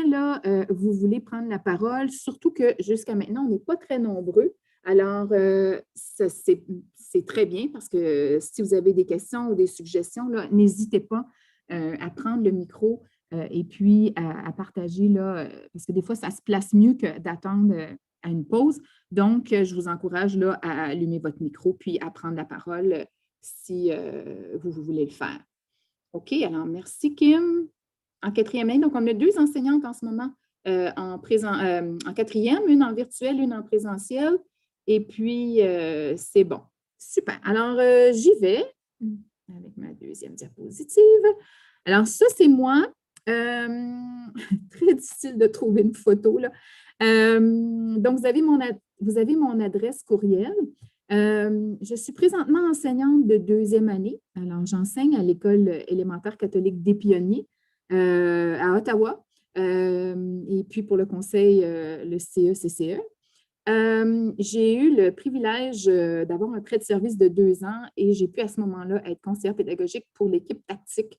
là, vous voulez prendre la parole, surtout que jusqu'à maintenant, on n'est pas très nombreux. Alors, c'est très bien parce que si vous avez des questions ou des suggestions, là, n'hésitez pas à prendre le micro et puis à partager, là, parce que des fois, ça se place mieux que d'attendre à une pause. Donc, je vous encourage là, à allumer votre micro puis à prendre la parole si vous voulez le faire. OK, alors merci Kim. En quatrième année, donc on a deux enseignantes en ce moment en quatrième, une en virtuel, une en présentiel. Et puis, c'est bon. Super. Alors, j'y vais avec ma deuxième diapositive. Alors, ça, c'est moi. Euh, Très difficile de trouver une photo, là. Donc, vous avez mon adresse courriel. Je suis présentement enseignante de deuxième année. Alors, j'enseigne à l'École élémentaire catholique des Pionniers à Ottawa. Et puis, pour le conseil, le CECCE. J'ai eu le privilège d'avoir un prêt de service de 2 ans et j'ai pu à ce moment-là être conseillère pédagogique pour l'équipe tactique.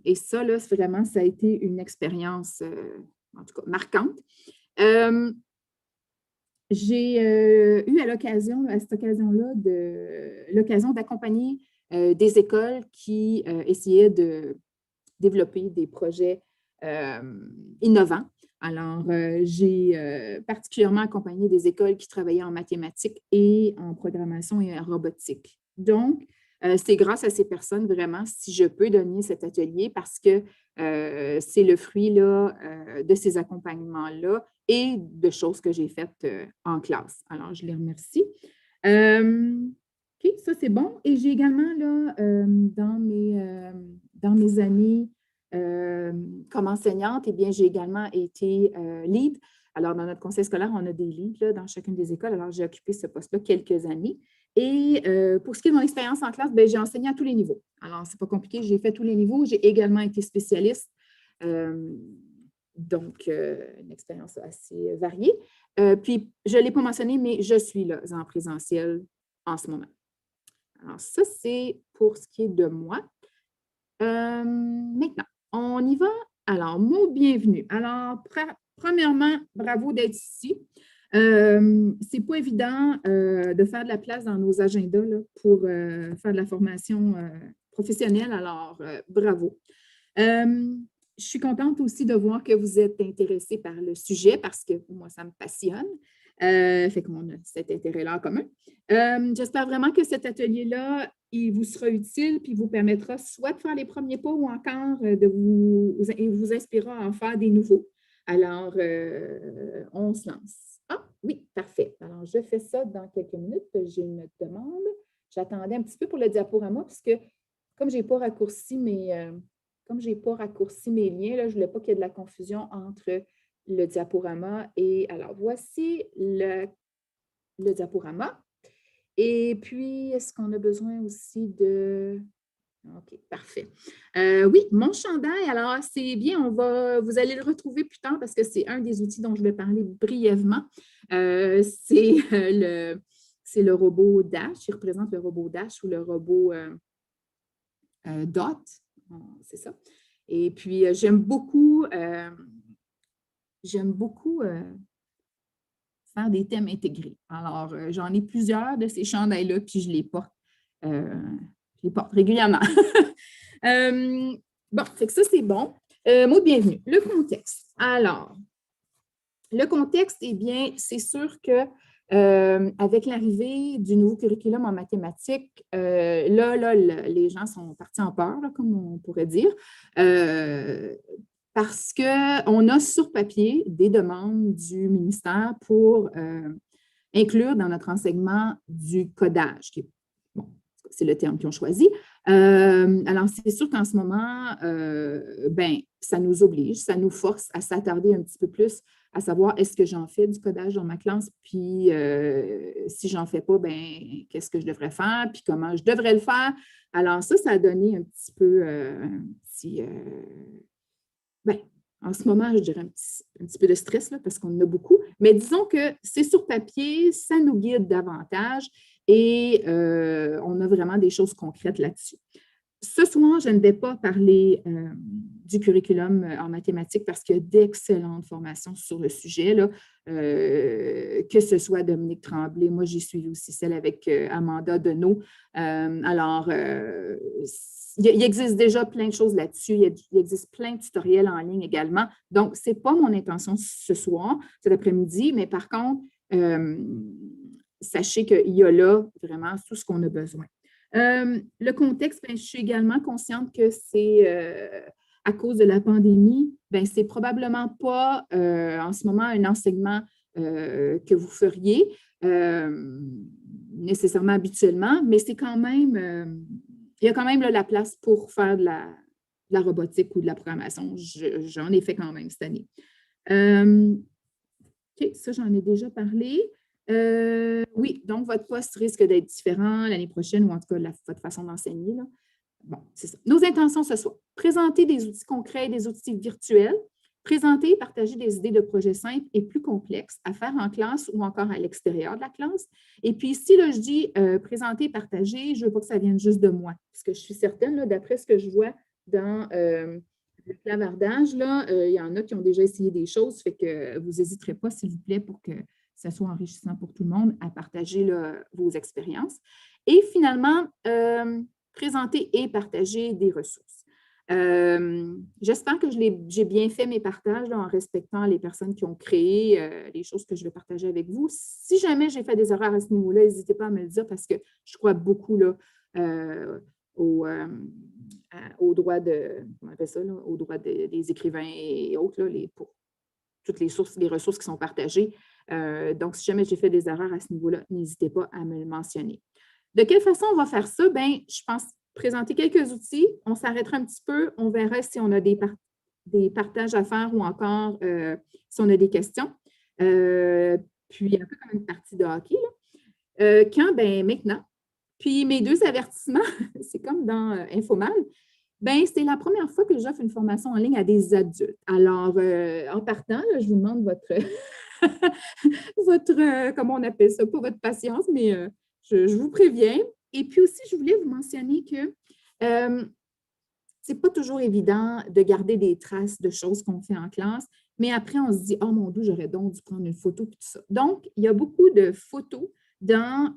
Et ça, là, vraiment, ça a été une expérience, en tout cas, marquante. J'ai eu à cette occasion-là, l'occasion d'accompagner des écoles qui essayaient de développer des projets innovants. Alors, j'ai particulièrement accompagné des écoles qui travaillaient en mathématiques et en programmation et en robotique. Donc, c'est grâce à ces personnes, vraiment, si je peux donner cet atelier, parce que c'est le fruit là, de ces accompagnements-là et de choses que j'ai faites en classe. Alors, je les remercie. OK, ça, c'est bon. Et j'ai également, là, dans mes années comme enseignante, eh bien, j'ai également été lead. Alors, dans notre conseil scolaire, on a des leads là, dans chacune des écoles. Alors, j'ai occupé ce poste-là quelques années. Et pour ce qui est de mon expérience en classe, bien, j'ai enseigné à tous les niveaux. Alors, ce n'est pas compliqué, j'ai fait tous les niveaux. J'ai également été spécialiste. Donc, une expérience assez variée. Puis, je ne l'ai pas mentionné, mais je suis là en présentiel en ce moment. Alors, ça, c'est pour ce qui est de moi. Maintenant, on y va. Alors, mot bienvenue. Alors, premièrement, bravo d'être ici. C'est pas évident de faire de la place dans nos agendas là, pour faire de la formation professionnelle. Alors, bravo. Je suis contente aussi de voir que vous êtes intéressé par le sujet parce que moi, ça me passionne. Fait qu'on a cet intérêt-là en commun. J'espère vraiment que cet atelier-là, il vous sera utile puis vous permettra soit de faire les premiers pas ou encore de vous inspirera à en faire des nouveaux. Alors, on se lance. Ah, oui, parfait. Alors, je fais ça dans quelques minutes. J'ai une demande. J'attendais un petit peu pour le diaporama puisque comme je n'ai pas raccourci mes liens, là, je ne voulais pas qu'il y ait de la confusion entre le diaporama et... Alors, voici le diaporama. Et puis, est-ce qu'on a besoin aussi de... OK, parfait. Oui, mon chandail, alors c'est bien, vous allez le retrouver plus tard parce que c'est un des outils dont je vais parler brièvement. C'est le robot Dash, il représente le robot Dash ou le robot Dot, c'est ça. Et puis, j'aime beaucoup faire des thèmes intégrés. Alors, j'en ai plusieurs de ces chandails-là, puis je les porte régulièrement. Bon, fait que ça, c'est bon. Mot de bienvenue. Le contexte. Alors, le contexte, eh bien, c'est sûr que avec l'arrivée du nouveau curriculum en mathématiques, les gens sont partis en peur, là, comme on pourrait dire, parce qu'on a sur papier des demandes du ministère pour inclure dans notre enseignement du codage, qui est, bon, c'est le terme qu'ils ont choisi. Alors, c'est sûr qu'en ce moment, ça nous oblige, ça nous force à s'attarder un petit peu plus à savoir est-ce que j'en fais du codage dans ma classe, puis si j'en fais pas, qu'est-ce que je devrais faire, puis comment je devrais le faire. Alors, ça a donné un petit peu en ce moment, je dirais un petit peu de stress là, parce qu'on en a beaucoup. Mais disons que c'est sur papier, ça nous guide davantage et on a vraiment des choses concrètes là-dessus. Ce soir, je ne vais pas parler du curriculum en mathématiques parce qu'il y a d'excellentes formations sur le sujet, là, que ce soit Dominique Tremblay, moi j'ai suivi aussi celle avec Amanda Deneau. Il existe déjà plein de choses là-dessus, il existe plein de tutoriels en ligne également. Donc, ce n'est pas mon intention ce soir, cet après-midi, mais par contre, sachez qu'il y a là vraiment tout ce qu'on a besoin. Le contexte, je suis également consciente que c'est à cause de la pandémie, c'est probablement pas en ce moment un enseignement que vous feriez nécessairement habituellement, mais c'est quand même, il y a quand même là, la place pour faire de la robotique ou de la programmation. J'en ai fait quand même cette année. OK, ça, j'en ai déjà parlé. Oui, donc votre poste risque d'être différent l'année prochaine ou en tout cas votre façon d'enseigner. Bon, c'est ça. Nos intentions ce soir, présenter des outils concrets, des outils virtuels, présenter et partager des idées de projets simples et plus complexes à faire en classe ou encore à l'extérieur de la classe. Et puis ici, là, je dis présenter et partager, je ne veux pas que ça vienne juste de moi, parce que je suis certaine, d'après ce que je vois dans le clavardage, là, il y en a qui ont déjà essayé des choses, fait que vous n'hésiterez pas, s'il vous plaît, pour que ça soit enrichissant pour tout le monde, à partager là, vos expériences. Et finalement, présenter et partager des ressources. J'espère que j'ai bien fait mes partages là, en respectant les personnes qui ont créé les choses que je vais partager avec vous. Si jamais j'ai fait des erreurs à ce niveau-là, n'hésitez pas à me le dire parce que je crois beaucoup là, au droit de, comment on appelle ça, là, au droit des écrivains et autres, là, pour toutes les sources, les ressources qui sont partagées. Donc, si jamais j'ai fait des erreurs à ce niveau-là, n'hésitez pas à me le mentionner. De quelle façon on va faire ça? Bien, je pense présenter quelques outils. On s'arrêtera un petit peu. On verra si on a des partages à faire ou encore si on a des questions. Puis, un peu comme une partie de hockey. Quand? Bien, maintenant. Puis, mes deux avertissements, c'est comme dans Infomal. Bien, c'est la première fois que j'offre une formation en ligne à des adultes. Alors, en partant, là, je vous demande comment on appelle ça, pas votre patience, mais je vous préviens. Et puis aussi, je voulais vous mentionner que ce n'est pas toujours évident de garder des traces de choses qu'on fait en classe, mais après, on se dit, oh mon Dieu, j'aurais donc dû prendre une photo, tout ça. Donc, il y a beaucoup de photos dans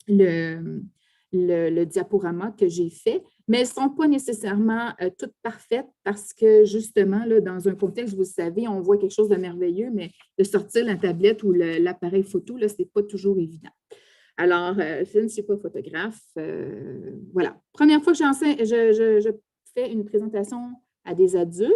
le diaporama que j'ai fait, mais elles ne sont pas nécessairement toutes parfaites parce que justement, là, dans un contexte, vous le savez, on voit quelque chose de merveilleux, mais de sortir la tablette ou l'appareil photo, ce n'est pas toujours évident. Alors, je ne suis pas photographe. Voilà. Première fois que je fais une présentation à des adultes,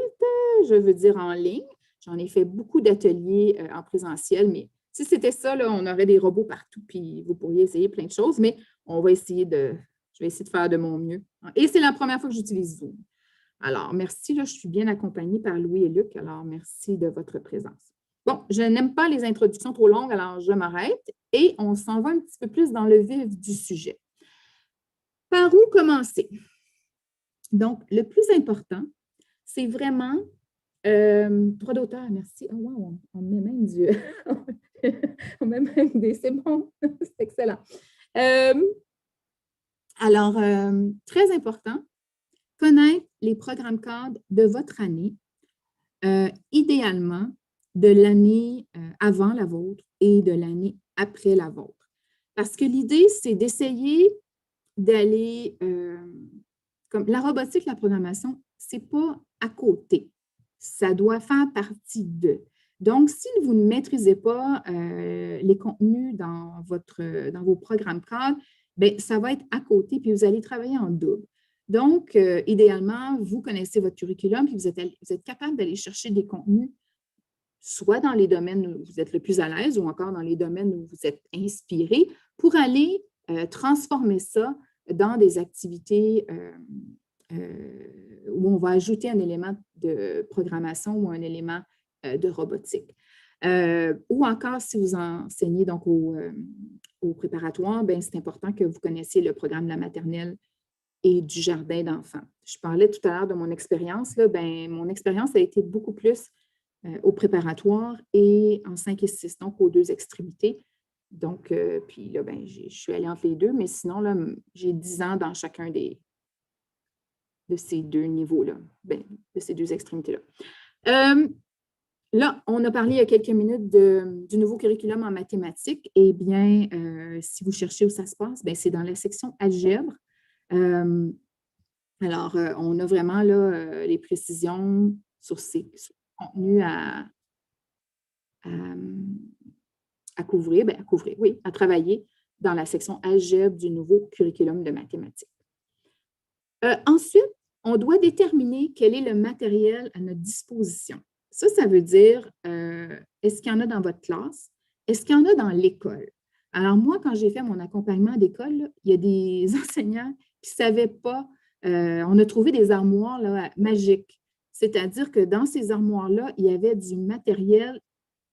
je veux dire en ligne. J'en ai fait beaucoup d'ateliers en présentiel, mais si c'était ça, là, on aurait des robots partout, puis vous pourriez essayer plein de choses, mais je vais essayer de faire de mon mieux. Et c'est la première fois que j'utilise Zoom. Alors, merci, là, je suis bien accompagnée par Louis et Luc, alors merci de votre présence. Bon, je n'aime pas les introductions trop longues, alors je m'arrête et on s'en va un petit peu plus dans le vif du sujet. Par où commencer? Donc, le plus important, c'est vraiment droit d'auteur, merci. Oh, wow, on met même on met même c'est bon, c'est excellent. Alors, très important, connaître les programmes cadres de votre année, idéalement de l'année avant la vôtre et de l'année après la vôtre. Parce que l'idée, c'est d'essayer d'aller, comme la robotique, la programmation, ce n'est pas à côté. Ça doit faire partie d'eux. Donc, si vous ne maîtrisez pas les contenus dans vos programmes cadres, bien, ça va être à côté, puis vous allez travailler en double. Donc, idéalement, vous connaissez votre curriculum, puis vous êtes capable d'aller chercher des contenus, soit dans les domaines où vous êtes le plus à l'aise ou encore dans les domaines où vous êtes inspiré, pour aller transformer ça dans des activités où on va ajouter un élément de programmation ou un élément de robotique. Ou encore, si vous enseignez donc au préparatoire, c'est important que vous connaissiez le programme de la maternelle et du jardin d'enfants. Je parlais tout à l'heure de mon expérience. Mon expérience a été beaucoup plus au préparatoire et en 5 et 6, donc aux 2 extrémités. Donc, puis là, ben, je suis allée entre les deux, mais sinon, là, j'ai 10 ans dans chacun de ces deux niveaux-là, ben, de ces deux extrémités-là. Là, on a parlé il y a quelques minutes du nouveau curriculum en mathématiques. Eh bien, si vous cherchez où ça se passe, ben, c'est dans la section algèbre. Alors, on a vraiment là, les précisions sur ces contenus à couvrir, bien, oui, à travailler dans la section algèbre du nouveau curriculum de mathématiques. Ensuite, on doit déterminer quel est le matériel à notre disposition. Ça veut dire, est-ce qu'il y en a dans votre classe? Est-ce qu'il y en a dans l'école? Alors, moi, quand j'ai fait mon accompagnement d'école, il y a des enseignants qui ne savaient pas. On a trouvé des armoires là, magiques. C'est-à-dire que dans ces armoires-là, il y avait du matériel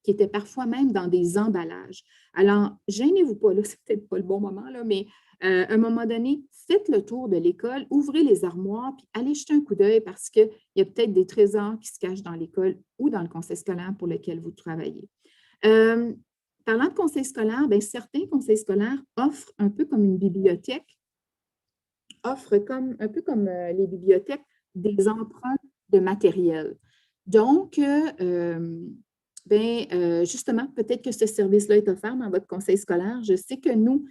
qui était parfois même dans des emballages. Alors, gênez-vous pas, là, c'est peut-être pas le bon moment, là, mais à un moment donné, faites le tour de l'école, ouvrez les armoires, puis allez jeter un coup d'œil parce qu'il y a peut-être des trésors qui se cachent dans l'école ou dans le conseil scolaire pour lequel vous travaillez. Parlant de conseil scolaire, bien, certains conseils scolaires offrent un peu comme une bibliothèque, offrent comme, un peu comme les bibliothèques, des emprunts de matériel. Donc, justement, peut-être que ce service-là est offert dans votre conseil scolaire. Je sais que nous,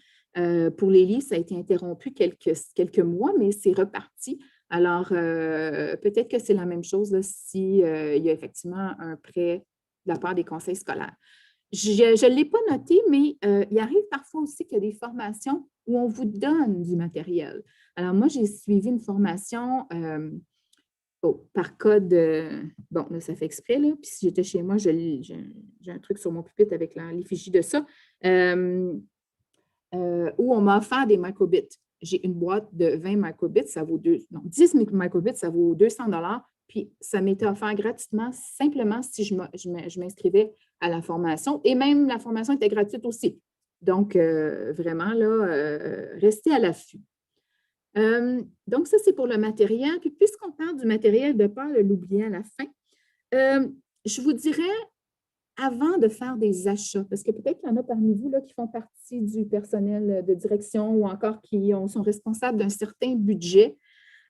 pour les livres, ça a été interrompu quelques mois, mais c'est reparti. Alors, peut-être que c'est la même chose s'il y a effectivement un prêt de la part des conseils scolaires. Je ne l'ai pas noté, mais il arrive parfois aussi qu'il y a des formations où on vous donne du matériel. Alors, moi, j'ai suivi une formation par code. Bon, là, ça fait exprès, là. Puis si j'étais chez moi, j'ai un truc sur mon pupitre avec l'effigie de ça, où on m'a offert des microbits. J'ai une boîte de 20 microbits, ça vaut 10 microbits, ça vaut 200 $. Puis ça m'était offert gratuitement, simplement si je m'inscrivais à la formation. Et même la formation était gratuite aussi. Donc, vraiment, là, restez à l'affût. Donc, ça, c'est pour le matériel. Puis, puisqu'on parle du matériel, de peur de l'oublier à la fin, je vous dirais, avant de faire des achats, parce que peut-être qu'il y en a parmi vous là, qui font partie du personnel de direction ou encore qui sont responsables d'un certain budget.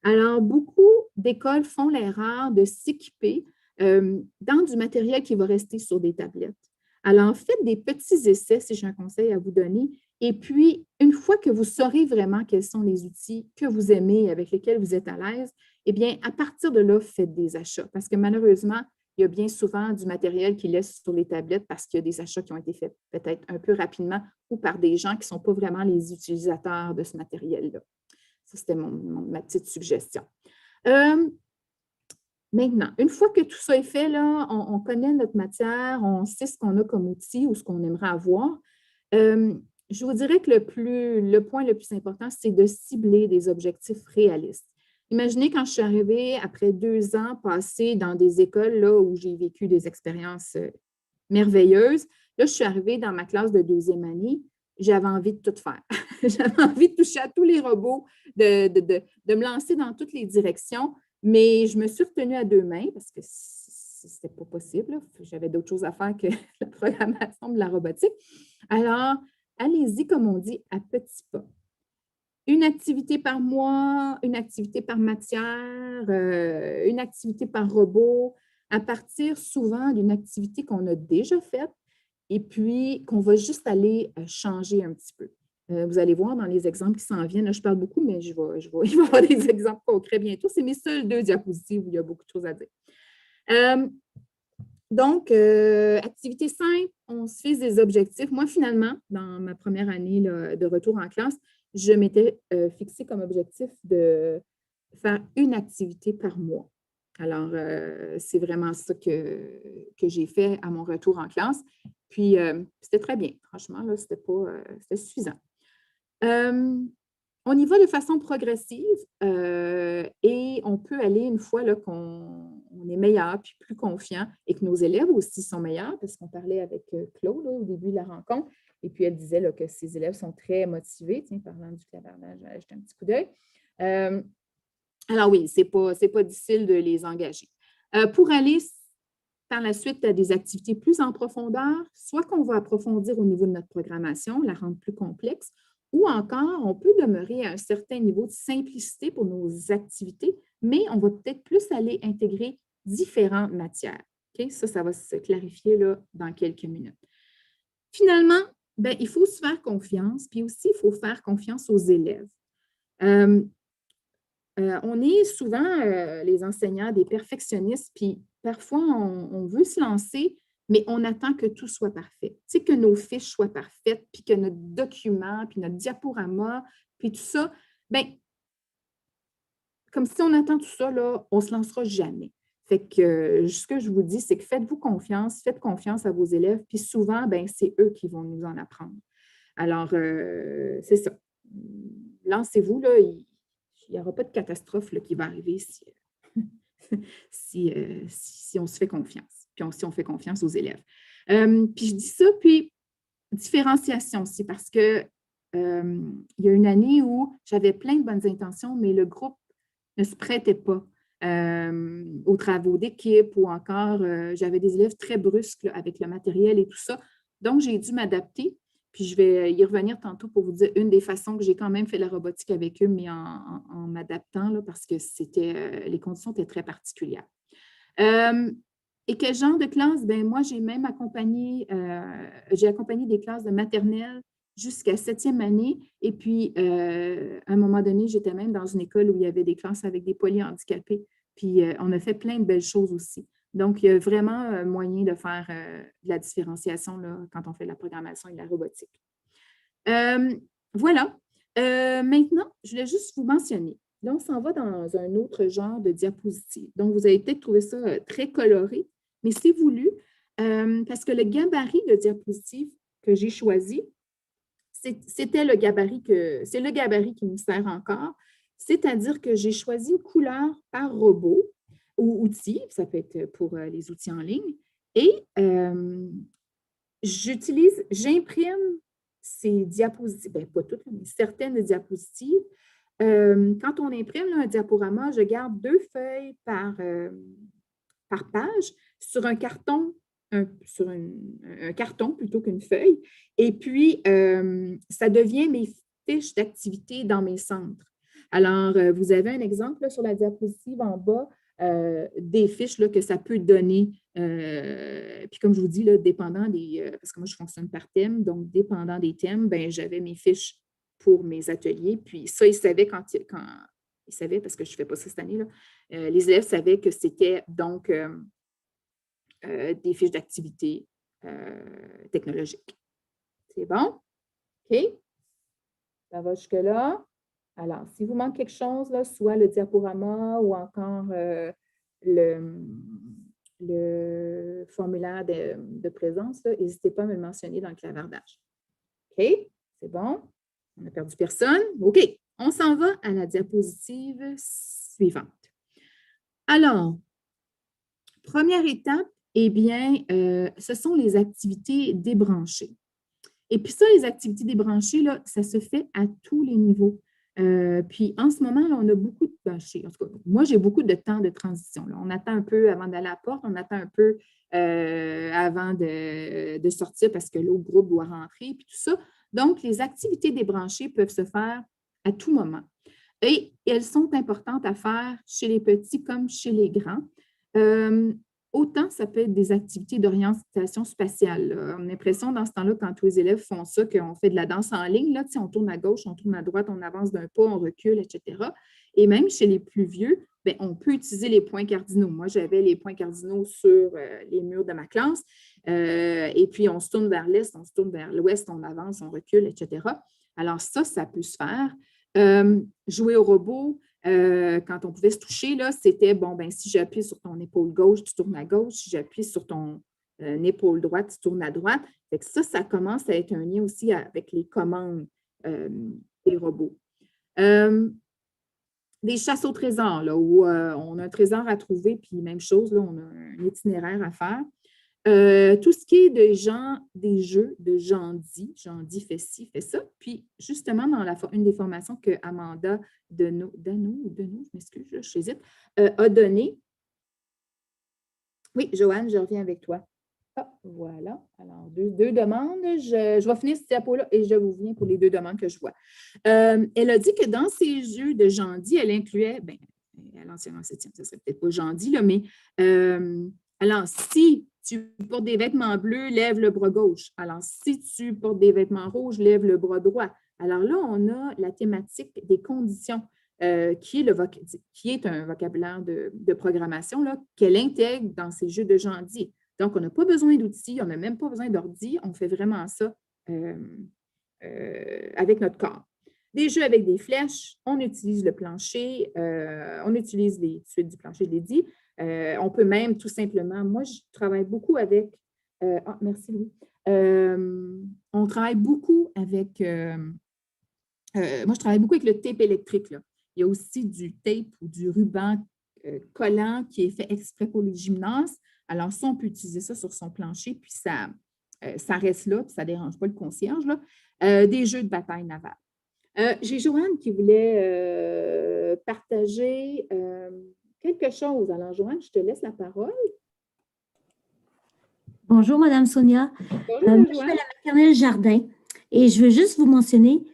Alors, beaucoup d'écoles font l'erreur de s'équiper dans du matériel qui va rester sur des tablettes. Alors, faites des petits essais, si j'ai un conseil à vous donner. Et puis, une fois que vous saurez vraiment quels sont les outils que vous aimez, avec lesquels vous êtes à l'aise, eh bien, à partir de là, faites des achats. Parce que malheureusement, il y a bien souvent du matériel qui laisse sur les tablettes parce qu'il y a des achats qui ont été faits peut-être un peu rapidement ou par des gens qui ne sont pas vraiment les utilisateurs de ce matériel-là. Ça, c'était ma petite suggestion. Maintenant, une fois que tout ça est fait, là, on connaît notre matière, on sait ce qu'on a comme outil ou ce qu'on aimerait avoir. Je vous dirais que le point le plus important, c'est de cibler des objectifs réalistes. Imaginez quand je suis arrivée après 2 ans passés dans des écoles là, où j'ai vécu des expériences merveilleuses. Là, je suis arrivée dans ma classe de 2e année, j'avais envie de tout faire. J'avais envie de toucher à tous les robots, de me lancer dans toutes les directions, mais je me suis retenue à 2 mains parce que c'était pas possible. J'avais d'autres choses à faire que la programmation de la robotique. Alors, allez-y, comme on dit, à petits pas. Une activité par mois, une activité par matière, une activité par robot, à partir souvent d'une activité qu'on a déjà faite et puis qu'on va juste aller changer un petit peu. Vous allez voir dans les exemples qui s'en viennent, là, je parle beaucoup, mais il va y avoir des exemples concrets bientôt. C'est mes seules 2 diapositives où il y a beaucoup de choses à dire. Donc, activité simple, on se fixe des objectifs. Moi, finalement, dans ma première année là, de retour en classe, je m'étais fixé comme objectif de faire une activité par mois. Alors, c'est vraiment ça que j'ai fait à mon retour en classe. Puis, c'était très bien. Franchement, là, c'était suffisant. On y va de façon progressive et on peut aller une fois là, qu'on est meilleur puis plus confiant et que nos élèves aussi sont meilleurs, parce qu'on parlait avec Claude là, au début de la rencontre, et puis elle disait là, que ses élèves sont très motivés. Tiens, parlant du clavardage, j'ai jeté un petit coup d'œil. Alors oui, c'est pas difficile de les engager. Pour aller par la suite à des activités plus en profondeur, soit qu'on va approfondir au niveau de notre programmation, la rendre plus complexe, ou encore, on peut demeurer à un certain niveau de simplicité pour nos activités, mais on va peut-être plus aller intégrer différentes matières. Okay? Ça va se clarifier là, dans quelques minutes. Finalement, ben, il faut se faire confiance, puis aussi, il faut faire confiance aux élèves. On est souvent, les enseignants, des perfectionnistes, puis parfois, on veut se lancer, mais on attend que tout soit parfait. Tu sais, que nos fiches soient parfaites, puis que notre document, puis notre diaporama, puis tout ça, bien, comme si on attend tout ça, là, on ne se lancera jamais. Fait que ce que je vous dis, c'est que faites-vous confiance, faites confiance à vos élèves, puis souvent, bien, c'est eux qui vont nous en apprendre. Alors, c'est ça. Lancez-vous, là, il n'y aura pas de catastrophe là, qui va arriver si on se fait confiance, puis si on fait confiance aux élèves. Puis je dis ça, puis différenciation aussi, parce que il y a une année où j'avais plein de bonnes intentions, mais le groupe ne se prêtait pas aux travaux d'équipe ou encore, j'avais des élèves très brusques là, avec le matériel et tout ça. Donc, j'ai dû m'adapter. Puis, je vais y revenir tantôt pour vous dire une des façons que j'ai quand même fait la robotique avec eux, mais en m'adaptant là, parce que les conditions étaient très particulières. Et quel genre de classe? Bien, moi, j'ai même accompagné des classes de maternelle jusqu'à 7e année. Et puis, à un moment donné, j'étais même dans une école où il y avait des classes avec des polyhandicapés. Puis, on a fait plein de belles choses aussi. Donc, il y a vraiment moyen de faire de la différenciation là, quand on fait de la programmation et de la robotique. Voilà. Maintenant, je voulais juste vous mentionner. Là, on s'en va dans un autre genre de diapositive. Donc, vous avez peut-être trouvé ça très coloré, mais c'est voulu parce que le gabarit de diapositive que j'ai choisi, c'est le gabarit qui nous sert encore. C'est-à-dire que j'ai choisi une couleur par robot ou outil, ça peut être pour les outils en ligne, et j'imprime ces diapositives, bien, pas toutes, mais certaines diapositives. Quand on imprime là, un diaporama, je garde 2 feuilles par page sur un carton, sur un carton plutôt qu'une feuille. Et puis, ça devient mes fiches d'activité dans mes centres. Alors, vous avez un exemple là, sur la diapositive en bas, des fiches là, que ça peut donner. Puis comme je vous dis, là, dépendant parce que moi, je fonctionne par thème, donc dépendant des thèmes, ben, j'avais mes fiches pour mes ateliers. Puis ça, ils savaient quand ils savaient, parce que je ne fais pas ça cette année, là, les élèves savaient que c'était donc des fiches d'activité technologiques. C'est bon? OK? Ça va jusque-là? Alors, si vous manque quelque chose, là, soit le diaporama ou encore le formulaire de présence, n'hésitez pas à me le mentionner dans le clavardage. OK? C'est bon? On n'a perdu personne? OK. On s'en va à la diapositive suivante. Alors, première étape, eh bien, ce sont les activités débranchées. Et puis ça, les activités débranchées, là, ça se fait à tous les niveaux. Puis en ce moment, là, on a beaucoup de en tout cas, moi, j'ai beaucoup de temps de transition. Là. On attend un peu avant d'aller à la porte, on attend un peu avant de sortir parce que l'autre groupe doit rentrer, puis tout ça. Donc, les activités débranchées peuvent se faire à tout moment. Et elles sont importantes à faire chez les petits comme chez les grands. Autant ça peut être des activités d'orientation spatiale. Là. On a l'impression dans ce temps-là, quand tous les élèves font ça, qu'on fait de la danse en ligne, là, on tourne à gauche, on tourne à droite, on avance d'un pas, on recule, etc. Et même chez les plus vieux, bien, on peut utiliser les points cardinaux. Moi, j'avais les points cardinaux sur les murs de ma classe. Et puis, on se tourne vers l'est, on se tourne vers l'ouest, on avance, on recule, etc. Alors ça peut se faire. Jouer au robot, quand on pouvait se toucher, là, c'était, bon, ben si j'appuie sur ton épaule gauche, tu tournes à gauche. Si j'appuie sur ton épaule droite, tu tournes à droite. Fait que ça commence à être un lien aussi avec les commandes des robots. Des chasses au trésor, là, où on a un trésor à trouver, puis même chose, là, on a un itinéraire à faire. Tout ce qui est des jeux de Jean-Di fait ci, fait ça. Puis, justement, dans une des formations que Amanda je m'excuse, j'hésite, a donné, Oui, Joanne, je reviens avec toi. Ah, voilà. Alors, deux demandes. Je vais finir cette diapo-là et je vous viens pour les deux demandes que je vois. Elle a dit que dans ses jeux de Jandy, elle incluait, bien, à l'ancienne en septième, ça serait peut-être pas Jandy, là, mais alors, si tu portes des vêtements bleus, lève le bras gauche. Alors, si tu portes des vêtements rouges, lève le bras droit. Alors là, on a la thématique des conditions. Qui est un vocabulaire de programmation qu'elle intègre dans ses jeux de Jandy. Donc, on n'a pas besoin d'outils, on n'a même pas besoin d'ordi, on fait vraiment ça avec notre corps. Des jeux avec des flèches, on utilise le plancher, on utilise les suites du plancher, je l'ai dit. On peut même tout simplement, moi, je travaille beaucoup avec, merci Louis, on travaille beaucoup avec, moi, je travaille beaucoup avec le tape électrique, là. Il y a aussi du tape ou du ruban collant qui est fait exprès pour le gymnase. Alors, ça, on peut utiliser ça sur son plancher, puis ça reste là, puis ça ne dérange pas le concierge, là. Des jeux de bataille navale. J'ai Joanne qui voulait partager quelque chose. Alors, Joanne, je te laisse la parole. Bonjour, Madame Sonia. Bonjour, Je suis à la maternelle Jardin et je veux juste vous mentionner,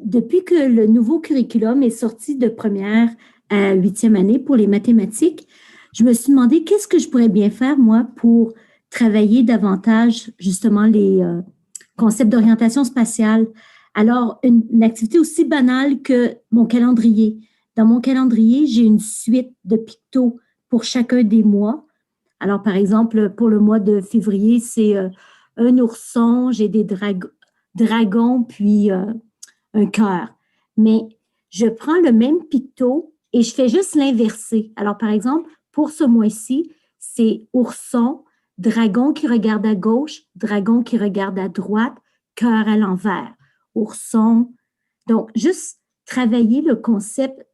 depuis que le nouveau curriculum est sorti de première à huitième année pour les mathématiques, je me suis demandé qu'est-ce que je pourrais bien faire, moi, pour travailler davantage justement les concepts d'orientation spatiale. Alors, une activité aussi banale que mon calendrier. Dans mon calendrier, j'ai une suite de pictos pour chacun des mois. Alors, par exemple, pour le mois de février, c'est un ourson, j'ai des dragons, puis un cœur. Mais je prends le même picto et je fais juste l'inverser. Alors, par exemple, pour ce mois-ci, c'est ourson, dragon qui regarde à gauche, dragon qui regarde à droite, cœur à l'envers, ourson. Donc, juste travailler le concept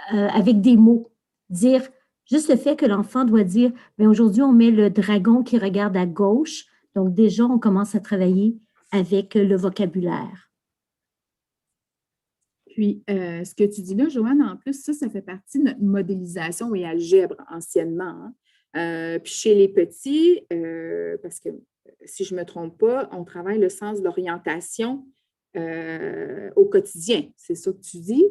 avec des mots. Dire juste le fait que l'enfant doit dire, bien, aujourd'hui, on met le dragon qui regarde à gauche. Donc, déjà, on commence à travailler avec le vocabulaire. Puis, ce que tu dis là, Joanne, en plus, ça fait partie de notre modélisation et algèbre anciennement. Hein. Puis chez les petits, parce que si je ne me trompe pas, on travaille le sens de l'orientation au quotidien. C'est ça que tu dis?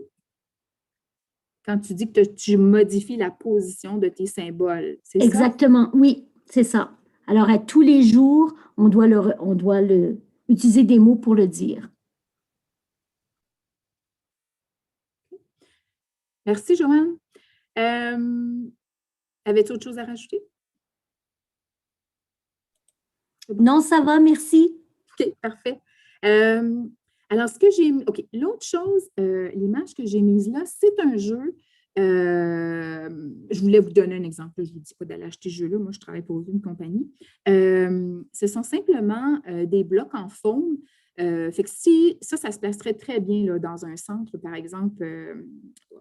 Quand tu dis que tu modifies la position de tes symboles, c'est ça? Exactement, oui, c'est ça. Alors, à tous les jours, on doit utiliser des mots pour le dire. Merci, Joanne. Avais-tu autre chose à rajouter? Non, ça va, merci. OK, parfait. Alors, ce que j'ai mis, OK, l'autre chose, l'image que j'ai mise là, c'est un jeu. Je voulais vous donner un exemple. Je ne vous dis pas d'aller acheter ce jeu-là. Moi, je travaille pour une compagnie. Ce sont simplement des blocs en faune. Fait que si ça se placerait très bien là, dans un centre, par exemple,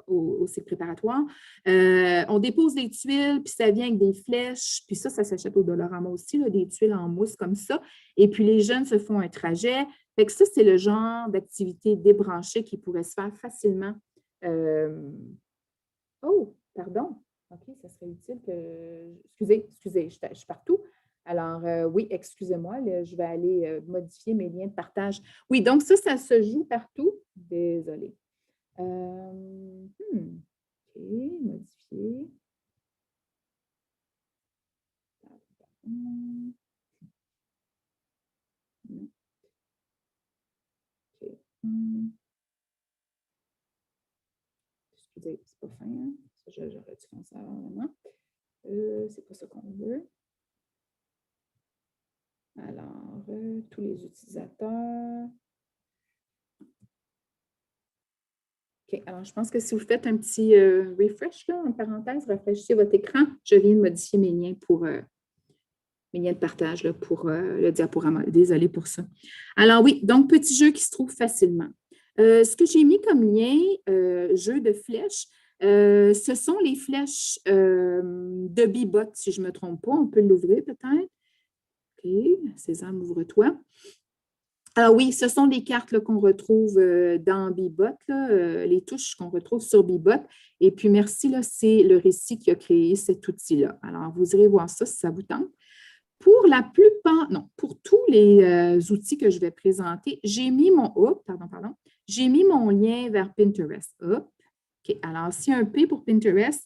au cycle préparatoire. On dépose des tuiles, puis ça vient avec des flèches, puis ça s'achète au Dollarama aussi, là, des tuiles en mousse comme ça. Et puis les jeunes se font un trajet. Fait que ça, c'est le genre d'activité débranchée qui pourrait se faire facilement. Oh, pardon. OK, ça serait utile que. Excusez, je suis partout. Alors, oui, excusez-moi, je vais aller modifier mes liens de partage. Oui, donc ça se joue partout. Désolée. OK, modifier. OK. Excusez, c'est pas fin, hein? Ça, j'aurais dû faire ça vraiment. C'est pas ça qu'on veut. Alors, tous les utilisateurs. OK, alors je pense que si vous faites un petit refresh, là, en parenthèse, rafraîchissez votre écran, je viens de modifier mes liens mes liens de partage là, pour le diaporama. Désolée pour ça. Alors oui, donc petit jeu qui se trouve facilement. Ce que j'ai mis comme lien, jeu de flèches, ce sont les flèches de Bibot, si je ne me trompe pas. On peut l'ouvrir peut-être. OK, César, ouvre-toi. Alors oui, ce sont des cartes là, qu'on retrouve dans Bebop, là, les touches qu'on retrouve sur Bebop. Et puis merci, là, c'est le récit qui a créé cet outil-là. Alors, vous irez voir ça si ça vous tente. Pour la plupart, non, pour tous les outils que je vais présenter, j'ai mis mon, j'ai mis mon lien vers Pinterest. Hop. OK, alors, s'il y a un P pour Pinterest,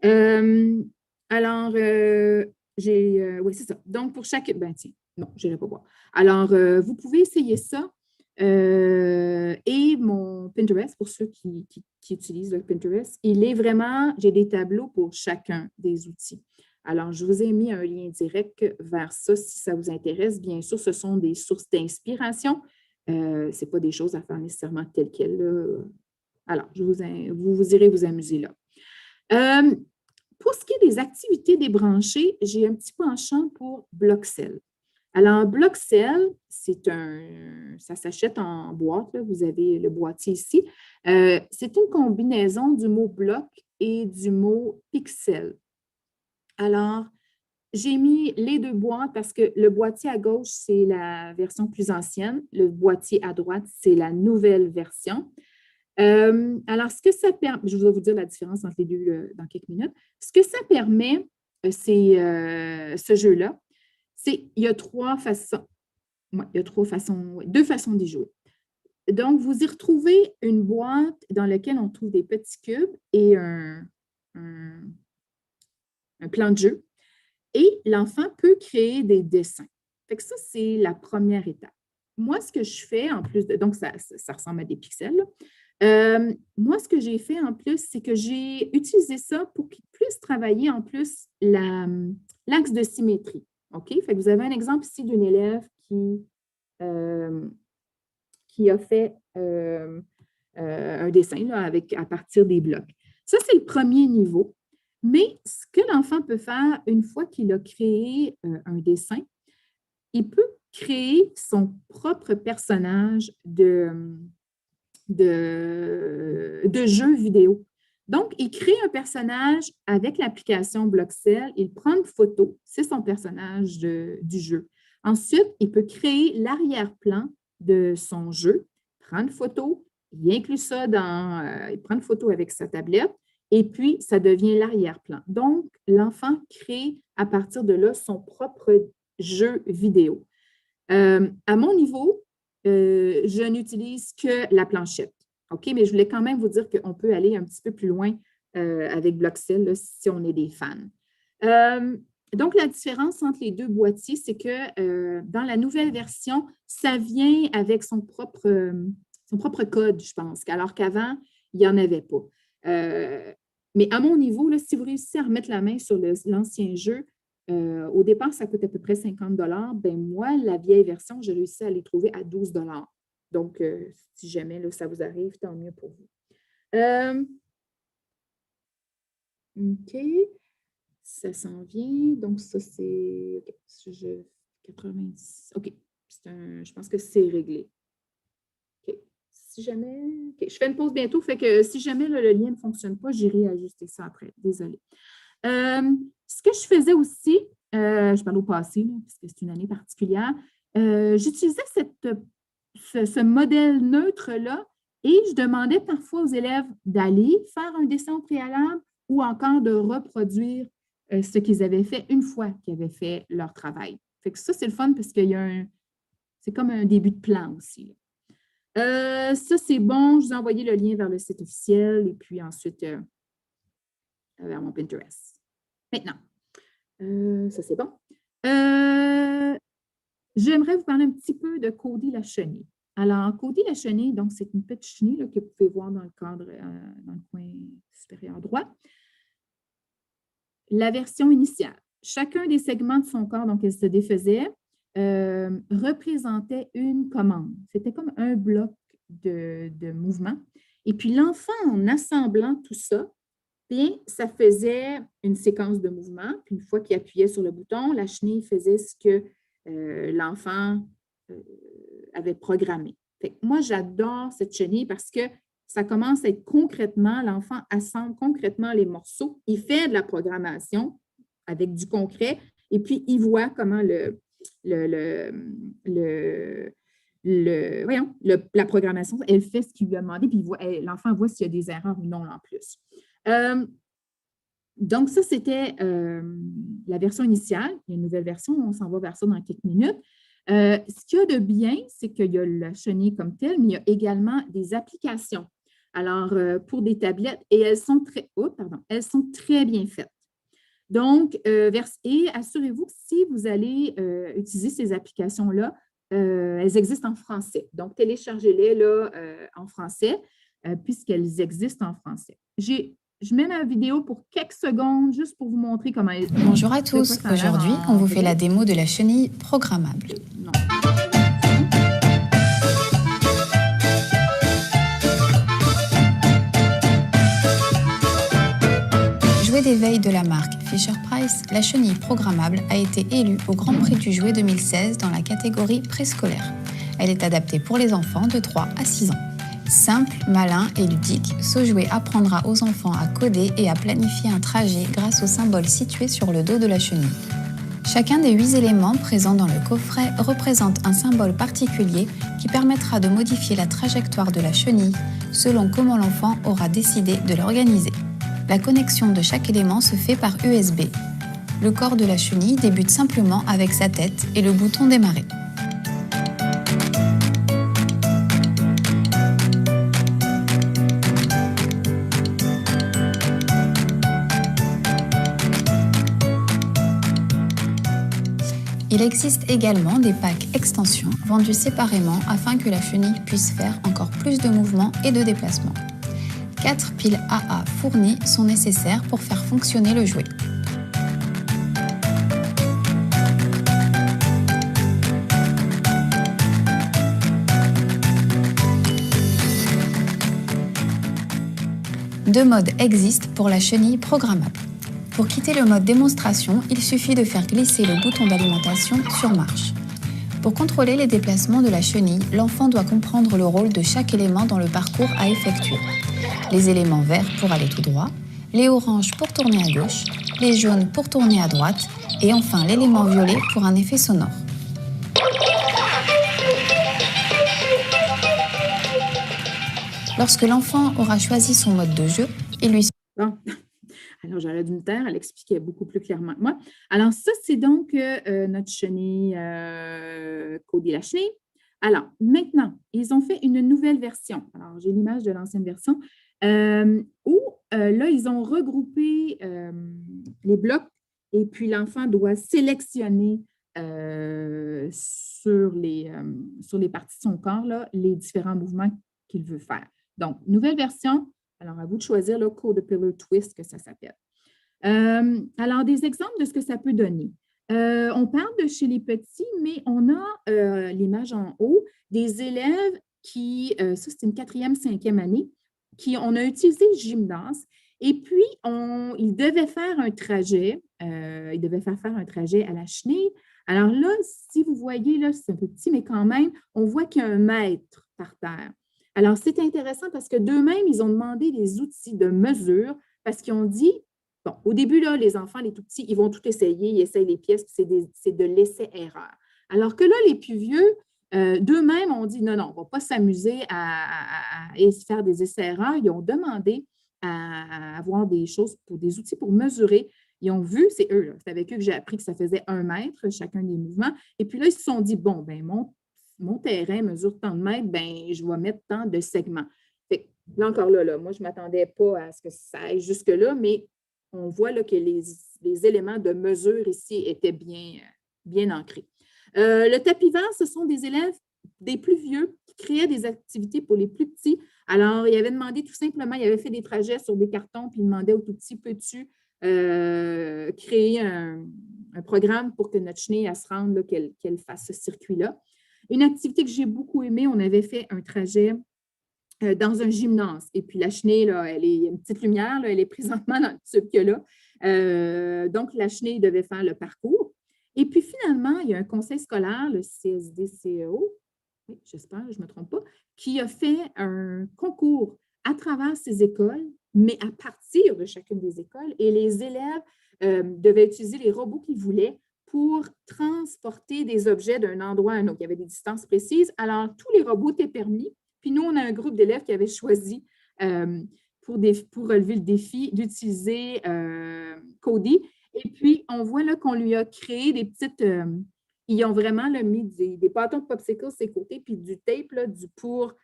euh, alors, oui, c'est ça. Donc, pour chaque, ben tiens, non, je n'irai pas voir. Alors, vous pouvez essayer ça. Et mon Pinterest, pour ceux qui utilisent le Pinterest, il est vraiment, j'ai des tableaux pour chacun des outils. Alors, je vous ai mis un lien direct vers ça si ça vous intéresse. Bien sûr, ce sont des sources d'inspiration. Ce n'est pas des choses à faire nécessairement telles quelles, là. Alors, vous irez vous amuser là. Pour ce qui est des activités débranchées, j'ai un petit penchant pour Bloxel. Alors, Bloxel, ça s'achète en boîte, là. Vous avez le boîtier ici. C'est une combinaison du mot bloc et du mot pixel. Alors, j'ai mis les deux boîtes parce que le boîtier à gauche, c'est la version plus ancienne. Le boîtier à droite, c'est la nouvelle version. Alors, ce que ça permet, je vais vous dire la différence entre les deux dans quelques minutes. Ce que ça permet, c'est ce jeu-là, il y a trois façons. Ouais, il y a deux façons d'y jouer. Donc, vous y retrouvez une boîte dans laquelle on trouve des petits cubes et un plan de jeu. Et l'enfant peut créer des dessins. Fait que ça, c'est la première étape. Moi, ce que je fais en plus de. Donc, ça ressemble à des pixels. Moi, ce que j'ai fait en plus, c'est que j'ai utilisé ça pour qu'il puisse travailler en plus l'axe de symétrie. OK? Fait que vous avez un exemple ici d'une élève qui a fait un dessin là, à partir des blocs. Ça, c'est le premier niveau. Mais ce que l'enfant peut faire une fois qu'il a créé un dessin, il peut créer son propre personnage de jeu vidéo. Donc, il crée un personnage avec l'application Bloxel, il prend une photo, c'est son personnage du jeu. Ensuite, il peut créer l'arrière-plan de son jeu, prend une photo, il inclut ça il prend une photo avec sa tablette, et puis ça devient l'arrière-plan. Donc, l'enfant crée à partir de là son propre jeu vidéo. À mon niveau, je n'utilise que la planchette. OK, mais je voulais quand même vous dire qu'on peut aller un petit peu plus loin avec Bloxel là, si on est des fans. Donc, la différence entre les deux boîtiers, c'est que dans la nouvelle version, ça vient avec son propre code, je pense, alors qu'avant, il n'y en avait pas. Mais à mon niveau, là, si vous réussissez à remettre la main sur l'ancien jeu, au départ, ça coûte à peu près 50 $. Ben moi, la vieille version, j'ai réussi à les trouver à 12 $. Donc, si jamais là, ça vous arrive, tant mieux pour vous. OK. Ça s'en vient. Donc, ça, c'est OK. 90. OK. Je pense que c'est réglé. OK. Si jamais. OK. Je fais une pause bientôt. Fait que si jamais là, le lien ne fonctionne pas, j'irai ajuster ça après. Désolée. Ce que je faisais aussi, je parle au passé, là, parce que c'est une année particulière, j'utilisais ce modèle neutre-là et je demandais parfois aux élèves d'aller faire un dessin au préalable ou encore de reproduire ce qu'ils avaient fait une fois qu'ils avaient fait leur travail. Fait que ça, c'est le fun parce qu'il y a c'est comme un début de plan aussi. Ça, c'est bon. Je vous ai envoyé le lien vers le site officiel et puis ensuite vers mon Pinterest. Maintenant, ça c'est bon. J'aimerais vous parler un petit peu de Cody la chenille. Alors, Cody la chenille, donc c'est une petite chenille là, que vous pouvez voir dans le cadre, dans le coin supérieur droit. La version initiale. Chacun des segments de son corps, donc elle se défaisait, représentait une commande. C'était comme un bloc de mouvement. Et puis l'enfant, en assemblant tout ça, bien, ça faisait une séquence de mouvements. Puis une fois qu'il appuyait sur le bouton, la chenille faisait ce que l'enfant avait programmé. Fait que moi, j'adore cette chenille parce que ça commence à être concrètement, l'enfant assemble concrètement les morceaux. Il fait de la programmation avec du concret et puis il voit comment la programmation, elle fait ce qu'il lui a demandé, puis l'enfant voit s'il y a des erreurs ou non en plus. Donc, ça, c'était la version initiale. Il y a une nouvelle version, on s'en va vers ça dans quelques minutes. Ce qu'il y a de bien, c'est qu'il y a la chenille comme telle, mais il y a également des applications. Alors, pour des tablettes, et elles sont très bien faites. Donc, et assurez-vous que si vous allez utiliser ces applications-là, elles existent en français. Donc, téléchargez-les là, en français, puisqu'elles existent en français. Je mets ma vidéo pour quelques secondes, juste pour vous montrer comment elle. Bonjour à tous. Aujourd'hui, on vous fait la démo de la chenille programmable. Non. Jouet d'éveil de la marque Fisher-Price, la chenille programmable a été élue au Grand Prix du jouet 2016 dans la catégorie préscolaire. Elle est adaptée pour les enfants de 3 à 6 ans. Simple, malin et ludique, ce jouet apprendra aux enfants à coder et à planifier un trajet grâce aux symboles situés sur le dos de la chenille. Chacun des 8 éléments présents dans le coffret représente un symbole particulier qui permettra de modifier la trajectoire de la chenille selon comment l'enfant aura décidé de l'organiser. La connexion de chaque élément se fait par USB. Le corps de la chenille débute simplement avec sa tête et le bouton démarrer. Il existe également des packs extensions vendus séparément afin que la chenille puisse faire encore plus de mouvements et de déplacements. 4 piles AA fournies sont nécessaires pour faire fonctionner le jouet. Deux modes existent pour la chenille programmable. Pour quitter le mode démonstration, il suffit de faire glisser le bouton d'alimentation sur marche. Pour contrôler les déplacements de la chenille, l'enfant doit comprendre le rôle de chaque élément dans le parcours à effectuer. Les éléments verts pour aller tout droit, les oranges pour tourner à gauche, les jaunes pour tourner à droite et enfin l'élément violet pour un effet sonore. Lorsque l'enfant aura choisi son mode de jeu, il lui... Bon. Alors, j'aurais dû me taire, elle expliquait beaucoup plus clairement que moi. Alors, ça, c'est donc notre chenille Cody la chenille. Alors, maintenant, ils ont fait une nouvelle version. Alors, j'ai l'image de l'ancienne version où, là, ils ont regroupé les blocs et puis l'enfant doit sélectionner sur les parties de son corps, là, les différents mouvements qu'il veut faire. Donc, nouvelle version. Alors, à vous de choisir le Caterpillar Twist que ça s'appelle. Alors, des exemples de ce que ça peut donner. On parle de chez les petits, mais on a l'image en haut des élèves qui, ça c'est une 4e, 5e année, on a utilisé le gymnase et puis ils devaient faire un trajet, ils devaient faire un trajet à la chenille. Alors là, si vous voyez, là, c'est un peu petit, mais quand même, on voit qu'il y a un mètre par terre. Alors, c'est intéressant parce que d'eux-mêmes, ils ont demandé des outils de mesure parce qu'ils ont dit, bon, au début, là, les enfants, les tout petits, ils vont tout essayer, ils essayent les pièces, puis c'est de l'essai-erreur. Alors que là, les plus vieux, d'eux-mêmes ont dit, non, on ne va pas s'amuser à faire des essais-erreurs. Ils ont demandé à avoir des outils pour mesurer. Ils ont vu, c'est eux, là, c'est avec eux que j'ai appris que ça faisait 1 mètre, chacun des mouvements. Et puis là, ils se sont dit, bon, ben mon terrain mesure tant de mètres, ben, je vais mettre tant de segments. Fait que, là encore, là, moi, je ne m'attendais pas à ce que ça aille jusque-là, mais on voit là, que les éléments de mesure ici étaient bien ancrés. Le tapis vert, ce sont des élèves des plus vieux qui créaient des activités pour les plus petits. Alors, ils avaient demandé tout simplement, ils avaient fait des trajets sur des cartons, puis ils demandaient aux tout petits, peux-tu créer un programme pour que notre chenille se rende, qu'elle fasse ce circuit-là. Une activité que j'ai beaucoup aimée, on avait fait un trajet dans un gymnase. Et puis la chenille, là, il y a une petite lumière, là, elle est présentement dans le tube qu'il y a là. Donc, la chenille devait faire le parcours. Et puis finalement, il y a un conseil scolaire, le CSD-CEO, oui, j'espère, je ne me trompe pas, qui a fait un concours à travers ces écoles, mais à partir de chacune des écoles. Et les élèves devaient utiliser les robots qu'ils voulaient pour transporter des objets d'un endroit à un autre. Il y avait des distances précises. Alors, tous les robots étaient permis. Puis nous, on a un groupe d'élèves qui avait choisi pour relever le défi d'utiliser Cody. Et puis, on voit là qu'on lui a créé des petites... ils ont vraiment là, mis des bâtons de popsicle sur ses côtés, puis du tape là, pour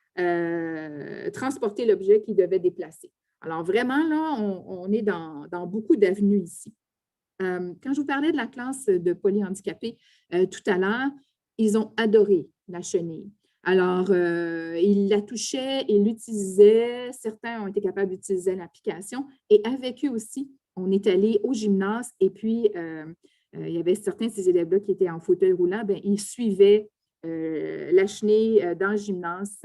transporter l'objet qu'il devait déplacer. Alors, vraiment, là, on est dans beaucoup d'avenues ici. Quand je vous parlais de la classe de polyhandicapés tout à l'heure, ils ont adoré la chenille. Alors, ils la touchaient, ils l'utilisaient. Certains ont été capables d'utiliser l'application. Et avec eux aussi, on est allé au gymnase et puis il y avait certains de ces élèves-là qui étaient en fauteuil roulant. Bien, ils suivaient la chenille dans le gymnase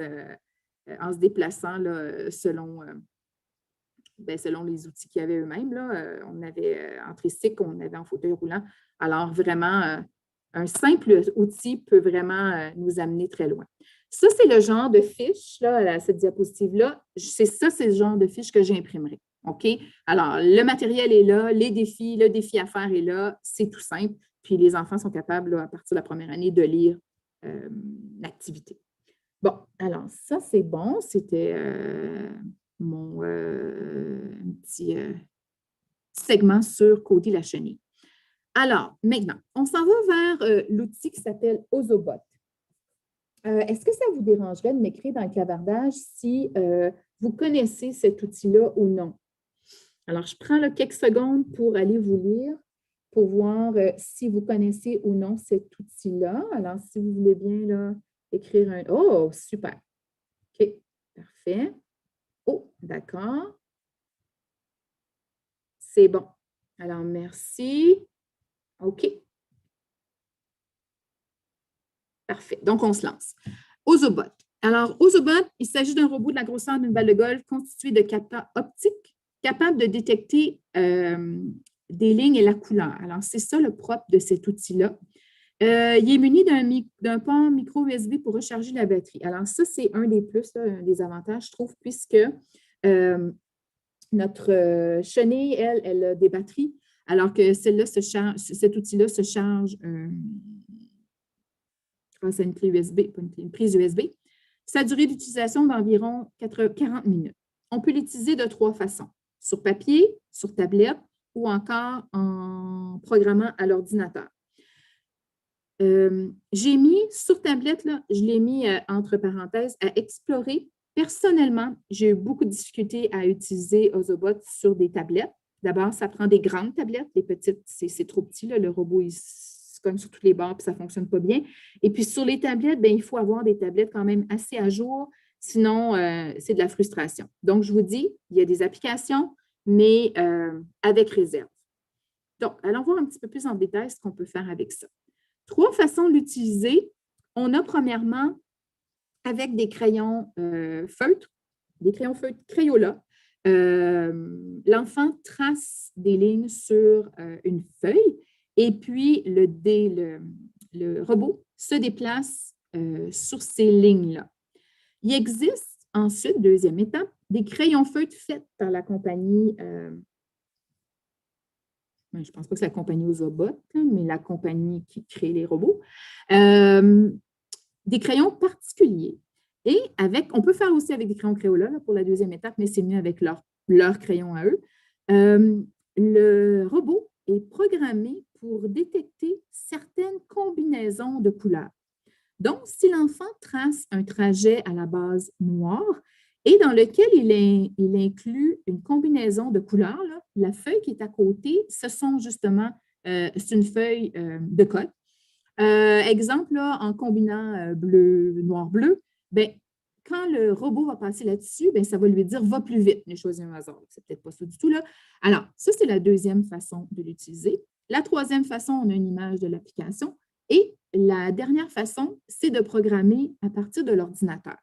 en se déplaçant là, selon les outils qu'ils avaient eux-mêmes. On avait en tricycle, on avait en fauteuil roulant. Alors, vraiment, un simple outil peut vraiment nous amener très loin. Ça, c'est le genre de fiche, là, cette diapositive-là. C'est le genre de fiche que j'imprimerai. OK? Alors, le matériel est là, le défi à faire est là, c'est tout simple. Puis, les enfants sont capables, là, à partir de la première année, de lire l'activité. Bon, alors, ça, c'est bon. C'était mon petit segment sur Cody la chenille. Alors, maintenant, on s'en va vers l'outil qui s'appelle Ozobot. Est-ce que ça vous dérangerait de m'écrire dans le clavardage si vous connaissez cet outil-là ou non? Alors, je prends là, quelques secondes pour aller vous lire, pour voir si vous connaissez ou non cet outil-là. Alors, si vous voulez bien là, écrire un... Oh, super! OK, parfait. Oh, d'accord. C'est bon. Alors, merci. OK. Parfait. Donc, on se lance. Ozobot. Alors, Ozobot, il s'agit d'un robot de la grosseur d'une balle de golf constitué de capteurs optiques capables de détecter des lignes et la couleur. Alors, c'est ça le propre de cet outil-là. Il est muni d'un port micro USB pour recharger la batterie. Alors, ça, c'est un des plus, là, un des avantages, je trouve, puisque notre chenille, elle a des batteries, alors que celle-là se charge, cet outil-là se charge grâce à une clé USB, pas une prise USB. Sa durée d'utilisation d'environ 40 minutes. On peut l'utiliser de 3 façons, sur papier, sur tablette ou encore en programmant à l'ordinateur. J'ai mis sur tablette, là, je l'ai mis entre parenthèses, à explorer. Personnellement, j'ai eu beaucoup de difficultés à utiliser Ozobot sur des tablettes. D'abord, ça prend des grandes tablettes. Les petites, c'est trop petit. Là, le robot, il se cogne sur tous les bords et ça ne fonctionne pas bien. Et puis, sur les tablettes, bien, il faut avoir des tablettes quand même assez à jour. Sinon, c'est de la frustration. Donc, je vous dis, il y a des applications, mais avec réserve. Donc, allons voir un petit peu plus en détail ce qu'on peut faire avec ça. 3 façons de l'utiliser. On a premièrement avec des crayons feutres, des crayons feutres Crayola. L'enfant trace des lignes sur une feuille et puis le robot se déplace sur ces lignes-là. Il existe ensuite, deuxième étape, des crayons feutres faits par la compagnie je ne pense pas que c'est la compagnie Ozobot, mais la compagnie qui crée les robots, des crayons particuliers. Et on peut faire aussi avec des crayons Crayola là, pour la deuxième étape, mais c'est mieux avec leur crayon à eux. Le robot est programmé pour détecter certaines combinaisons de couleurs. Donc, si l'enfant trace un trajet à la base noire, et dans lequel il inclut une combinaison de couleurs, là, la feuille qui est à côté, ce sont justement, c'est une feuille de code. Exemple, là, en combinant bleu, noir, bleu, bien, quand le robot va passer là-dessus, bien, ça va lui dire « va plus vite », j'ai choisi un hasard. C'est peut-être pas ça du tout, là. Alors, ça, c'est la deuxième façon de l'utiliser. La troisième façon, on a une image de l'application. Et la dernière façon, c'est de programmer à partir de l'ordinateur.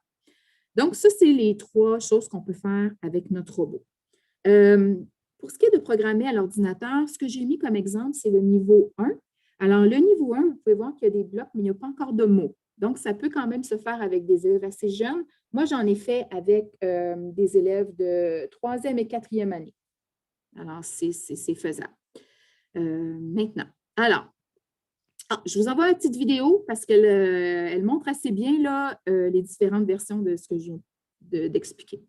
Donc, ça, c'est les 3 choses qu'on peut faire avec notre robot. Pour ce qui est de programmer à l'ordinateur, ce que j'ai mis comme exemple, c'est le niveau 1. Alors, le niveau 1, vous pouvez voir qu'il y a des blocs, mais il n'y a pas encore de mots. Donc, ça peut quand même se faire avec des élèves assez jeunes. Moi, j'en ai fait avec des élèves de 3e et 4e année. Alors, c'est faisable. Maintenant, alors, Je vous envoie une petite vidéo parce qu'elle elle montre assez bien là, les différentes versions de ce que je viens d'expliquer.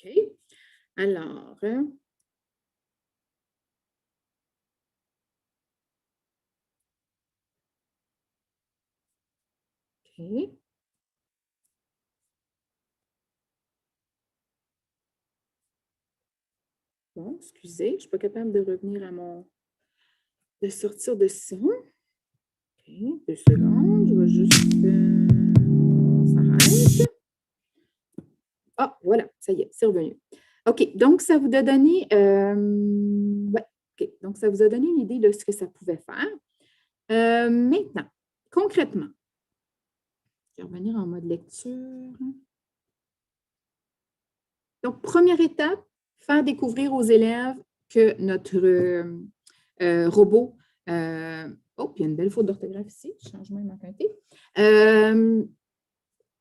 OK. Alors, OK. Bon, excusez, je ne suis pas capable de revenir de sortir de ça. OK, 2 secondes, je vais juste, on s'arrête. Ah, voilà, ça y est, c'est revenu. OK, donc ça vous a donné, ouais, OK, donc ça vous a donné une idée de ce que ça pouvait faire. Maintenant, concrètement, je vais revenir en mode lecture. Donc, première étape, faire découvrir aux élèves que notre robot, oh, puis il y a une belle faute d'orthographe ici, changement manque un T.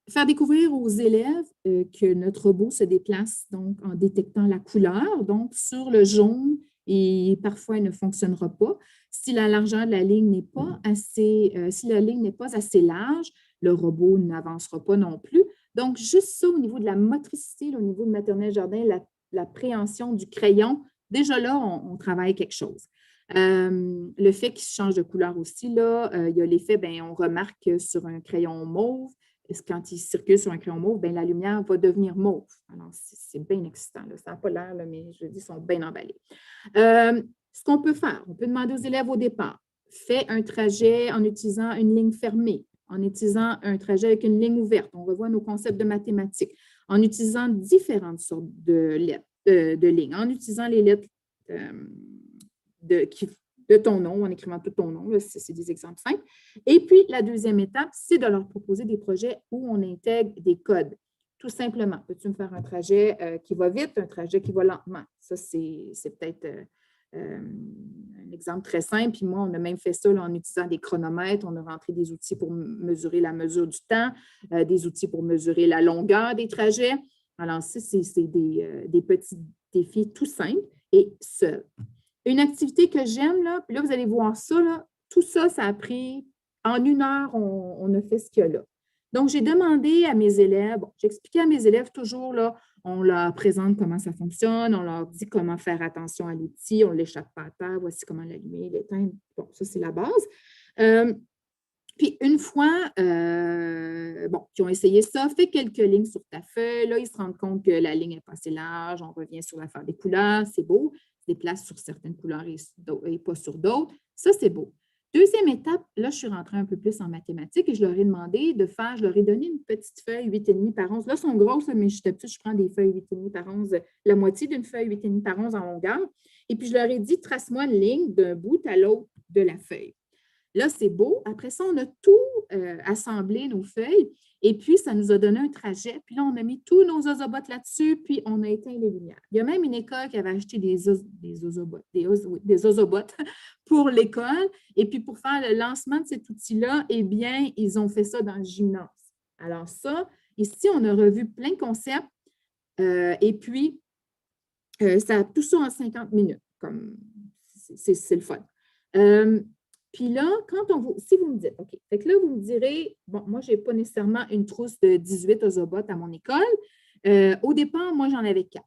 Faire découvrir aux élèves que notre robot se déplace donc en détectant la couleur, donc sur le jaune, et parfois il ne fonctionnera pas. Si la largeur de la ligne n'est pas assez, si la ligne n'est pas assez large, le robot n'avancera pas non plus. Donc, juste ça au niveau de la motricité, là, au niveau de maternelle jardin, la préhension du crayon, déjà là, on travaille quelque chose. Le fait qu'il change de couleur aussi, là, il y a l'effet, on remarque que sur un crayon mauve, quand il circule sur un crayon mauve, la lumière va devenir mauve. Alors, c'est bien excitant. Là. Ça n'a pas l'air, mais je dis, ils sont bien emballés. Ce qu'on peut faire, on peut demander aux élèves au départ, fais un trajet en utilisant une ligne fermée, en utilisant un trajet avec une ligne ouverte. On revoit nos concepts de mathématiques. En utilisant différentes sortes de lettres, de lignes, en utilisant les lettres de ton nom, en écrivant tout ton nom. C'est des exemples simples. Et puis, la deuxième étape, c'est de leur proposer des projets où on intègre des codes. Tout simplement, peux-tu me faire un trajet qui va vite, un trajet qui va lentement? Ça, c'est peut-être un exemple très simple. Puis moi, on a même fait ça là, en utilisant des chronomètres. On a rentré des outils pour mesurer la mesure du temps, des outils pour mesurer la longueur des trajets. Alors, ça, c'est des petits défis tout simples et seuls. Une activité que j'aime, là, puis là, vous allez voir ça, là, tout ça, ça a pris, en 1 heure, on a fait ce qu'il y a là. Donc, j'ai demandé à mes élèves, j'expliquais à mes élèves toujours, là, on leur présente comment ça fonctionne, on leur dit comment faire attention à l'outil, on ne l'échappe pas à terre, voici comment l'allumer, l'éteindre. Bon, ça, c'est la base. Puis, une fois, ils ont essayé ça, fait quelques lignes sur ta feuille. Là, ils se rendent compte que la ligne est pas assez large. On revient sur l'affaire des couleurs, c'est beau. Se déplace sur certaines couleurs et pas sur d'autres. Ça, c'est beau. Deuxième étape, là, je suis rentrée un peu plus en mathématiques et je leur ai demandé de faire, je leur ai donné une petite feuille 8,5 par 11. Là, elles sont grosses, mais d'habitude, je prends des feuilles 8,5 par 11, la moitié d'une feuille 8,5 par 11 en longueur. Et puis, je leur ai dit, trace-moi une ligne d'un bout à l'autre de la feuille. Là, c'est beau. Après ça, on a tout assemblé, nos feuilles, et puis ça nous a donné un trajet. Puis là, on a mis tous nos ozobots là-dessus, puis on a éteint les lumières. Il y a même une école qui avait acheté des ozobots pour l'école. Et puis, pour faire le lancement de cet outil-là, eh bien, ils ont fait ça dans le gymnase. Alors ça, ici, on a revu plein de concepts, et puis, ça a tout ça en 50 minutes. C'est le fun. Puis là, si vous me dites, OK, fait que là, vous me direz, bon, moi, je n'ai pas nécessairement une trousse de 18 ozobots à mon école. Au départ, moi, j'en avais 4.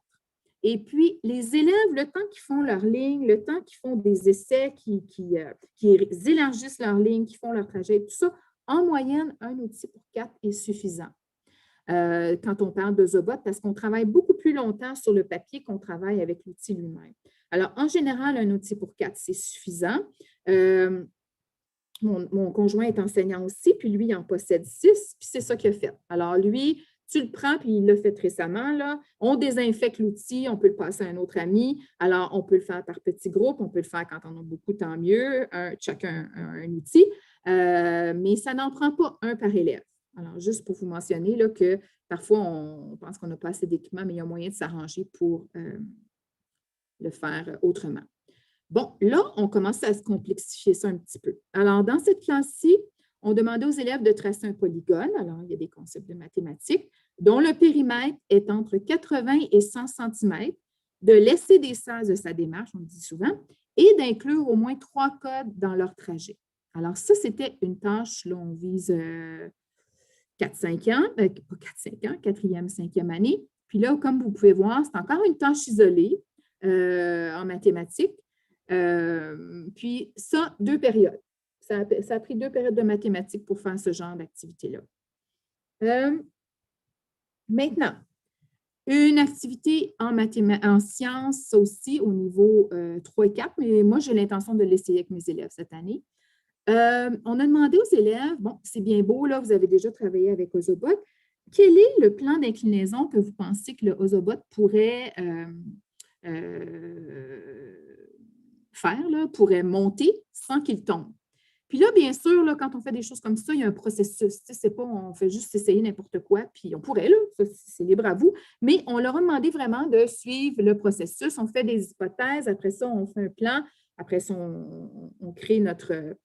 Et puis, les élèves, le temps qu'ils font leur ligne, le temps qu'ils font des essais, qui élargissent leur ligne, qui font leur trajet, tout ça, en moyenne, un outil pour 4 est suffisant. Quand on parle d'ozobots, parce qu'on travaille beaucoup plus longtemps sur le papier qu'on travaille avec l'outil lui-même. Alors, en général, un outil pour 4, c'est suffisant. Mon conjoint est enseignant aussi, puis lui, il en possède 6, puis c'est ça qu'il a fait. Alors, lui, tu le prends, puis il l'a fait récemment, là. On désinfecte l'outil, on peut le passer à un autre ami. Alors, on peut le faire par petits groupes, on peut le faire quand on en a beaucoup, tant mieux, chacun un outil, mais ça n'en prend pas un par élève. Alors, juste pour vous mentionner là, que parfois, on pense qu'on n'a pas assez d'équipement, mais il y a moyen de s'arranger pour le faire autrement. Bon, là, on commence à se complexifier ça un petit peu. Alors, dans cette classe-ci, on demandait aux élèves de tracer un polygone. Alors, il y a des concepts de mathématiques, dont le périmètre est entre 80 et 100 cm, de laisser des traces de sa démarche, on le dit souvent, et d'inclure au moins 3 codes dans leur trajet. Alors, ça, c'était une tâche, là, on vise 4-5 ans, pas 4-5 ans, 4e, 5e année. Puis là, comme vous pouvez voir, c'est encore une tâche isolée en mathématiques. Puis ça, 2 périodes. Ça a pris 2 périodes de mathématiques pour faire ce genre d'activité-là. Maintenant, une activité en sciences aussi au niveau 3 et 4, mais moi, j'ai l'intention de l'essayer avec mes élèves cette année. On a demandé aux élèves, bon, c'est bien beau, là, vous avez déjà travaillé avec Ozobot. Quel est le plan d'inclinaison que vous pensez que le Ozobot pourrait faire, là, pourrait monter sans qu'il tombe? Puis là, bien sûr, là, quand on fait des choses comme ça, il y a un processus. C'est pas, on fait juste essayer n'importe quoi, puis on pourrait, là, ça, c'est libre à vous, mais on leur a demandé vraiment de suivre le processus. On fait des hypothèses, après ça, on fait un plan, après ça, on crée notre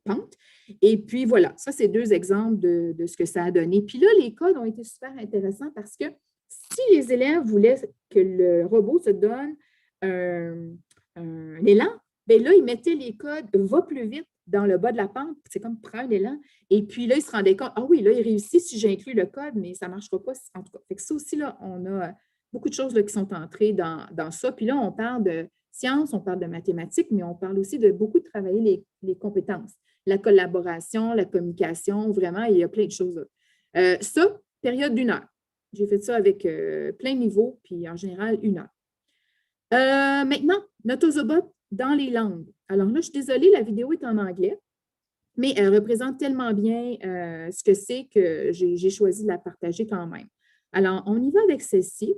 pente. Et puis voilà, ça, c'est 2 exemples de ce que ça a donné. Puis là, les codes ont été super intéressants parce que si les élèves voulaient que le robot se donne un élan, bien là, ils mettaient les codes « va plus vite » dans le bas de la pente. C'est comme « prends un élan ». Et puis là, ils se rendaient compte « ah oui, là, il réussit si j'inclus le code, mais ça ne marchera pas. » En tout cas, fait que ça aussi, là, on a beaucoup de choses là, qui sont entrées dans ça. Puis là, on parle de sciences, on parle de mathématiques, mais on parle aussi de beaucoup de travailler les compétences. La collaboration, la communication, vraiment, il y a plein de choses là. Ça, période d'1 heure. J'ai fait ça avec plein de niveaux, puis en général, 1 heure. Maintenant, notre Ozobot dans les langues. Alors là, je suis désolée, la vidéo est en anglais, mais elle représente tellement bien ce que c'est que j'ai choisi de la partager quand même. Alors, on y va avec celle-ci.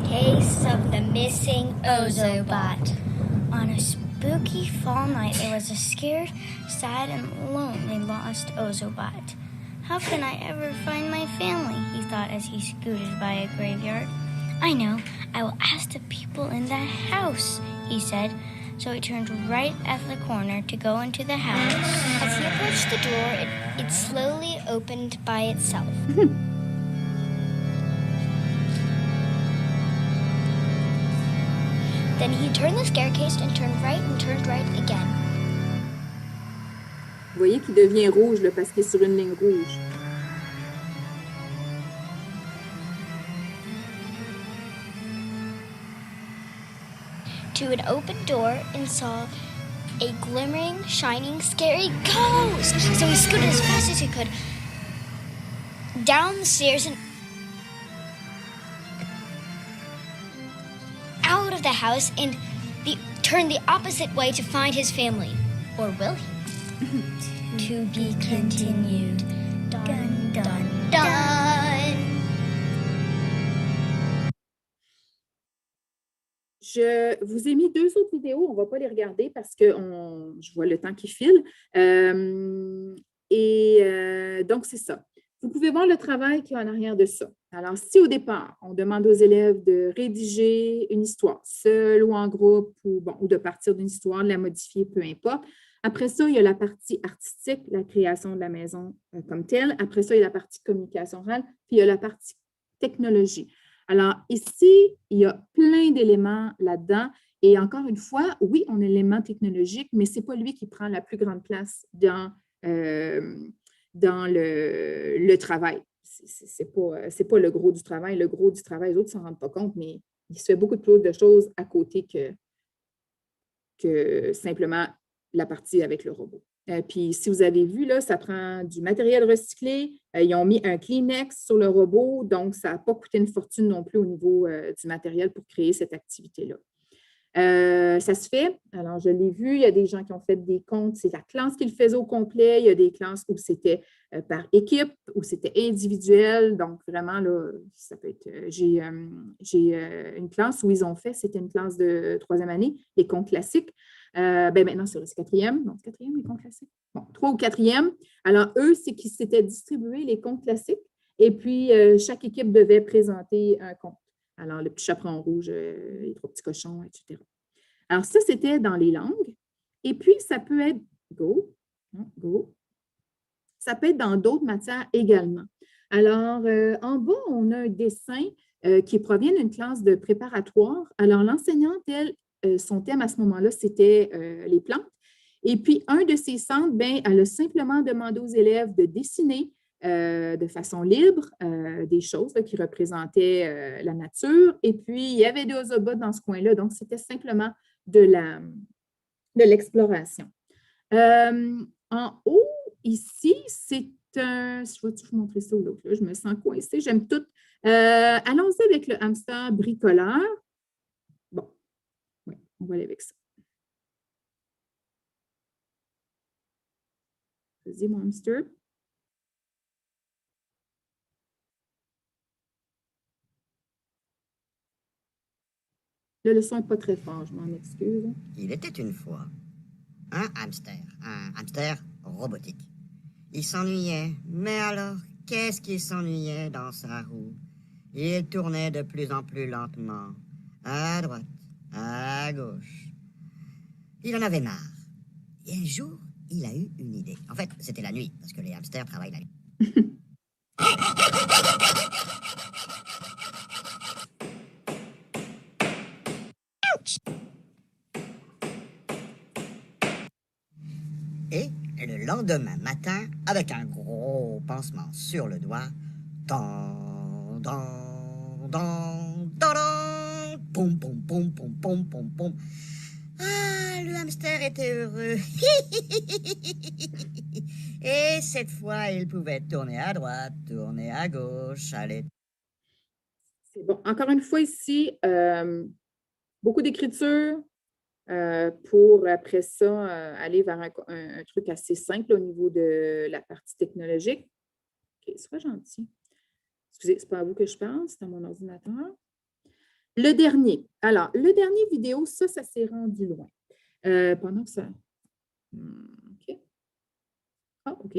Case of the missing Ozobot. On a spooky fall night, it was a scared, sad, and lonely lost Ozobot. How can I ever find my family? He thought as he scooted by a graveyard. I know. I will ask the people in that house, he said. So he turned right at the corner to go into the house. As he approached the door, it slowly opened by itself. Then he turned the staircase and turned right again. Vous voyez qu'il devient rouge là, parce qu'il est sur une ligne rouge. To an open door and saw a glimmering, shining, scary ghost. So he scooted as fast as he could down the stairs and out of the house and turned the opposite way to find his family. Or will he? To be continued. Dun, dun, dun. Je vous ai mis 2 autres vidéos. On ne va pas les regarder parce que je vois le temps qui file. Donc, c'est ça. Vous pouvez voir le travail qu'il y a en arrière de ça. Alors, si au départ, on demande aux élèves de rédiger une histoire, seule ou en groupe, ou de partir d'une histoire, de la modifier, peu importe. Après ça, il y a la partie artistique, la création de la maison comme telle. Après ça, il y a la partie communication orale, puis il y a la partie technologie. Alors, ici, il y a plein d'éléments là-dedans. Et encore une fois, oui, on a l'élément technologique, mais ce n'est pas lui qui prend la plus grande place dans le travail. Ce n'est pas le gros du travail. Le gros du travail, les autres ne s'en rendent pas compte, mais il se fait beaucoup de choses à côté que simplement la partie avec le robot. Puis, si vous avez vu, là, ça prend du matériel recyclé. Ils ont mis un Kleenex sur le robot, donc ça n'a pas coûté une fortune non plus au niveau du matériel pour créer cette activité-là. Ça se fait. Alors, je l'ai vu, il y a des gens qui ont fait des comptes. C'est la classe qui le faisait au complet. Il y a des classes où c'était par équipe, où c'était individuel. Donc, vraiment, là, ça peut être… J'ai une classe où ils ont fait, c'était une classe de 3e année, les comptes classiques. Maintenant, c'est 4e. Donc, 4e, les comptes classiques. Bon, 3 ou 4e. Alors, eux, c'est qu'ils s'étaient distribués les comptes classiques. Et puis, chaque équipe devait présenter un compte. Alors, le petit chaperon rouge, les 3 petits cochons, etc. Alors, ça, c'était dans les langues. Et puis, ça peut être ça peut être dans d'autres matières également. Alors, en bas, on a un dessin qui provient d'une classe de préparatoire. Alors, l'enseignante, elle, son thème à ce moment-là, c'était les plantes. Et puis, un de ses centres, elle a simplement demandé aux élèves de dessiner de façon libre des choses là, qui représentaient la nature. Et puis, il y avait des ozobots dans ce coin-là. Donc, c'était simplement de l'exploration. En haut, ici, c'est un… Je vais vous montrer ça ou l'autre. Je me sens coincée. J'aime tout. Allons-y avec le hamster bricoleur. Bon, oui, on va aller avec ça. Vas-y, mon hamster. Là, le son n'est pas très fort, je m'en excuse. Il était une fois un hamster robotique. Il s'ennuyait, mais alors, qu'est-ce qu'il s'ennuyait dans sa roue? Il tournait de plus en plus lentement, à droite, à gauche. Il en avait marre. Et un jour, il a eu une idée. En fait, c'était la nuit, parce que les hamsters travaillent la nuit. Et le lendemain matin, avec un gros pansement sur le doigt, dan, dan, dan, dan, dan, pom, pom, pom, pom, pom, pom, pom. Ah, le hamster était heureux. Et cette fois, il pouvait tourner à droite, tourner à gauche, aller. C'est bon. Encore une fois ici, beaucoup d'écriture. Pour, après ça, aller vers un truc assez simple au niveau de la partie technologique. OK, sois gentil. Excusez, ce n'est pas à vous que je parle, c'est à mon ordinateur. Le dernier. Alors, le dernier vidéo, ça s'est rendu loin. Pendant que ça… OK. Ah, OK.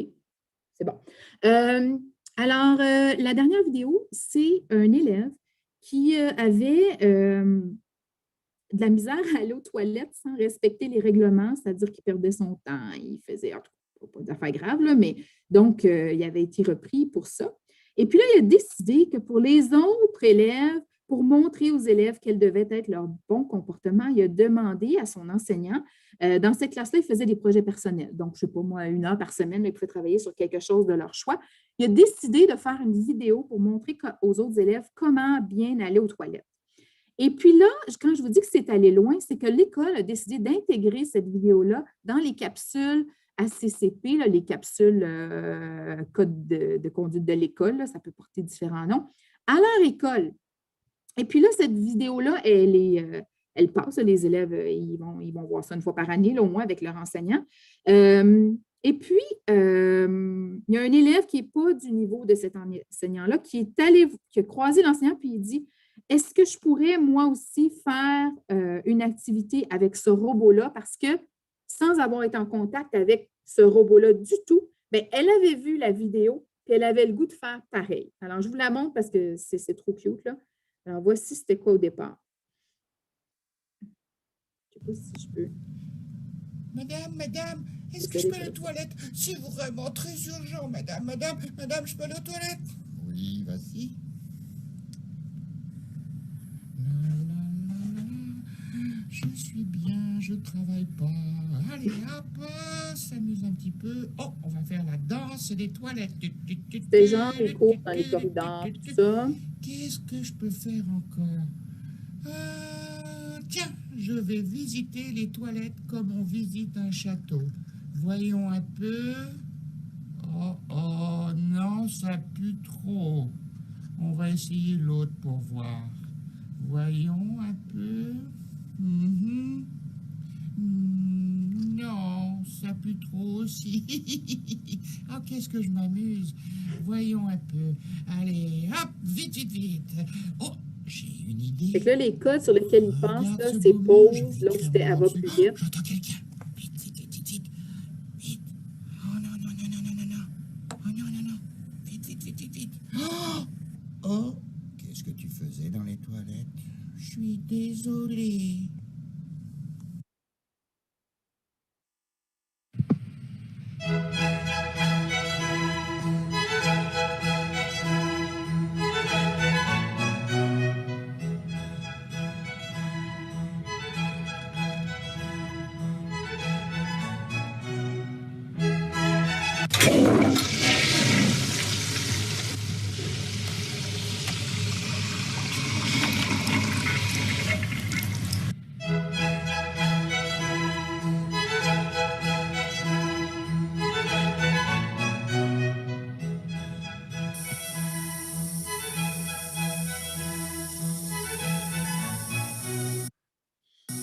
C'est bon. La dernière vidéo, c'est un élève qui avait de la misère à aller aux toilettes sans respecter les règlements, c'est-à-dire qu'il perdait son temps, il faisait, en tout cas, pas d'affaires graves, là, mais donc, il avait été repris pour ça. Et puis là, il a décidé que pour les autres élèves, pour montrer aux élèves quel devait être leur bon comportement, il a demandé à son enseignant, dans cette classe-là, il faisait des projets personnels. Donc, je ne sais pas moi, 1 heure par semaine, ils pouvaient travailler sur quelque chose de leur choix. Il a décidé de faire une vidéo pour montrer aux autres élèves comment bien aller aux toilettes. Et puis là, quand je vous dis que c'est allé loin, c'est que l'école a décidé d'intégrer cette vidéo-là dans les capsules ACCP, là, les capsules code de conduite de l'école, ça peut porter différents noms, à leur école. Et puis là, cette vidéo-là, elle passe, les élèves, ils vont voir ça 1 fois par année, là, au moins avec leur enseignant. Et puis, il y a un élève qui n'est pas du niveau de cet enseignant-là, qui a croisé l'enseignant, puis il dit « Est-ce que je pourrais, moi aussi, faire une activité avec ce robot-là? » Parce que, sans avoir été en contact avec ce robot-là du tout, bien, elle avait vu la vidéo, puis elle avait le goût de faire pareil. Alors, je vous la montre parce que c'est trop cute, là. Alors, voici c'était quoi au départ. Je ne sais pas si je peux. Madame, est-ce que je peux aller aux toilettes? C'est vraiment très urgent, madame, je peux aller aux toilettes? Oui, vas-y. Je suis bien, je travaille pas. Allez, hop, s'amuse un petit peu. Oh, on va faire la danse des toilettes. C'est genre les cours dans les corridors, tout ça. Qu'est-ce que je peux faire encore? Tiens, je vais visiter les toilettes comme on visite un château. Voyons un peu. Oh, non, ça pue trop. On va essayer l'autre pour voir. Voyons un peu. Non, ça pue trop aussi. Oh, qu'est-ce que je m'amuse. Voyons un peu. Allez, hop, vite. Oh, j'ai une idée. Fait que là, les codes sur lesquels ils pensent, là, c'est pause, l'autre c'était elle va plus vite. J'entends quelqu'un. Vite. Oh non. Oh non. Vite. Oh, qu'est-ce que tu faisais dans les toilettes? Je suis désolée.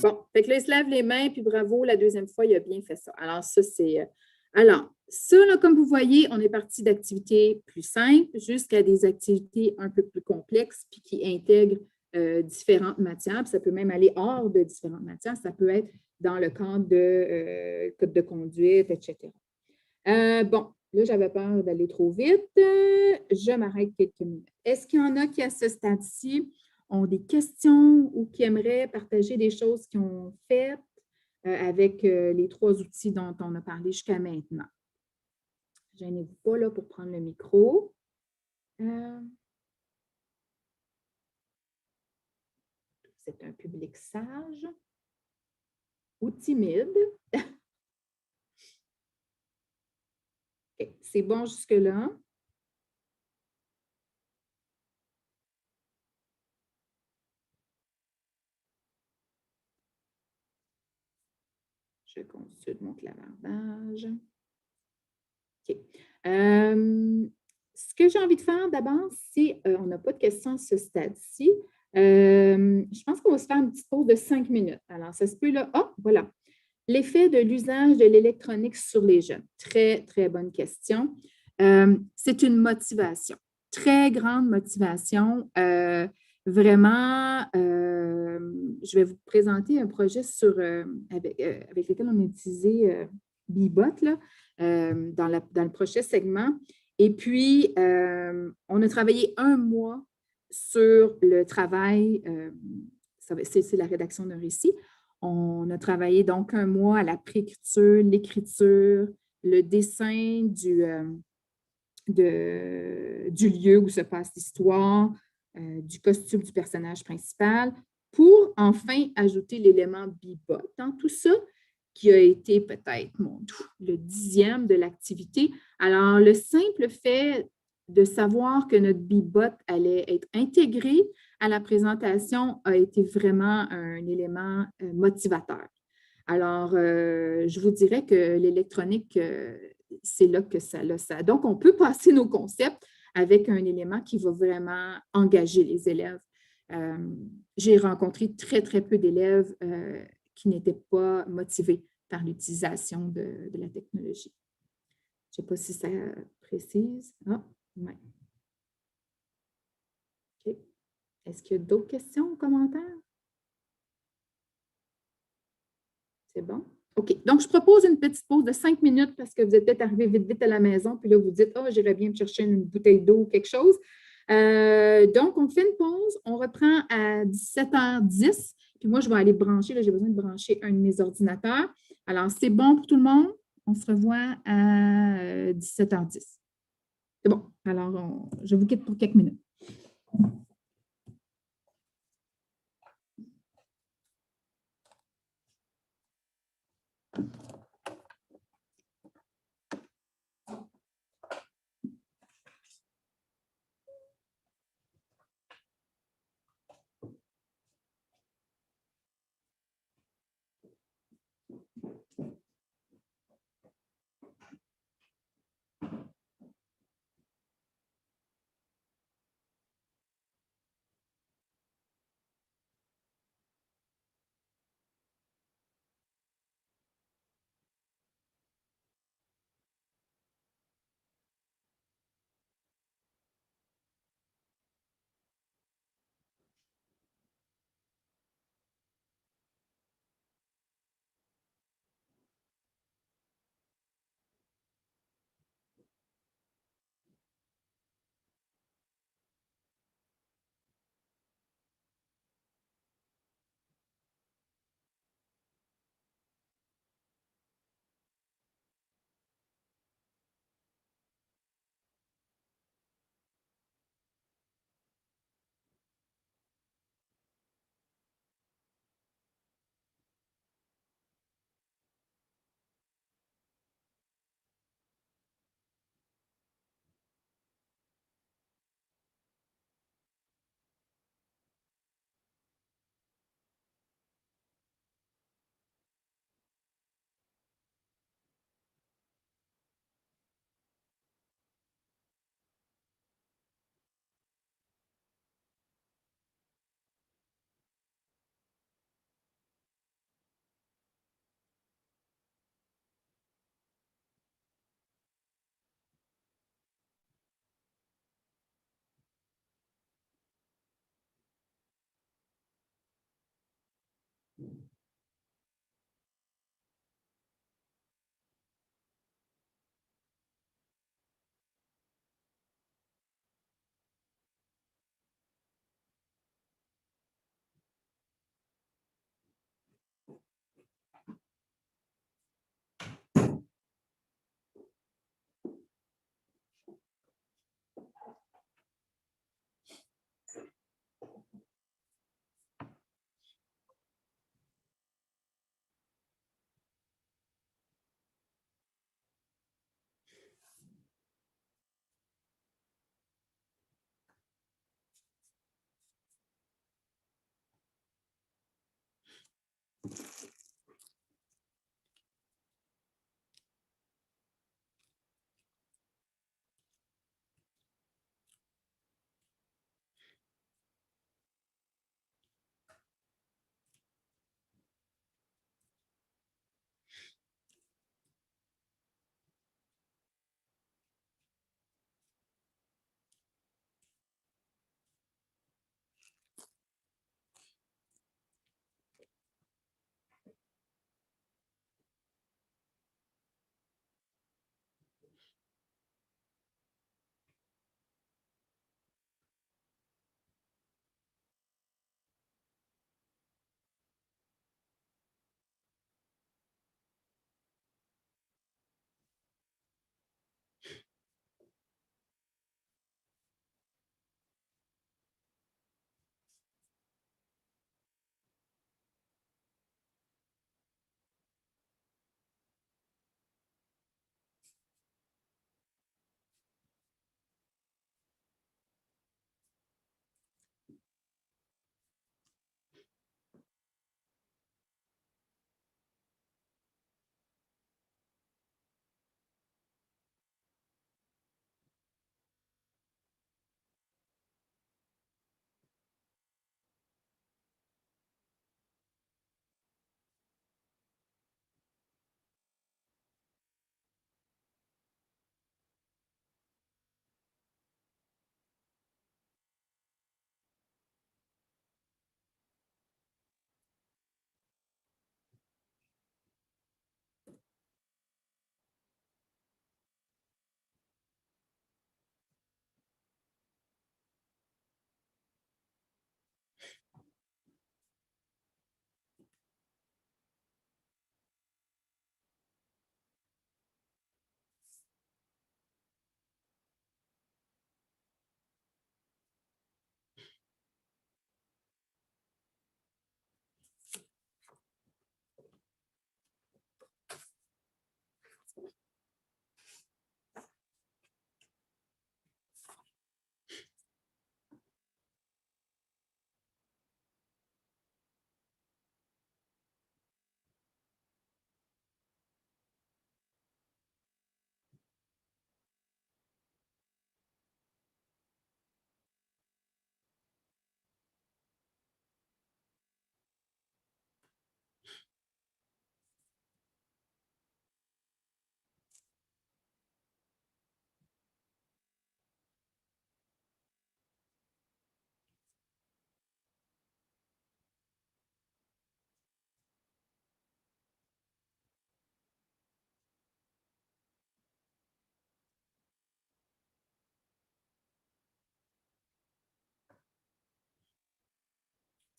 Bon, fait que là, il se lave les mains, puis bravo, la deuxième fois, il a bien fait ça. Alors, ça, c'est... Alors, ça, là, comme vous voyez, on est parti d'activités plus simples jusqu'à des activités un peu plus complexes, puis qui intègrent différentes matières. Puis ça peut même aller hors de différentes matières. Ça peut être dans le cadre de code de conduite, etc. Bon, là, j'avais peur d'aller trop vite. Je m'arrête quelques minutes. Est-ce qu'il y en a qui, à ce stade-ci, ont des questions ou qui aimeraient partager des choses qu'ils ont faites avec les 3 outils dont on a parlé jusqu'à maintenant? Gênez-vous pas là pour prendre le micro. C'est un public sage ou timide. Okay, c'est bon jusque-là. Je consulte mon clavardage. OK. Ce que j'ai envie de faire d'abord, c'est, on n'a pas de questions à ce stade-ci. Je pense qu'on va se faire une petite pause de 5 minutes. Alors, ça se peut là. Oh, voilà. L'effet de l'usage de l'électronique sur les jeunes. Très, très bonne question. C'est une motivation. Très grande motivation. Vraiment, je vais vous présenter un projet avec lequel on a utilisé Bebot. Là. dans le prochain segment. Et puis, on a travaillé 1 mois sur le travail, c'est la rédaction d'un récit. On a travaillé donc 1 mois à la préécriture, l'écriture, le dessin du lieu où se passe l'histoire, du costume du personnage principal, pour enfin ajouter l'élément bebop dans tout ça, qui a été peut-être le 10e de l'activité. Alors, le simple fait de savoir que notre bebop allait être intégré à la présentation a été vraiment un élément motivateur. Alors, je vous dirais que l'électronique, c'est là que ça. Donc, on peut passer nos concepts avec un élément qui va vraiment engager les élèves. J'ai rencontré très, très peu d'élèves qui n'étaient pas motivés par l'utilisation de la technologie. Je ne sais pas si ça précise. Ah, ouais. OK. Est-ce qu'il y a d'autres questions ou commentaires? C'est bon? OK. Donc, je propose une petite pause de 5 minutes parce que vous êtes peut-être arrivé vite, vite à la maison, puis là, vous dites, oh, j'irais bien me chercher une bouteille d'eau ou quelque chose. Donc, on fait une pause. On reprend à 17h10. Puis moi, je vais aller brancher. Là, j'ai besoin de brancher un de mes ordinateurs. Alors, c'est bon pour tout le monde? On se revoit à 17h10. C'est bon. Alors, je vous quitte pour quelques minutes.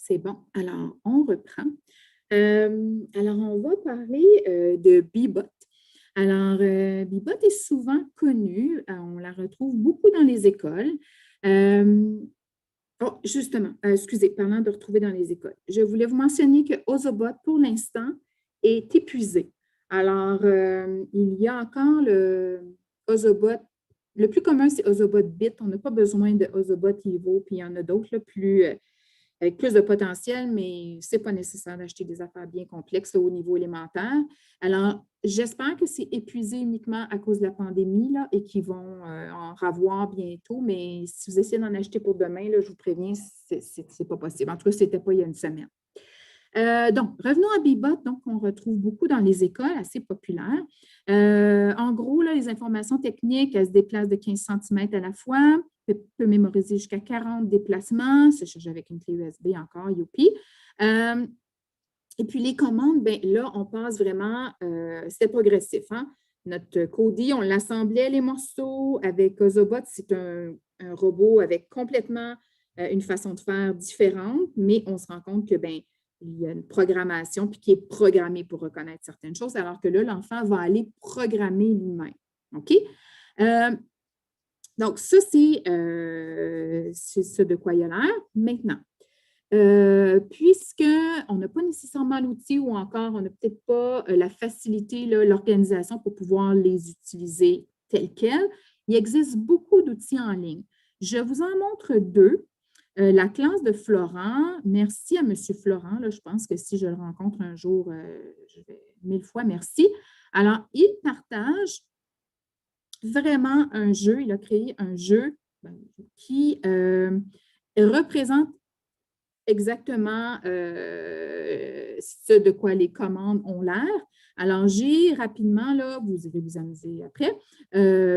C'est bon. Alors, on reprend. Alors, on va parler de Bebot. Alors, Bebot est souvent connue. On la retrouve beaucoup dans les écoles. Justement, excusez, parlant de retrouver dans les écoles. Je voulais vous mentionner que Ozobot, pour l'instant, est épuisé. Alors, il y a encore le Ozobot. Le plus commun, c'est Ozobot Bit. On n'a pas besoin de Ozobot Evo, puis il y en a d'autres là, avec plus de potentiel, mais ce n'est pas nécessaire d'acheter des affaires bien complexes là, au niveau élémentaire. Alors, j'espère que c'est épuisé uniquement à cause de la pandémie là, et qu'ils vont en revoir bientôt, mais si vous essayez d'en acheter pour demain, là, je vous préviens, ce n'est pas possible. En tout cas, ce n'était pas il y a une semaine. Donc, revenons à Bebot, donc on retrouve beaucoup dans les écoles, assez populaire. En gros, là, les informations techniques, elles se déplacent de 15 cm à la fois, peut mémoriser jusqu'à 40 déplacements, se charge avec une clé USB encore, youpi. Et puis les commandes, bien là, on passe vraiment, c'était progressif. Hein? Notre Cody, on l'assemblait les morceaux avec Ozobot, c'est un robot avec complètement une façon de faire différente, mais on se rend compte que, bien, il y a une programmation puis qui est programmée pour reconnaître certaines choses, alors que là, l'enfant va aller programmer lui-même. OK? Donc, ça, c'est ce de quoi il a l'air. Maintenant, puisqu'on n'a pas nécessairement l'outil ou encore on n'a peut-être pas la facilité, l'organisation pour pouvoir les utiliser tels quels, il existe beaucoup d'outils en ligne. Je vous en montre deux. La classe de Florent, merci à M. Florent. Là, je pense que si je le rencontre un jour, je vais 1000 fois merci. Alors, il partage vraiment un jeu. Il a créé un jeu qui représente exactement ce de quoi les commandes ont l'air. Alors, j'ai rapidement, là, vous irez vous amuser après,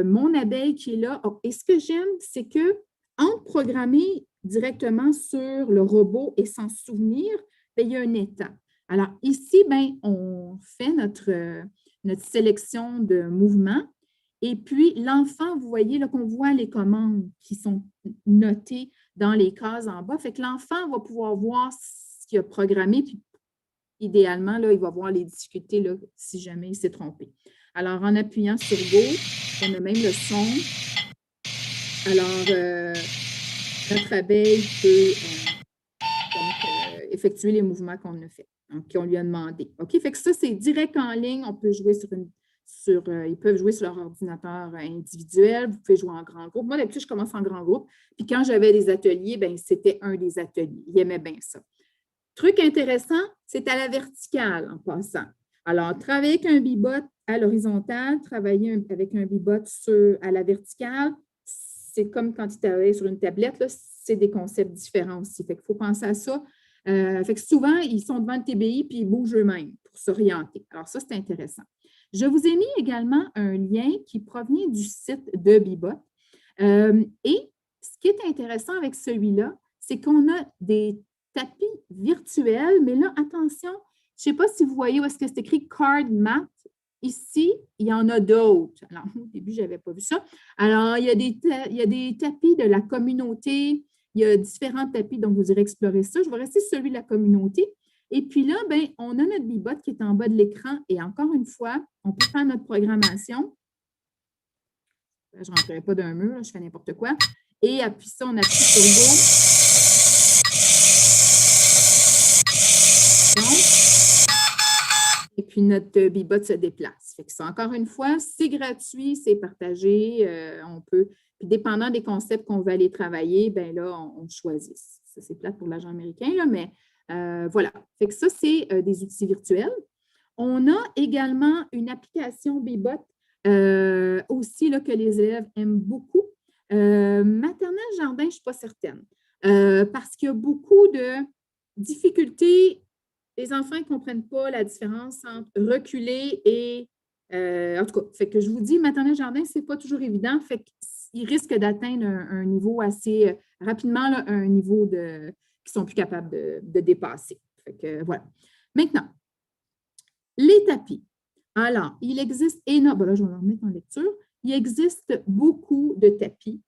mon abeille qui est là. Et ce que j'aime, c'est que en programmer directement sur le robot et s'en souvenir, bien, il y a un état. Alors, ici, bien, on fait notre sélection de mouvements. Et puis, l'enfant, vous voyez là, qu'on voit les commandes qui sont notées dans les cases en bas. Fait que l'enfant va pouvoir voir ce qu'il a programmé, puis idéalement, là, il va voir les difficultés là, si jamais il s'est trompé. Alors, en appuyant sur Go, on a même le son. Alors, notre abeille peut effectuer les mouvements qu'on a fait, qu'on lui a demandé. OK? Fait que ça, c'est direct en ligne. On peut jouer ils peuvent jouer sur leur ordinateur individuel. Vous pouvez jouer en grand groupe. Moi, d'habitude, je commence en grand groupe. Puis quand j'avais des ateliers, bien, c'était un des ateliers. Il aimait bien ça. Truc intéressant, c'est à la verticale en passant. Alors, travailler avec un Bebot à l'horizontale, travailler avec un Bebot à la verticale, c'est comme quand tu travailles sur une tablette, c'est des concepts différents aussi. Fait qu'il faut penser à ça. Fait que souvent, ils sont devant le TBI puis ils bougent eux-mêmes pour s'orienter. Alors, ça, c'est intéressant. Je vous ai mis également un lien qui provient du site de Bebot. Et ce qui est intéressant avec celui-là, c'est qu'on a des tapis virtuels, mais là, attention, je ne sais pas si vous voyez où est-ce que c'est écrit Card Mat. Ici, il y en a d'autres. Alors, au début, je n'avais pas vu ça. Alors, il y a des tapis de la communauté. Il y a différents tapis, donc vous irez explorer ça. Je vais rester sur celui de la communauté. Et puis là, bien, on a notre Bebot qui est en bas de l'écran. Et encore une fois, on peut faire notre programmation. Je ne rentrerai pas d'un mur, là, je fais n'importe quoi. Et appuie ça, on appuie sur Go. Et puis notre Bebot se déplace. Fait que ça, encore une fois, c'est gratuit, c'est partagé. On peut, puis dépendant des concepts qu'on veut aller travailler, bien là, on choisit. Ça, c'est plate pour l'agent américain, là, mais voilà. Fait que ça, c'est des outils virtuels. On a également une application Bebot aussi là, que les élèves aiment beaucoup. Maternelle jardin, je ne suis pas certaine. Parce qu'il y a beaucoup de difficultés. Les enfants ne comprennent pas la différence entre reculer et en tout cas, fait que je vous dis, maternelle jardin, ce n'est pas toujours évident. Fait qu'ils risquent d'atteindre un niveau assez rapidement, là, un niveau qu'ils ne sont plus capables de dépasser. Fait que voilà. Maintenant, les tapis. Alors, il existe énormément, là, je vais me remettre en lecture. Il existe beaucoup de tapis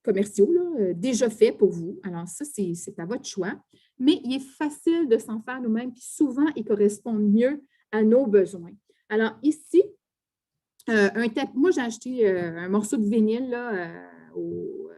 commerciaux, là, déjà faits pour vous. Alors, ça, c'est à votre choix. Mais il est facile de s'en faire nous-mêmes, puis souvent, ils correspondent mieux à nos besoins. Alors, ici, moi, j'ai acheté un morceau de vinyle là, au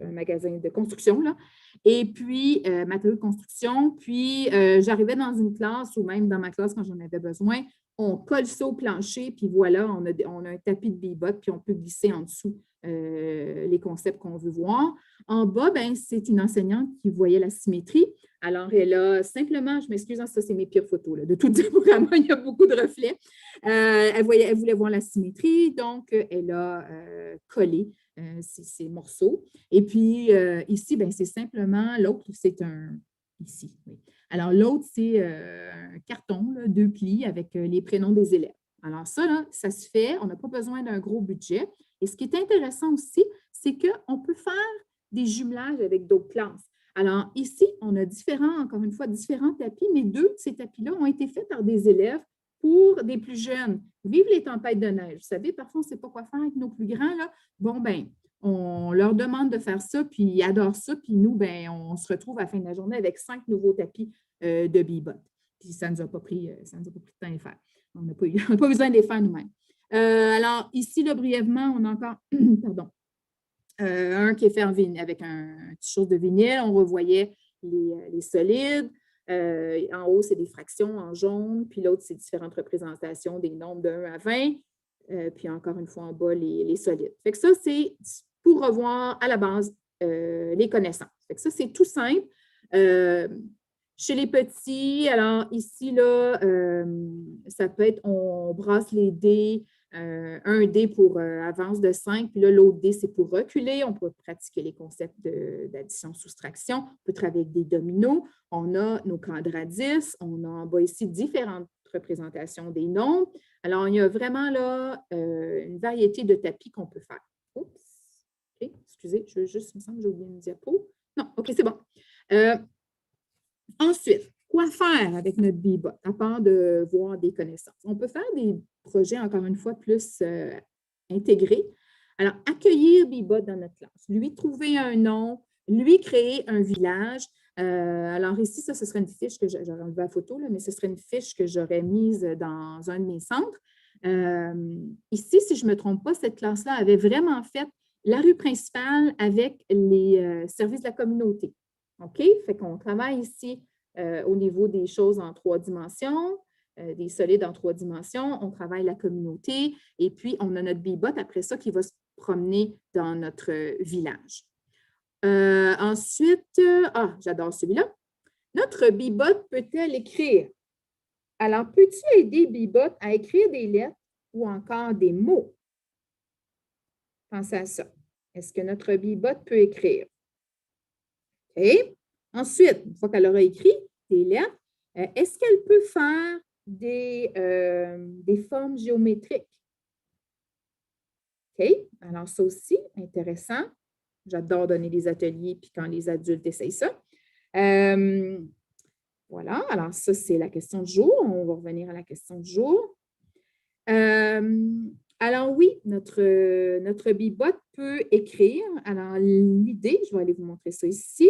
un magasin de construction, là, et puis matériaux de construction. Puis, j'arrivais dans une classe ou même dans ma classe quand j'en avais besoin, on colle ça au plancher, puis voilà, on a un tapis de bebop, puis on peut glisser en dessous les concepts qu'on veut voir. En bas, ben, c'est une enseignante qui voyait la symétrie. Alors, elle a simplement, je m'excuse, ça, c'est mes pires photos, là, de tout dire vraiment, il y a beaucoup de reflets. Elle voulait voir la symétrie, donc elle a collé ces morceaux. Et puis, ici, ben, c'est simplement, l'autre, c'est ici, oui. Alors, l'autre, c'est un carton, là, 2 plis avec les prénoms des élèves. Alors, ça, là, ça se fait, on n'a pas besoin d'un gros budget. Et ce qui est intéressant aussi, c'est qu'on peut faire des jumelages avec d'autres classes. Alors, ici, on a encore une fois, différents tapis, mais 2 de ces tapis-là ont été faits par des élèves pour des plus jeunes. Vive les tempêtes de neige. Vous savez, parfois, on ne sait pas quoi faire avec nos plus grands, là. Bon, bien, on leur demande de faire ça, puis ils adorent ça, puis nous, bien, on se retrouve à la fin de la journée avec 5 nouveaux tapis de bebop. Puis ça ne nous a pas pris de temps à les faire. On n'a pas besoin de les faire nous-mêmes. Alors, ici, là, brièvement, on a encore, pardon, un qui est fait avec un petit chose de vinyle. On revoyait les solides. En haut, c'est des fractions en jaune. Puis l'autre, c'est différentes représentations des nombres de 1 à 20. Puis encore une fois, en bas, les solides. Fait que ça, c'est pour revoir à la base les connaissances. Fait que ça, c'est tout simple. Chez les petits, alors ici, là, ça peut être, on brasse les dés, un dé pour avance de 5, puis là, l'autre dé, c'est pour reculer. On peut pratiquer les concepts d'addition-soustraction. On peut travailler avec des dominos. On a nos quadradices. On a en bas ici différentes représentations des nombres. Alors, il y a vraiment là une variété de tapis qu'on peut faire. Oups! OK, excusez, il me semble que j'ai oublié une diapo. Non, OK, c'est bon. Ensuite, quoi faire avec notre bebop, à part de voir des connaissances? On peut faire des projets, encore une fois, plus intégrés. Alors, accueillir bebop dans notre classe, lui trouver un nom, lui créer un village. Alors ici, ce serait une fiche que j'aurais enlevée à la photo, là, mais ce serait une fiche que j'aurais mise dans un de mes centres. Ici, si je ne me trompe pas, cette classe-là avait vraiment fait la rue principale avec les services de la communauté. OK? Fait qu'on travaille ici au niveau des choses en 3 dimensions, des solides en 3 dimensions. On travaille la communauté et puis on a notre bebop après ça qui va se promener dans notre village. Ensuite, j'adore celui-là. Notre bebop peut-elle écrire? Alors, peux-tu aider bebop à écrire des lettres ou encore des mots? Pensez à ça. Est-ce que notre bebop peut écrire? OK. Ensuite, une fois qu'elle aura écrit des lettres, est-ce qu'elle peut faire des formes géométriques? OK. Alors, ça aussi, intéressant. J'adore donner des ateliers puis quand les adultes essayent ça. Voilà. Alors, ça, c'est la question du jour. On va revenir à la question du jour. Alors, oui, notre bebop peut écrire. Alors, l'idée, je vais aller vous montrer ça ici.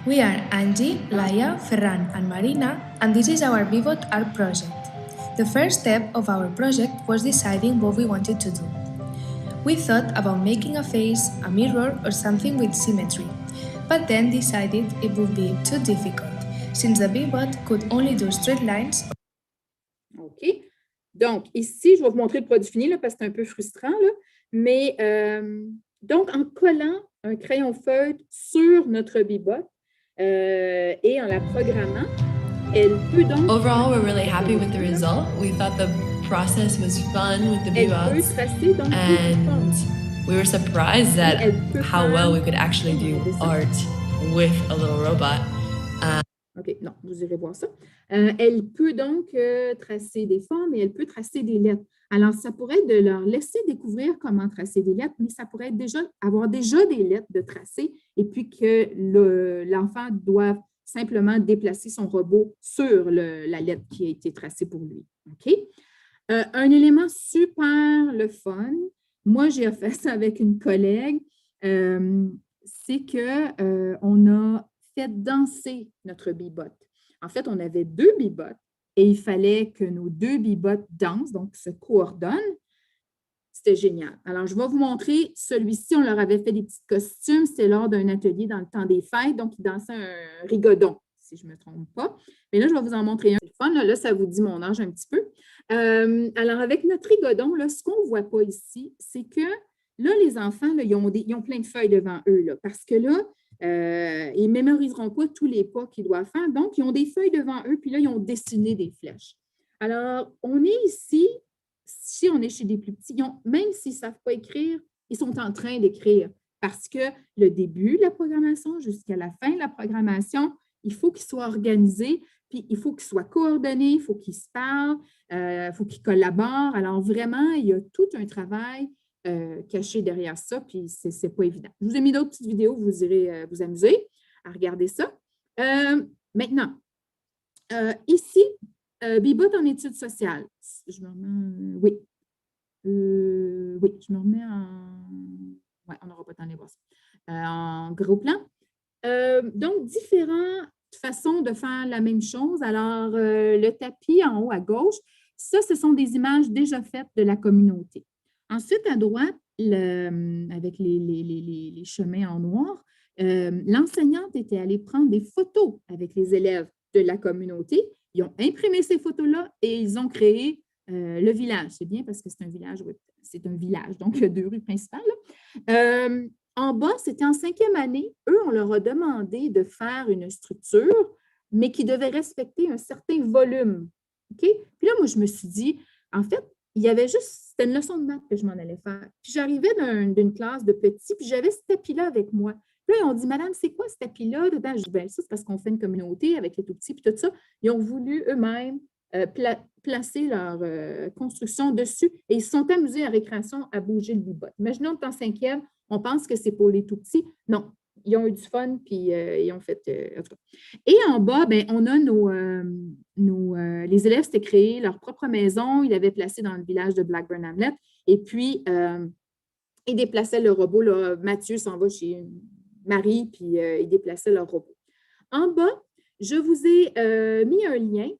We are Angie, Laia, Ferran, and Marina, and this is our bebop art project. The first step of our project was deciding what we wanted to do. We thought about making a face, a mirror, or something with symmetry, but then decided it would be too difficult, since the bebop could only do straight lines. OK. Donc, ici, je vais vous montrer le produit fini là, parce que c'est un peu frustrant, là, mais donc, en collant un crayon feutre sur notre bebop, et en la programmant, elle peut donc... Overall, we're really happy with the result. We thought the process was fun with the bebops, and we were surprised at how well we could actually do art with a little robot. OK, non, vous irez voir ça. Elle peut donc tracer des formes et elle peut tracer des lettres. Alors, ça pourrait être de leur laisser découvrir comment tracer des lettres, mais ça pourrait être avoir déjà des lettres de tracer et puis que l'enfant doit simplement déplacer son robot sur la lettre qui a été tracée pour lui. OK? Un élément super le fun, moi, j'ai fait ça avec une collègue, c'est qu'on a fait danser notre bibot. En fait, on avait 2 bibots et il fallait que nos 2 bibots dansent, donc se coordonnent. C'était génial. Alors, je vais vous montrer celui-ci. On leur avait fait des petits costumes. C'était lors d'un atelier dans le temps des fêtes. Donc, ils dansaient un rigodon, si je ne me trompe pas. Mais là, je vais vous en montrer un. C'est fun. Là, ça vous dit mon âge un petit peu. Alors, avec notre rigodon, là, ce qu'on ne voit pas ici, c'est que là, les enfants, là, ils ont plein de feuilles devant eux là, parce que là, ils ne mémoriseront pas tous les pas qu'ils doivent faire. Donc, ils ont des feuilles devant eux, puis là, ils ont dessiné des flèches. Alors, on est ici, si on est chez des plus petits, même s'ils ne savent pas écrire, ils sont en train d'écrire parce que le début de la programmation jusqu'à la fin de la programmation, il faut qu'ils soient organisés, puis il faut qu'ils soient coordonnés, il faut qu'ils se parlent, il faut qu'ils collaborent. Alors, vraiment, il y a tout un travail caché derrière ça, puis ce n'est pas évident. Je vous ai mis d'autres petites vidéos, vous irez vous amuser à regarder ça. Maintenant, ici, Bibot en études sociales. Je me remets, oui. Oui, je me remets en... Oui, on n'aura pas le temps de les voir ça. En gros plan. Donc, différentes façons de faire la même chose. Alors, le tapis en haut à gauche, ça, ce sont des images déjà faites de la communauté. Ensuite, à droite, avec les chemins en noir, l'enseignante était allée prendre des photos avec les élèves de la communauté. Ils ont imprimé ces photos-là et ils ont créé le village. C'est bien parce que c'est un village, oui, c'est un village, donc il y a 2 rues principales. En bas, c'était en 5e année. Eux, on leur a demandé de faire une structure, mais qui devait respecter un certain volume. OK? Puis là, moi, je me suis dit, en fait, il y avait juste, c'était une leçon de maths que je m'en allais faire. Puis j'arrivais d'une classe de petits, puis j'avais ce tapis-là avec moi. Puis là, ils ont dit, Madame, c'est quoi ce tapis-là dedans? Je dis, bien, ça, c'est parce qu'on fait une communauté avec les tout-petits, puis tout ça. Ils ont voulu eux-mêmes placer leur construction dessus et ils se sont amusés à récréation à bouger le bibot. Imaginons que en 5e, on pense que c'est pour les tout-petits. Non, ils ont eu du fun, puis ils ont fait... en tout cas. Et en bas, bien, on a les élèves s'étaient créés leur propre maison. Ils l'avaient placé dans le village de Blackburn Hamlet. Et puis, ils déplaçaient le robot. Là, Mathieu s'en va chez Marie, puis ils déplaçaient leur robot. En bas, je vous ai mis un lien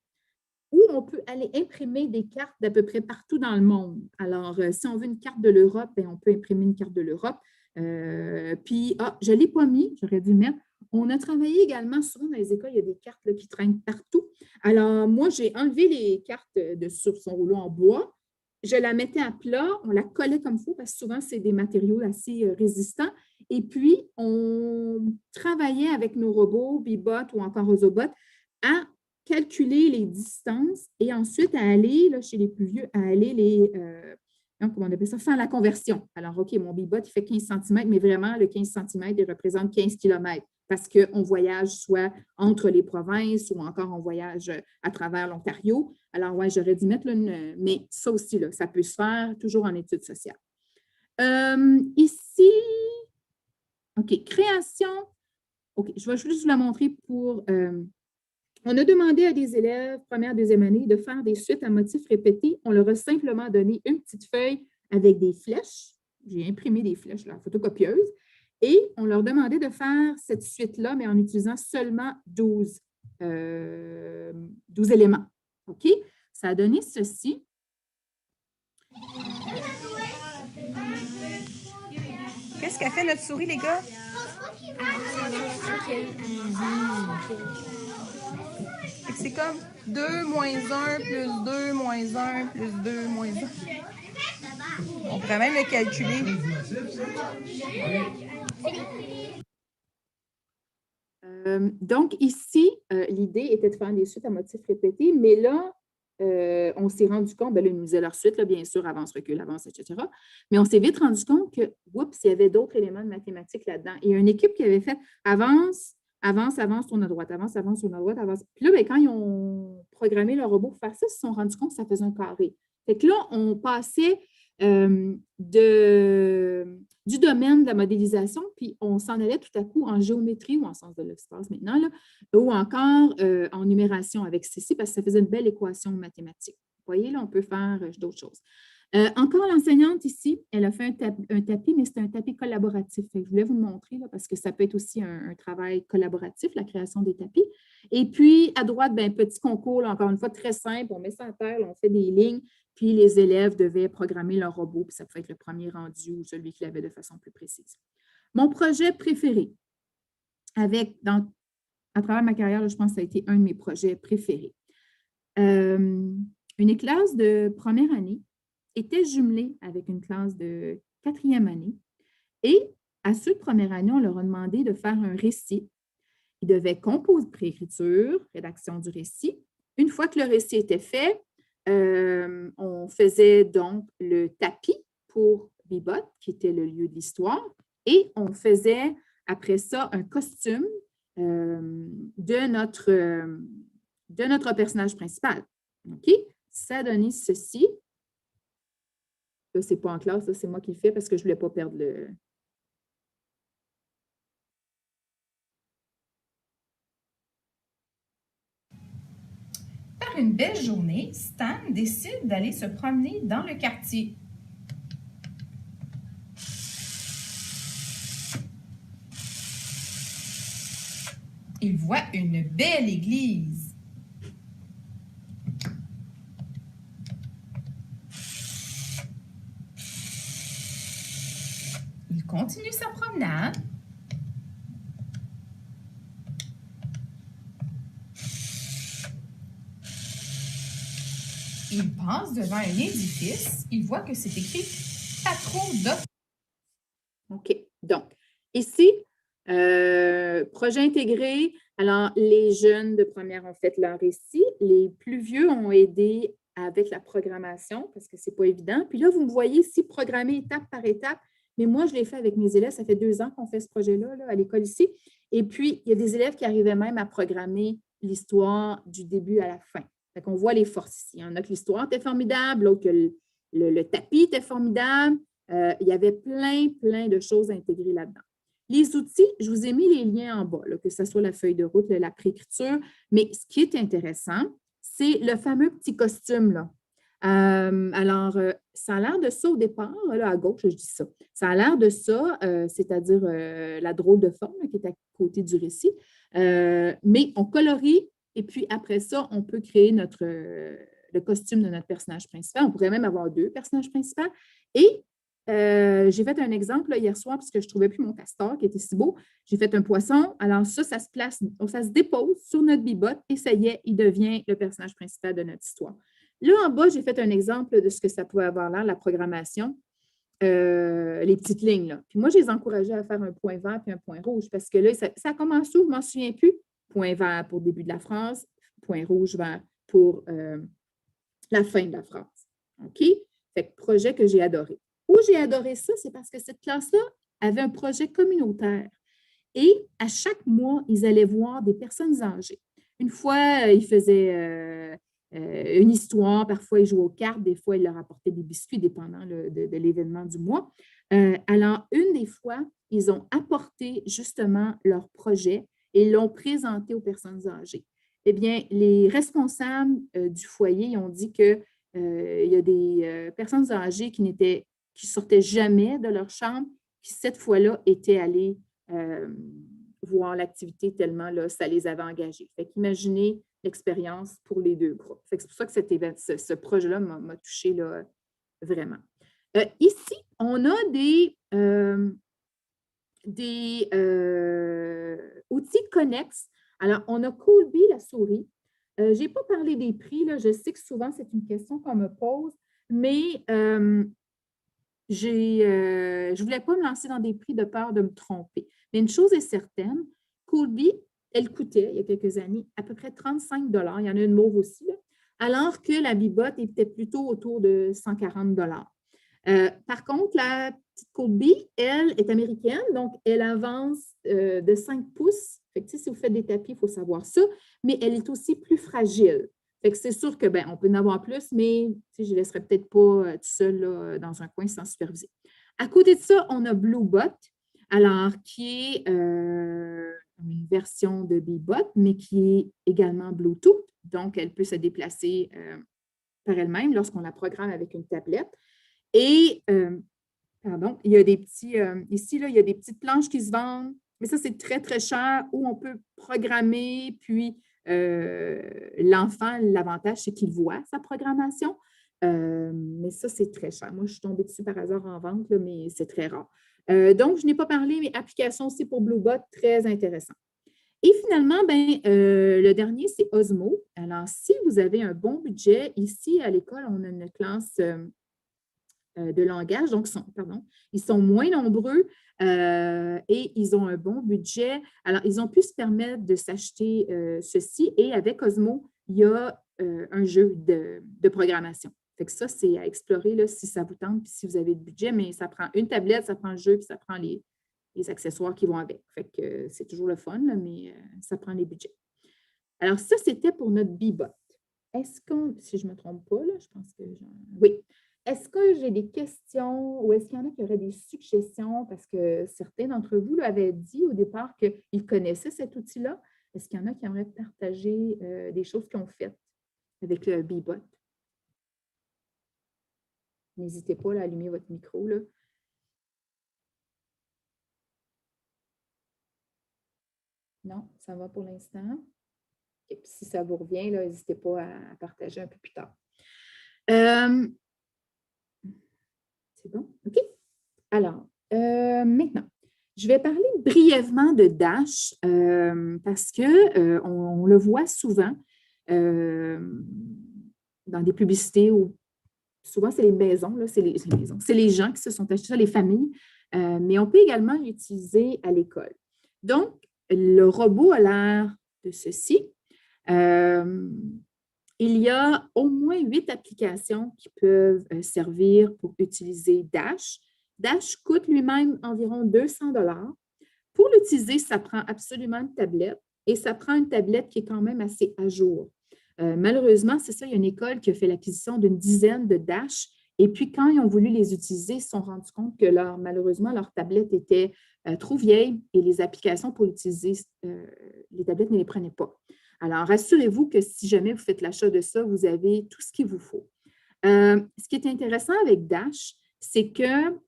où on peut aller imprimer des cartes d'à peu près partout dans le monde. Alors, si on veut une carte de l'Europe, on peut imprimer une carte de l'Europe. Puis, je ne l'ai pas mis, j'aurais dû le mettre. On a travaillé également, souvent dans les écoles, il y a des cartes là, qui traînent partout. Alors, moi, j'ai enlevé les cartes sur son rouleau en bois. Je la mettais à plat, on la collait comme il faut, parce que souvent, c'est des matériaux assez résistants. Et puis, on travaillait avec nos robots, Bibot ou encore Ozobots, à calculer les distances et ensuite à aller, là, chez les plus vieux, à aller comment on appelle ça, faire la conversion. Alors, OK, mon bibot, il fait 15 cm, mais vraiment, le 15 cm, il représente 15 km parce qu'on voyage soit entre les provinces ou encore on voyage à travers l'Ontario. Alors, ouais, j'aurais dû mettre mais ça aussi, là, ça peut se faire toujours en études sociales. Ici, OK, création. OK, je vais juste vous la montrer pour... on a demandé à des élèves, première, deuxième année, de faire des suites à motifs répétés. On leur a simplement donné une petite feuille avec des flèches. J'ai imprimé des flèches, la photocopieuse. Et on leur demandait de faire cette suite-là, mais en utilisant seulement 12 éléments. OK? Ça a donné ceci. Qu'est-ce qu'a fait notre souris, les gars? C'est comme 2 moins 1 plus 2 moins 1 plus 2 moins 1. On pourrait même le calculer. Donc, ici, l'idée était de faire des suites à motifs répétés, mais là, on s'est rendu compte, là, ils nous faisaient leur suite, là, bien sûr, avance, recul, avance, etc. Mais on s'est vite rendu compte que, oups, il y avait d'autres éléments de mathématiques là-dedans. Il y a une équipe qui avait fait avance, avance, tourne à droite, avance, tourne à droite, avance. Puis là, bien, quand ils ont programmé le robot pour faire ça, ils se sont rendus compte que ça faisait un carré. Fait que là, on passait du domaine de la modélisation, puis on s'en allait tout à coup en géométrie ou en sens de l'espace maintenant, là, ou encore en numération avec ceci, parce que ça faisait une belle équation mathématique. Vous voyez, là, on peut faire d'autres choses. Encore l'enseignante ici, elle a fait un tapis, mais c'est un tapis collaboratif. Fait que je voulais vous le montrer là, parce que ça peut être aussi un travail collaboratif, la création des tapis. Et puis, à droite, bien, petit concours, là, encore une fois, très simple. On met ça à terre, là, on fait des lignes, puis les élèves devaient programmer leur robot, puis ça pouvait être le premier rendu ou celui qui l'avait de façon plus précise. Mon projet préféré, à travers ma carrière, là, je pense que ça a été un de mes projets préférés. Une classe de première année était jumelée avec une classe de quatrième année. Et à ceux de première année, on leur a demandé de faire un récit. Ils devaient composer préécriture, rédaction du récit. Une fois que le récit était fait, on faisait donc le tapis pour Bibot, qui était le lieu de l'histoire, et on faisait après ça un costume de notre personnage principal. OK? Ça a donné ceci. Là, ce n'est pas en classe, là, c'est moi qui le fais parce que je ne voulais pas perdre le... Par une belle journée, Stan décide d'aller se promener dans le quartier. Il voit une belle église. Il continue sa promenade. Il passe devant un édifice. Il voit que c'est écrit « Pas trop d'offres ». OK. Donc, ici, projet intégré. Alors, les jeunes de première ont fait leur récit. Les plus vieux ont aidé avec la programmation parce que ce n'est pas évident. Puis là, vous me voyez ici programmer étape par étape. Mais moi, je l'ai fait avec mes élèves. Ça fait 2 ans qu'on fait ce projet-là là, à l'école ici. Et puis, il y a des élèves qui arrivaient même à programmer l'histoire du début à la fin. Fait qu'on voit les forces ici. Il y en a que l'histoire était formidable, l'autre que le tapis était formidable. Il y avait plein de choses à intégrer là-dedans. Les outils, je vous ai mis les liens en bas, là, que ce soit la feuille de route, la préécriture. Mais ce qui est intéressant, c'est le fameux petit costume, là. Alors, ça a l'air de ça au départ, là, à gauche, je dis ça. Ça a l'air de ça, c'est-à-dire la drôle de forme là, qui est à côté du récit. Mais on colorie et puis après ça, on peut créer le costume de notre personnage principal. On pourrait même avoir 2 personnages principaux. Et j'ai fait un exemple là, hier soir parce que je ne trouvais plus mon castor qui était si beau. J'ai fait un poisson. Alors ça se place, ça se dépose sur notre Bibot et ça y est, il devient le personnage principal de notre histoire. Là, en bas, j'ai fait un exemple de ce que ça pouvait avoir l'air, la programmation, les petites lignes. Là. Puis moi, je les encourageais à faire un point vert puis un point rouge parce que là, ça commence où? Je ne m'en souviens plus. Point vert pour le début de la phrase, point rouge vert pour la fin de la phrase. OK? Fait que projet que j'ai adoré. Où j'ai adoré ça, c'est parce que cette classe-là avait un projet communautaire. Et à chaque mois, ils allaient voir des personnes âgées. Une fois, ils faisaient une histoire, parfois ils jouaient aux cartes, des fois ils leur apportaient des biscuits, dépendant de l'événement du mois. Alors, une des fois, ils ont apporté justement leur projet et l'ont présenté aux personnes âgées. Eh bien, les responsables du foyer ils ont dit qu'il y a des personnes âgées qui ne sortaient jamais de leur chambre, qui cette fois-là étaient allées voir l'activité tellement là, ça les avait engagés. Fait qu'imaginez l'expérience pour les 2 groupes. Fait que c'est pour ça que ce projet-là m'a touchée là, vraiment. Ici, on a des outils connexes. Alors, on a Coolbee, la souris. Je n'ai pas parlé des prix. Là. Je sais que souvent, c'est une question qu'on me pose, mais je ne voulais pas me lancer dans des prix de peur de me tromper. Mais une chose est certaine, Coolbee, elle coûtait, il y a quelques années, à peu près 35 $. Il y en a une mauve aussi, là, alors que la Bibot était plutôt autour de 140 $. Par contre, la petite Coolbee, elle est américaine, donc elle avance de 5 pouces. Fait que, si vous faites des tapis, il faut savoir ça, mais elle est aussi plus fragile. Fait que c'est sûr que, on peut en avoir plus, mais je ne les laisserai peut-être pas tout seul là, dans un coin sans superviser. À côté de ça, on a Bluebot, alors qui est une version de Bee-Bot, mais qui est également Bluetooth. Donc, elle peut se déplacer par elle-même lorsqu'on la programme avec une tablette. Et, il y a des petits, ici, là, il y a des petites planches qui se vendent, mais ça, c'est très, très cher, où on peut programmer, puis l'enfant, l'avantage, c'est qu'il voit sa programmation, mais ça, c'est très cher. Moi, je suis tombée dessus par hasard en vente, là, mais c'est très rare. Donc, je n'ai pas parlé, mais application aussi pour Bluebot, très intéressant. Et finalement, le dernier, c'est Osmo. Alors, si vous avez un bon budget, ici, à l'école, on a une classe de langage, donc ils sont moins nombreux et ils ont un bon budget. Alors, ils ont pu se permettre de s'acheter ceci et avec Osmo, il y a un jeu de programmation. Fait que ça, c'est à explorer là, si ça vous tente, puis si vous avez le budget, mais ça prend une tablette, ça prend le jeu, puis ça prend les accessoires qui vont avec. Fait que c'est toujours le fun, là, mais ça prend les budgets. Alors, ça, c'était pour notre Bee-Bot. Est-ce qu'on, si je ne me trompe pas, là, je pense que oui. Est-ce que j'ai des questions ou est-ce qu'il y en a qui auraient des suggestions? Parce que certains d'entre vous là, avaient dit au départ qu'ils connaissaient cet outil-là. Est-ce qu'il y en a qui aimeraient partager des choses qu'ils ont faites avec le Bee-Bot? N'hésitez pas là, à allumer votre micro. Là. Non, ça va pour l'instant. Et puis si ça vous revient, n'hésitez pas à partager un peu plus tard. C'est bon? OK. Alors, maintenant, je vais parler brièvement de Dash parce qu'on le voit souvent dans des publicités où souvent c'est les maisons, c'est les gens qui se sont achetés ça, les familles, mais on peut également l'utiliser à l'école. Donc, le robot a l'air de ceci. Il y a au moins 8 applications qui peuvent servir pour utiliser Dash. Dash coûte lui-même environ 200 $. Pour l'utiliser, ça prend absolument une tablette et ça prend une tablette qui est quand même assez à jour. Malheureusement, c'est ça, il y a une école qui a fait l'acquisition d'une dizaine de Dash et puis quand ils ont voulu les utiliser, ils se sont rendus compte que malheureusement, leur tablette était trop vieille et les applications pour l'utiliser, les tablettes ne les prenaient pas. Alors, rassurez-vous que si jamais vous faites l'achat de ça, vous avez tout ce qu'il vous faut. Ce qui est intéressant avec Dash, c'est que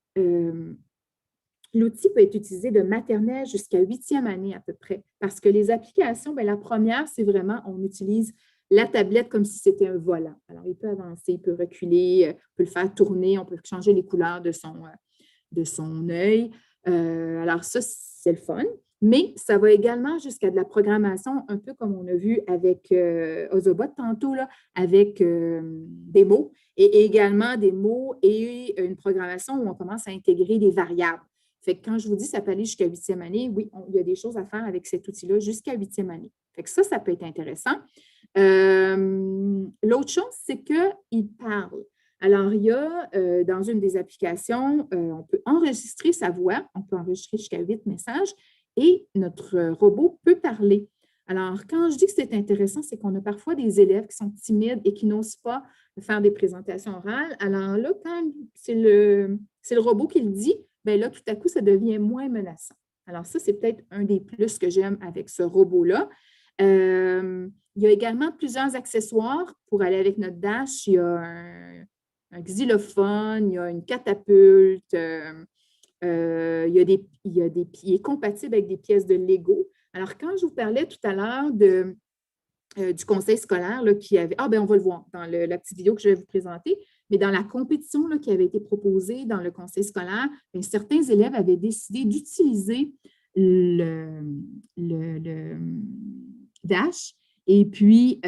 l'outil peut être utilisé de maternelle jusqu'à 8e année à peu près. Parce que les applications, la première, c'est vraiment, on utilise la tablette comme si c'était un volant. Alors, il peut avancer, il peut reculer, on peut le faire tourner, on peut changer les couleurs de son œil. Alors, ça, c'est le fun. Mais ça va également jusqu'à de la programmation, un peu comme on a vu avec Ozobot tantôt, là, avec des mots et également des mots et une programmation où on commence à intégrer des variables. Fait que quand je vous dis que ça peut aller jusqu'à 8e année, oui, il y a des choses à faire avec cet outil-là jusqu'à 8e année. Fait que ça peut être intéressant. L'autre chose, c'est qu'il parle. Alors, il y a dans une des applications, on peut enregistrer sa voix, on peut enregistrer jusqu'à 8 messages et notre robot peut parler. Alors, quand je dis que c'est intéressant, c'est qu'on a parfois des élèves qui sont timides et qui n'osent pas faire des présentations orales. Alors là, quand c'est le robot qui le dit, bien là, tout à coup, ça devient moins menaçant. Alors ça, c'est peut-être un des plus que j'aime avec ce robot-là. Il y a également plusieurs accessoires pour aller avec notre Dash. Il y a un xylophone, il y a une catapulte, il est compatible avec des pièces de Lego. Alors, quand je vous parlais tout à l'heure du conseil scolaire là, qui avait… on va le voir dans la petite vidéo que je vais vous présenter, mais dans la compétition là, qui avait été proposée dans le conseil scolaire, certains élèves avaient décidé d'utiliser le Dash et puis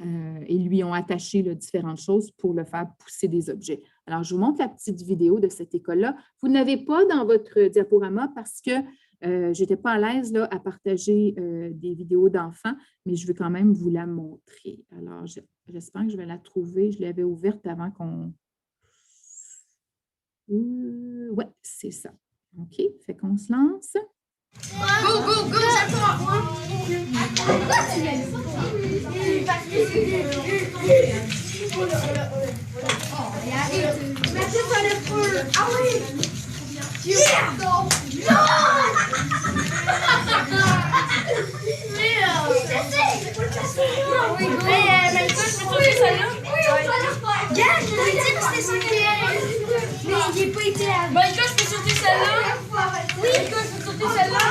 ils lui ont attaché là, différentes choses pour le faire pousser des objets. Alors, je vous montre la petite vidéo de cette école-là. Vous n'avez pas dans votre diaporama parce que je n'étais pas à l'aise là, à partager des vidéos d'enfants, mais je veux quand même vous la montrer. Alors, j'espère que je vais la trouver. Je l'avais ouverte avant qu'on… Oui, c'est ça. OK, fait qu'on se lance. Go, go, go, j'attends. Pourquoi tu l'as mis? Parce que oh, et arrête. Mettez ça le feu. Ah oui. Yeah! Non! C'est pour le casser. Oui, mais écoute, je peux sauter ça là? Oui, on va le faire. Gars, je voulais dire que c'était ça qu'il y avait. Mais il n'est pas été à... Ben, écoute, je peux sauter celle-là? Oui. Écoute, je peux sauter celle-là?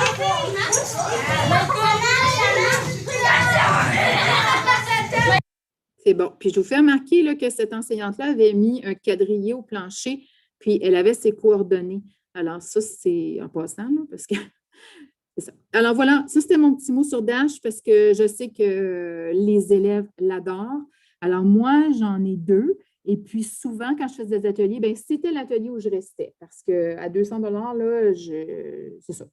C'est bon. Puis, je vous fais remarquer là, que cette enseignante-là avait mis un quadrillé au plancher, puis elle avait ses coordonnées. Alors, ça, c'est en passant, là, parce que c'est ça. Alors, voilà, ça, c'était mon petit mot sur Dash parce que je sais que les élèves l'adorent. Alors, moi, j'en ai 2. Et puis, souvent, quand je faisais des ateliers, bien, c'était l'atelier où je restais parce qu'à 200 $, là, c'est ça.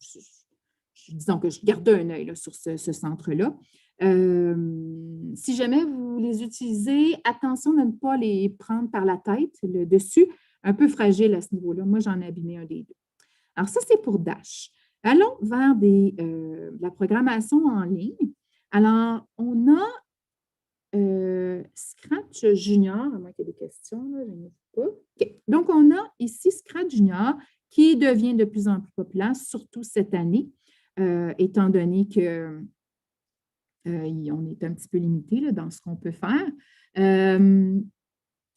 Disons que je gardais un œil là, sur ce centre-là. Si jamais vous les utilisez, attention de ne pas les prendre par la tête, le dessus, un peu fragile à ce niveau-là. Moi, j'en ai abîmé un des 2. Alors, ça, c'est pour Dash. Allons vers la programmation en ligne. Alors, on a Scratch Junior, à moins qu'il y ait des questions, là, je ne sais pas. Okay. Donc, on a ici Scratch Junior qui devient de plus en plus populaire, surtout cette année, étant donné que on est un petit peu limité là, dans ce qu'on peut faire.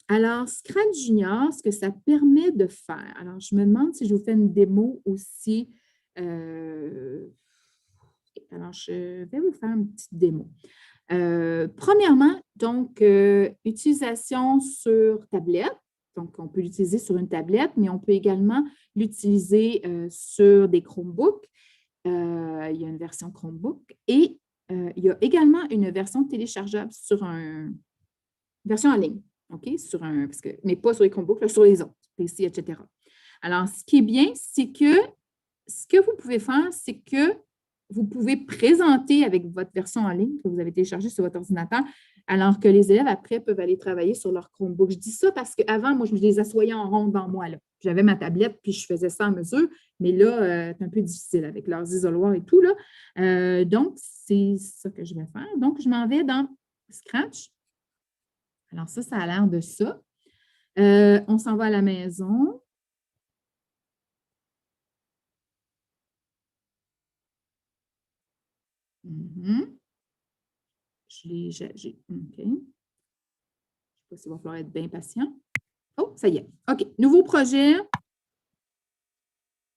Alors, Scratch Junior, ce que ça permet de faire, alors je me demande si je vous fais une démo aussi. Alors, je vais vous faire une petite démo. Premièrement, donc, utilisation sur tablette. Donc, on peut l'utiliser sur une tablette, mais on peut également l'utiliser sur des Chromebooks. Il y a une version Chromebook et il y a également une version téléchargeable sur version en ligne, OK? Mais pas sur les Chromebooks, là, sur les autres, PC, etc. Alors, ce qui est bien, c'est que ce que vous pouvez faire, c'est que vous pouvez présenter avec votre version en ligne que vous avez téléchargée sur votre ordinateur, alors que les élèves, après, peuvent aller travailler sur leur Chromebook. Je dis ça parce qu'avant, moi, je les assoyais en rond devant moi. J'avais ma tablette, puis je faisais ça à mesure, mais là, c'est un peu difficile avec leurs isoloirs et tout. Là. Donc, c'est ça que je vais faire. Donc, je m'en vais dans Scratch. Alors, ça a l'air de ça. On s'en va à la maison. OK. Je ne sais pas s'il va falloir être bien patient. Oh, ça y est. OK. Nouveau projet.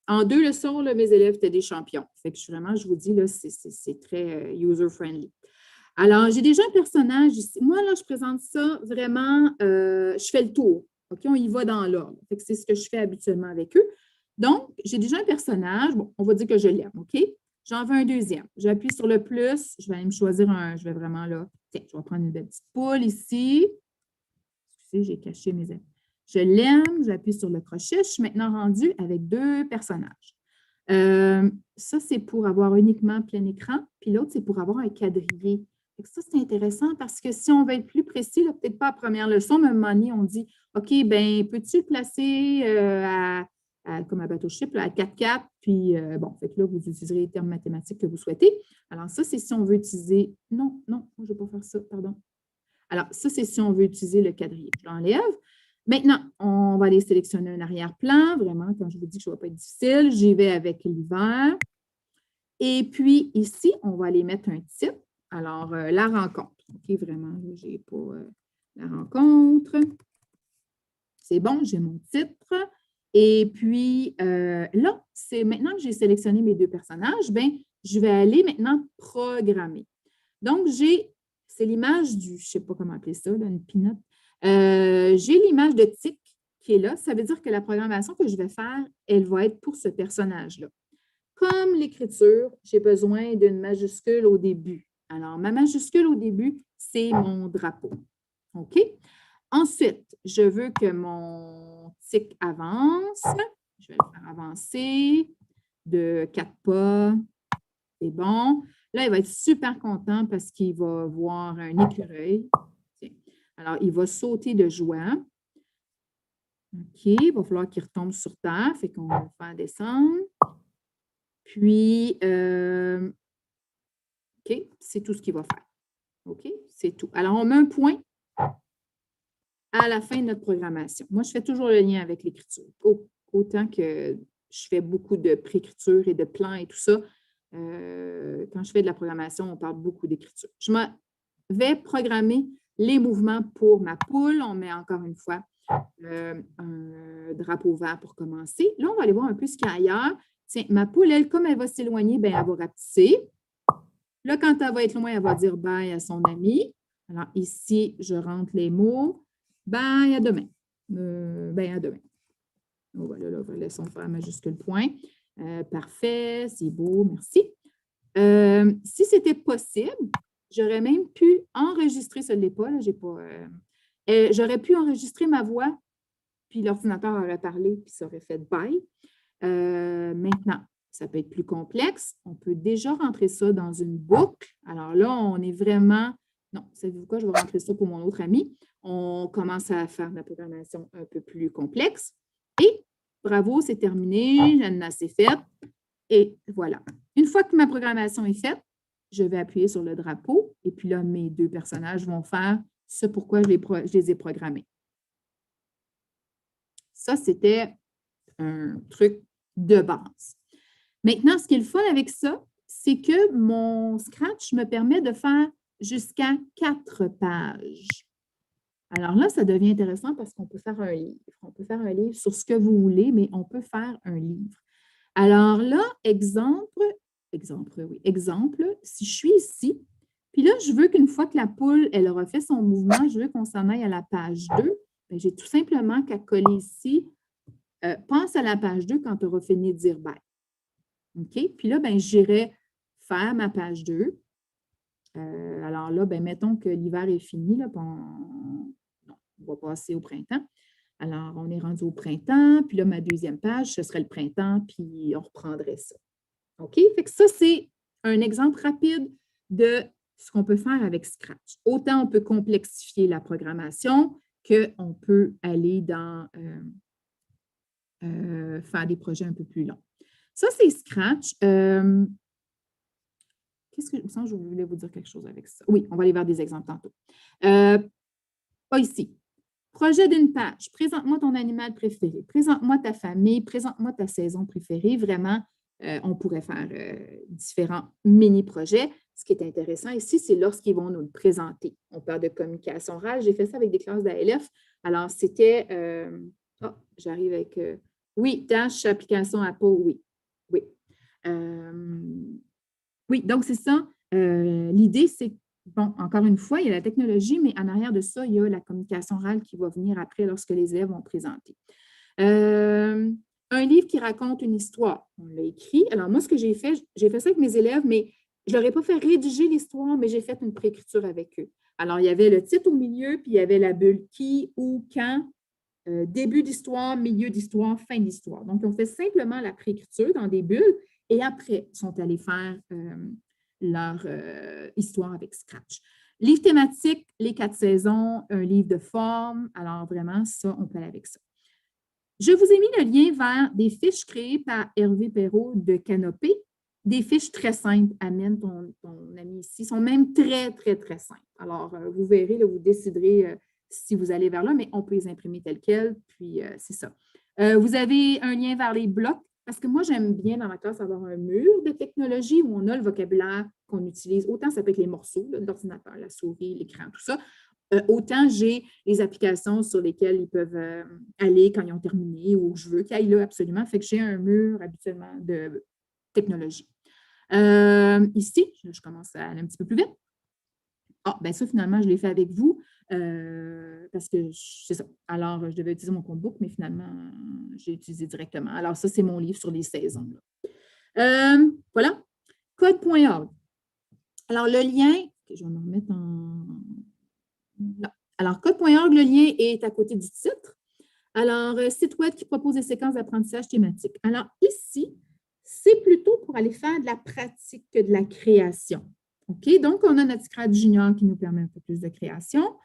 En 2 leçons, là, mes élèves étaient des champions. Fait que je vous dis, là, c'est très user-friendly. Alors, j'ai déjà un personnage ici. Moi, là, je présente ça vraiment, je fais le tour. OK? On y va dans l'ordre. Fait que c'est ce que je fais habituellement avec eux. Donc, j'ai déjà un personnage. Bon, on va dire que je l'aime. OK? J'en veux un deuxième. J'appuie sur le plus. Je vais aller me choisir un. Je vais vraiment là. Tiens, je vais prendre une belle petite poule ici. Excusez, j'ai caché mes élèves. Je l'aime. J'appuie sur le crochet. Je suis maintenant rendue avec 2 personnages. Ça, c'est pour avoir uniquement plein écran. Puis l'autre, c'est pour avoir un quadrillé. Ça, c'est intéressant parce que si on veut être plus précis, peut-être pas à première leçon, mais à un moment donné, on dit OK, bien, peux-tu le placer comme un bateau ship, à 4-4, puis bon, fait que là, vous utiliserez les termes mathématiques que vous souhaitez. Alors, ça, c'est si on veut utiliser... Non, je ne vais pas faire ça, pardon. Alors, ça, c'est si on veut utiliser le quadrillé. Je l'enlève. Maintenant, on va aller sélectionner un arrière-plan. Vraiment, quand je vous dis que ça ne va pas être difficile, j'y vais avec l'hiver. Et puis, ici, on va aller mettre un titre. Alors, la rencontre. OK, vraiment, je n'ai pas la rencontre. C'est bon, j'ai mon titre. Et puis, là, c'est maintenant que j'ai sélectionné mes 2 personnages, bien, je vais aller maintenant programmer. Donc, c'est l'image du, je ne sais pas comment appeler ça, là, une peanut. J'ai l'image de tic qui est là. Ça veut dire que la programmation que je vais faire, elle va être pour ce personnage-là. Comme l'écriture, j'ai besoin d'une majuscule au début. Alors, ma majuscule au début, c'est mon drapeau. OK? Ensuite, je veux que mon tic avance. Je vais le faire avancer de 4 pas. C'est bon. Là, il va être super content parce qu'il va voir un écureuil. Alors, il va sauter de joie. OK, il va falloir qu'il retombe sur terre. Fait qu'on va le faire descendre. Puis, OK, c'est tout ce qu'il va faire. OK, c'est tout. Alors, on met un point à la fin de notre programmation. Moi, je fais toujours le lien avec l'écriture. Autant que je fais beaucoup de préécriture et de plans et tout ça, quand je fais de la programmation, on parle beaucoup d'écriture. Je vais programmer les mouvements pour ma poule. On met encore une fois un drapeau vert pour commencer. Là, on va aller voir un peu ce qu'il y a ailleurs. Tiens, ma poule, elle, comme elle va s'éloigner, bien, elle va rapetisser. Là, quand elle va être loin, elle va dire bye à son ami. Alors, ici, je rentre les mots. Bye, à demain. À demain. Voilà, là, laissons faire majuscule point. Parfait, c'est beau, merci. Si c'était possible, j'aurais même pu enregistrer, ce n'est pas, là, j'ai pas. J'aurais pu enregistrer ma voix, puis l'ordinateur aurait parlé, puis ça aurait fait bye. Maintenant, ça peut être plus complexe. On peut déjà rentrer ça dans une boucle. Alors là, on est vraiment... Non, savez-vous quoi? Je vais rentrer ça pour mon autre ami. On commence à faire de la programmation un peu plus complexe. Et bravo, c'est terminé. L'ananas est faite. Et voilà. Une fois que ma programmation est faite, je vais appuyer sur le drapeau. Et puis là, mes deux personnages vont faire ce pourquoi je les ai programmés. Ça, c'était un truc de base. Maintenant, ce qui est le fun avec ça, c'est que mon Scratch me permet de faire jusqu'à 4 pages. Alors là, ça devient intéressant parce qu'on peut faire un livre. On peut faire un livre sur ce que vous voulez, mais on peut faire un livre. Alors là, exemple, si je suis ici, puis là, je veux qu'une fois que la poule, elle aura fait son mouvement, je veux qu'on s'en aille à la page 2. J'ai tout simplement qu'à coller ici. Pense à la page 2 quand tu auras fini de dire bye. OK? Puis là, j'irai faire ma page 2. Alors là, mettons que l'hiver est fini. Là, on va passer au printemps. Alors, on est rendu au printemps. Puis là, ma deuxième page, ce serait le printemps, puis on reprendrait ça. OK? Fait que ça, c'est un exemple rapide de ce qu'on peut faire avec Scratch. Autant on peut complexifier la programmation qu'on peut aller dans faire des projets un peu plus longs. Ça, c'est Scratch. Qu'est-ce que je voulais vous dire quelque chose avec ça? Oui, on va aller vers des exemples tantôt. Pas ici. Projet d'une page. Présente-moi ton animal préféré. Présente-moi ta famille. Présente-moi ta saison préférée. Vraiment, on pourrait faire différents mini-projets. Ce qui est intéressant ici, c'est lorsqu'ils vont nous le présenter. On parle de communication orale. J'ai fait ça avec des classes d'ALF. Alors, c'était... j'arrive avec... oui, tâche, application Apple, oui. Oui. Oui, donc c'est ça. L'idée, c'est, bon, encore une fois, il y a la technologie, mais en arrière de ça, il y a la communication orale qui va venir après lorsque les élèves vont présenter. Un livre qui raconte une histoire, on l'a écrit. Alors, moi, ce que j'ai fait ça avec mes élèves, mais je ne leur ai pas fait rédiger l'histoire, mais j'ai fait une préécriture avec eux. Alors, il y avait le titre au milieu, puis il y avait la bulle qui, où, quand, début d'histoire, milieu d'histoire, fin d'histoire. Donc, on fait simplement la préécriture dans des bulles et après, ils sont allés faire leur histoire avec Scratch. Livre thématique, les 4 saisons, un livre de forme. Alors, vraiment, ça, on peut aller avec ça. Je vous ai mis le lien vers des fiches créées par Hervé Perrault de Canopé. Des fiches très simples. Amène ton ami ici. Ils sont même très, très, très simples. Alors, vous verrez, là, vous déciderez si vous allez vers là, mais on peut les imprimer telles quelles, puis c'est ça. Vous avez un lien vers les blocs, parce que moi, j'aime bien dans ma classe avoir un mur de technologie où on a le vocabulaire qu'on utilise. Autant ça peut être les morceaux, l'ordinateur, la souris, l'écran, tout ça. Autant j'ai les applications sur lesquelles ils peuvent aller quand ils ont terminé ou je veux qu'ils aillent là absolument. Fait que j'ai un mur habituellement de technologie. Ici, je commence à aller un petit peu plus vite. Ah, bien ça, finalement, je l'ai fait avec vous parce que c'est ça. Alors, je devais utiliser mon compte-book, mais finalement, j'ai utilisé directement. Alors, ça, c'est mon livre sur les saisons. Voilà. Code.org. Alors, le lien, je vais me remettre en... Là. Alors, code.org, le lien est à côté du titre. Alors, site web qui propose des séquences d'apprentissage thématiques. Alors, ici, c'est plutôt pour aller faire de la pratique que de la création. OK? Donc, on a notre Scratch Junior qui nous permet un peu plus de création.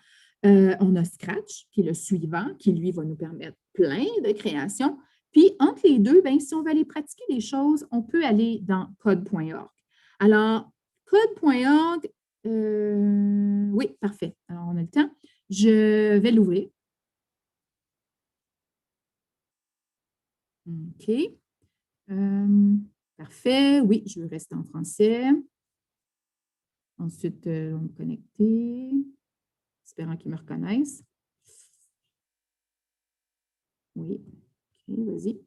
On a Scratch, qui est le suivant, qui, lui, va nous permettre plein de création. Puis, entre les deux, bien, si on veut aller pratiquer des choses, on peut aller dans code.org. Alors, code.org, oui, parfait. Alors, on a le temps. Je vais l'ouvrir. OK. Parfait. Oui, je veux rester en français. Ensuite, on va me connecter. Espérant qu'ils me reconnaissent. Oui. OK, vas-y.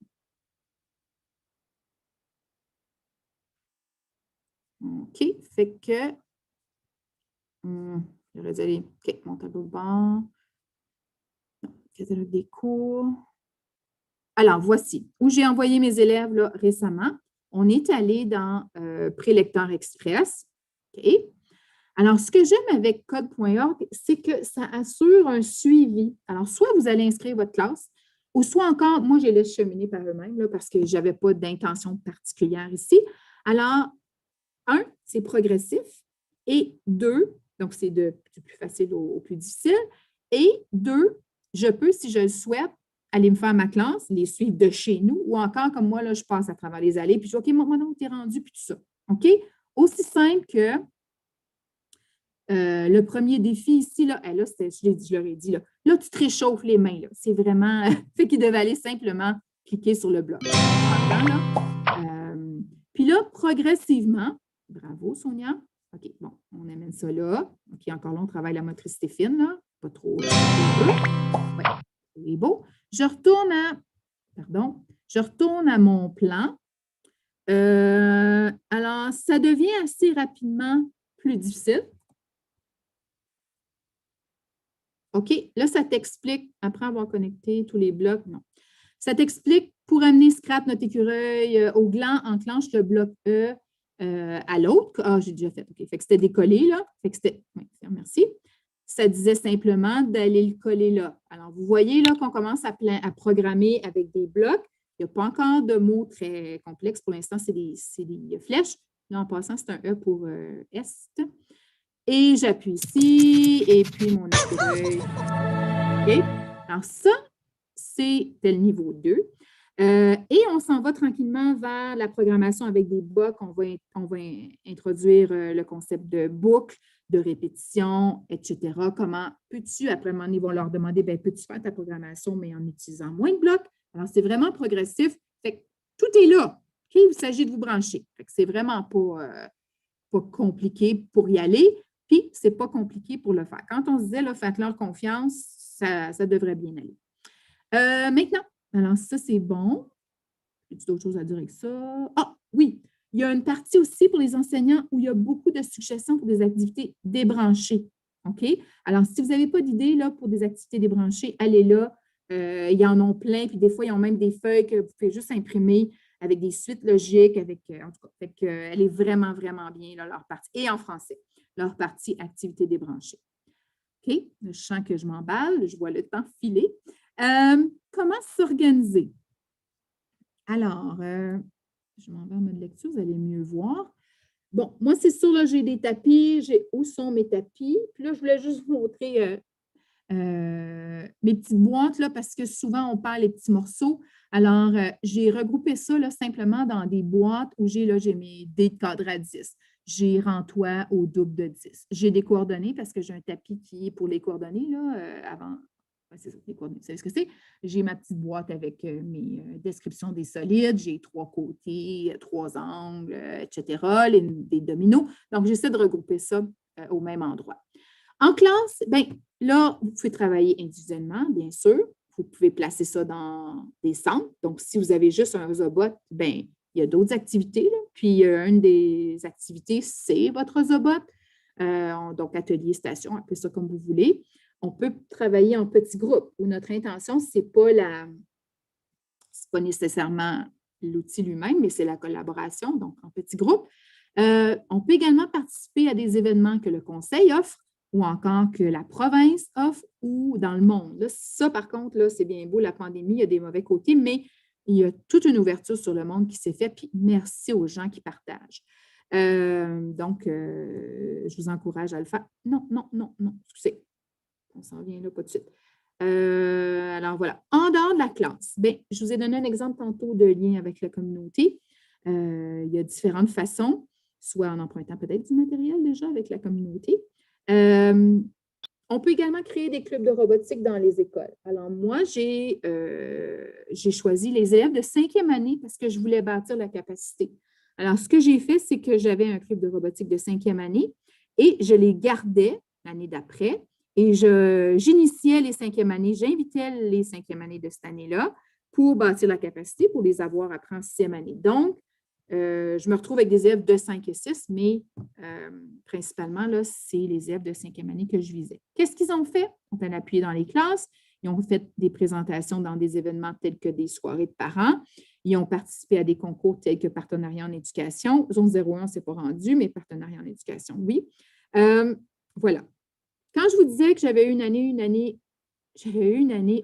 OK, fait que j'aurais dit, OK, mon tableau de bord. Non, catalogue des cours. Alors, voici où j'ai envoyé mes élèves là, récemment. On est allé dans Prélecteur Express. OK. Alors, ce que j'aime avec code.org, c'est que ça assure un suivi. Alors, soit vous allez inscrire votre classe, ou soit encore, moi, je les laisse cheminer par eux-mêmes là, parce que je n'avais pas d'intention particulière ici. Alors, 1, c'est progressif. Et 2, donc c'est du plus facile au plus difficile. Et 2, je peux, si je le souhaite, aller me faire ma classe, les suivre de chez nous, ou encore, comme moi, là, je passe à travers les allées, puis je dis, OK, moi, non, t'es rendu, puis tout ça. OK? Aussi simple que le premier défi ici, là, là je leur ai dit, là, tu te réchauffes les mains, là. C'est vraiment, fait qu'ils devaient aller simplement cliquer sur le bloc. Puis là, progressivement, bravo, Sonia. OK, bon, on amène ça là. OK, encore là, on travaille la motricité fine, là. Pas trop. Oui, c'est beau. Je retourne à mon plan. Alors, ça devient assez rapidement plus difficile. OK, là, ça t'explique, après avoir connecté tous les blocs, non. Ça t'explique, pour amener Scrap, notre écureuil, au gland, enclenche le bloc E à l'autre. Ah, j'ai déjà fait. OK, fait que c'était décollé, là. Fait que c'était, oui, merci. Ça disait simplement d'aller le coller là. Alors, vous voyez là qu'on commence à programmer avec des blocs. Il n'y a pas encore de mots très complexes. Pour l'instant, c'est des flèches. Là, en passant, c'est un E pour Est. Et j'appuie ici, et puis mon écureuil. OK? Alors, ça, c'était le niveau 2. Et on s'en va tranquillement vers la programmation avec des blocs. On va introduire le concept de boucle, de répétition, etc. Comment peux-tu, après un moment donné, ils vont leur demander, peux-tu faire ta programmation, mais en utilisant moins de blocs? Alors, c'est vraiment progressif. Fait que tout est là. OK? Il s'agit de vous brancher. C'est vraiment pas compliqué pour y aller. Puis, ce n'est pas compliqué pour le faire. Quand on se disait, faites-leur confiance, ça devrait bien aller. Maintenant, alors ça, c'est bon. As-tu d'autres choses à dire avec ça? Ah, oui, il y a une partie aussi pour les enseignants où il y a beaucoup de suggestions pour des activités débranchées. OK? Alors, si vous n'avez pas d'idée pour des activités débranchées, allez là. Ils en ont plein, puis des fois, ils ont même des feuilles que vous pouvez juste imprimer avec des suites logiques, en tout cas, fait que, elle est vraiment, vraiment bien, là, leur partie, et en français, leur partie activité débranchée. OK? Je sens que je m'emballe, je vois le temps filer. Comment s'organiser? Alors, je m'en vais en mode lecture, vous allez mieux voir. Bon, moi, c'est sûr, là, j'ai des tapis. Où sont mes tapis? Puis là, je voulais juste vous montrer mes petites boîtes, là, parce que souvent, on perd les petits morceaux. Alors, j'ai regroupé ça là, simplement dans des boîtes où j'ai mes dés de cadre à 10. J'ai rentois au double de 10. J'ai des coordonnées parce que j'ai un tapis qui est pour les coordonnées, là, avant. C'est ça, les coordonnées. Vous savez ce que c'est? J'ai ma petite boîte avec mes descriptions des solides. J'ai 3 côtés, 3 angles, etc., des dominos. Donc, j'essaie de regrouper ça au même endroit. En classe, bien, là, vous pouvez travailler individuellement, bien sûr. Vous pouvez placer ça dans des centres. Donc, si vous avez juste un Zobot, bien, il y a d'autres activités. Là. Puis, une des activités, c'est votre Zobot. Donc, atelier, station, appelez ça comme vous voulez. On peut travailler en petits groupes où notre intention, ce n'est pas nécessairement l'outil lui-même, mais c'est la collaboration, donc en petits groupes. On peut également participer à des événements que le conseil offre ou encore que la province offre ou dans le monde. Là, ça, par contre, là, c'est bien beau, la pandémie, il y a des mauvais côtés, mais il y a toute une ouverture sur le monde qui s'est faite, puis merci aux gens qui partagent. Donc, je vous encourage à le faire. Non, excusez. On s'en vient là, pas de suite. Alors, voilà. En dehors de la classe? Bien, je vous ai donné un exemple tantôt de lien avec la communauté. Il y a différentes façons, soit en empruntant peut-être du matériel déjà avec la communauté. On peut également créer des clubs de robotique dans les écoles. Alors, moi, j'ai choisi les élèves de 5e année parce que je voulais bâtir la capacité. Alors, ce que j'ai fait, c'est que j'avais un club de robotique de 5e année et je les gardais l'année d'après et j'initiais les 5e années, j'invitais les 5e années de cette année-là pour bâtir la capacité, pour les avoir après en 6e année. Donc, je me retrouve avec des élèves de 5 et 6, mais principalement, là, c'est les élèves de 5e année que je visais. Qu'est-ce qu'ils ont fait? Ils ont appuyé dans les classes, ils ont fait des présentations dans des événements tels que des soirées de parents, ils ont participé à des concours tels que Partenariat en éducation. Zone 01, on ne s'est pas rendu, mais Partenariat en éducation, oui. Voilà. Quand je vous disais que j'avais eu une année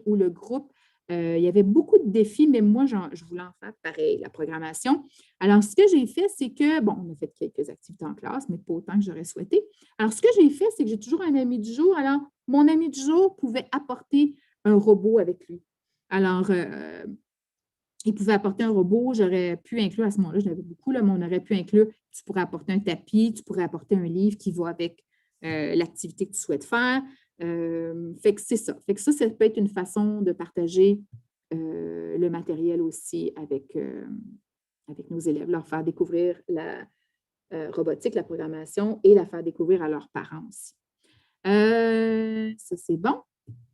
où le groupe, il y avait beaucoup de défis, mais moi, je voulais en faire pareil, la programmation. Alors, ce que j'ai fait, c'est que, bon, on a fait quelques activités en classe, mais pas autant que j'aurais souhaité. Alors, ce que j'ai fait, c'est que j'ai toujours un ami du jour. Alors, mon ami du jour pouvait apporter un robot avec lui. Alors, il pouvait apporter un robot, j'aurais pu inclure, à ce moment-là, je l'avais beaucoup, là, mais on aurait pu inclure, tu pourrais apporter un tapis, tu pourrais apporter un livre qui va avec l'activité que tu souhaites faire. Fait que c'est ça. Fait que ça peut être une façon de partager le matériel aussi avec nos élèves, leur faire découvrir la robotique, la programmation et la faire découvrir à leurs parents aussi. Ça, c'est bon.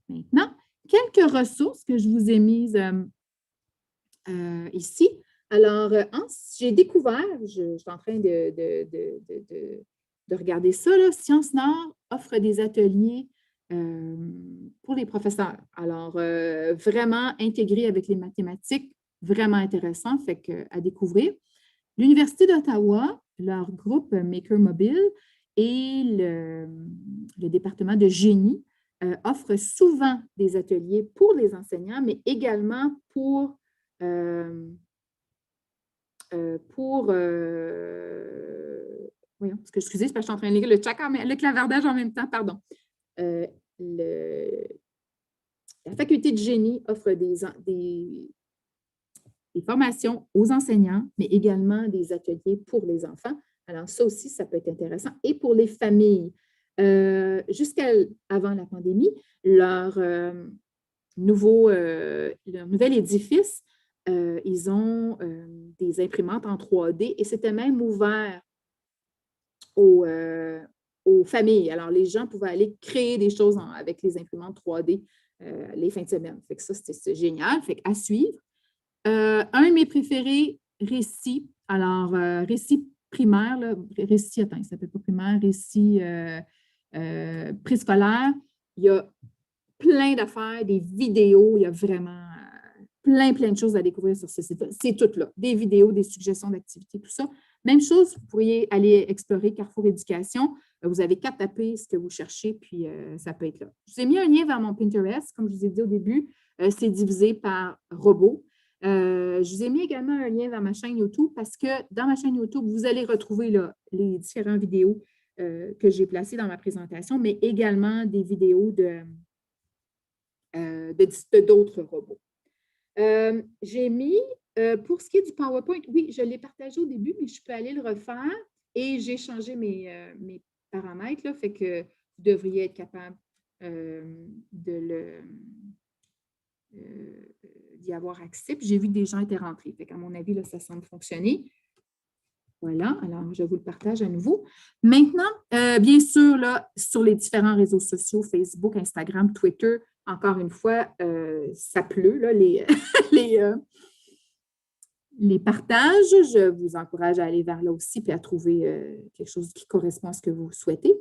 Maintenant, quelques ressources que je vous ai mises ici. Alors, j'ai découvert, je suis en train de regarder ça, là, Sciences Nord offre des ateliers pour les professeurs. Alors, vraiment intégrés avec les mathématiques, vraiment intéressant, fait que, à découvrir. L'Université d'Ottawa, leur groupe Maker Mobile et le département de génie offrent souvent des ateliers pour les enseignants, mais également pour voyons, parce que excusez, c'est parce que je suis en train de lire le clavardage en même temps, pardon. La faculté de génie offre des formations aux enseignants, mais également des ateliers pour les enfants. Alors, ça aussi, ça peut être intéressant. Et pour les familles, jusqu'avant la pandémie, leur nouvel édifice, ils ont des imprimantes en 3D et c'était même ouvert aux familles. Alors, les gens pouvaient aller créer des choses avec les imprimantes 3D les fins de semaine. Fait que ça, c'est génial. Fait qu'à suivre. Un de mes préférés, Récit. Alors, Récit primaire, là, Récit, attends, il ne s'appelle pas primaire, Récit préscolaire. Il y a plein d'affaires, des vidéos, il y a vraiment plein de choses à découvrir sur ce site. C'est tout là. Des vidéos, des suggestions d'activités, tout ça. Même chose, vous pourriez aller explorer Carrefour Éducation. Vous avez qu'à taper ce que vous cherchez, puis ça peut être là. Je vous ai mis un lien vers mon Pinterest. Comme je vous ai dit au début, c'est divisé par robots. Je vous ai mis également un lien vers ma chaîne YouTube parce que dans ma chaîne YouTube, vous allez retrouver là, les différentes vidéos que j'ai placées dans ma présentation, mais également des vidéos d'autres robots. J'ai mis, pour ce qui est du PowerPoint, oui, je l'ai partagé au début, mais je peux aller le refaire et j'ai changé mes paramètres, là, fait que vous devriez être capable d'y avoir accès. Puis j'ai vu que des gens étaient rentrés. Fait qu'à mon avis, là, ça semble fonctionner. Voilà, alors je vous le partage à nouveau. Maintenant, bien sûr, là, sur les différents réseaux sociaux, Facebook, Instagram, Twitter, encore une fois, ça pleut, là, les partages. Je vous encourage à aller vers là aussi et à trouver quelque chose qui correspond à ce que vous souhaitez.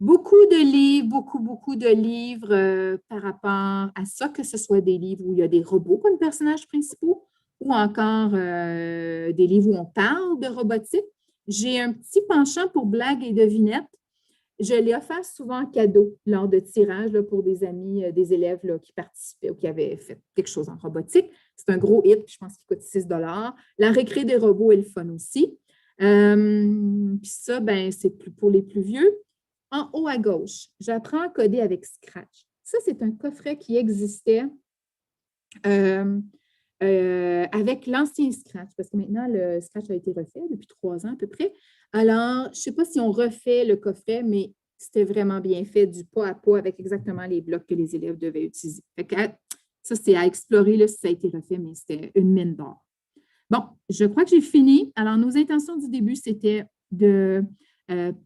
Beaucoup de livres par rapport à ça, que ce soit des livres où il y a des robots comme personnages principaux ou encore des livres où on parle de robotique. J'ai un petit penchant pour blagues et devinettes. Je l'ai offert souvent en cadeau lors de tirages là, pour des amis, des élèves là, qui participaient ou qui avaient fait quelque chose en robotique. C'est un gros hit, je pense qu'il coûte 6 $. La récré des robots est le fun aussi. Puis ça, ben, c'est pour les plus vieux. En haut à gauche, j'apprends à coder avec Scratch. Ça, c'est un coffret qui existait avec l'ancien Scratch, parce que maintenant, le Scratch a été refait depuis 3 ans à peu près. Alors, je ne sais pas si on refait le coffret, mais c'était vraiment bien fait du pas à pas avec exactement les blocs que les élèves devaient utiliser. Fait que, ça, c'est à explorer là, si ça a été refait, mais c'était une mine d'or. Bon, je crois que j'ai fini. Alors, nos intentions du début, c'était de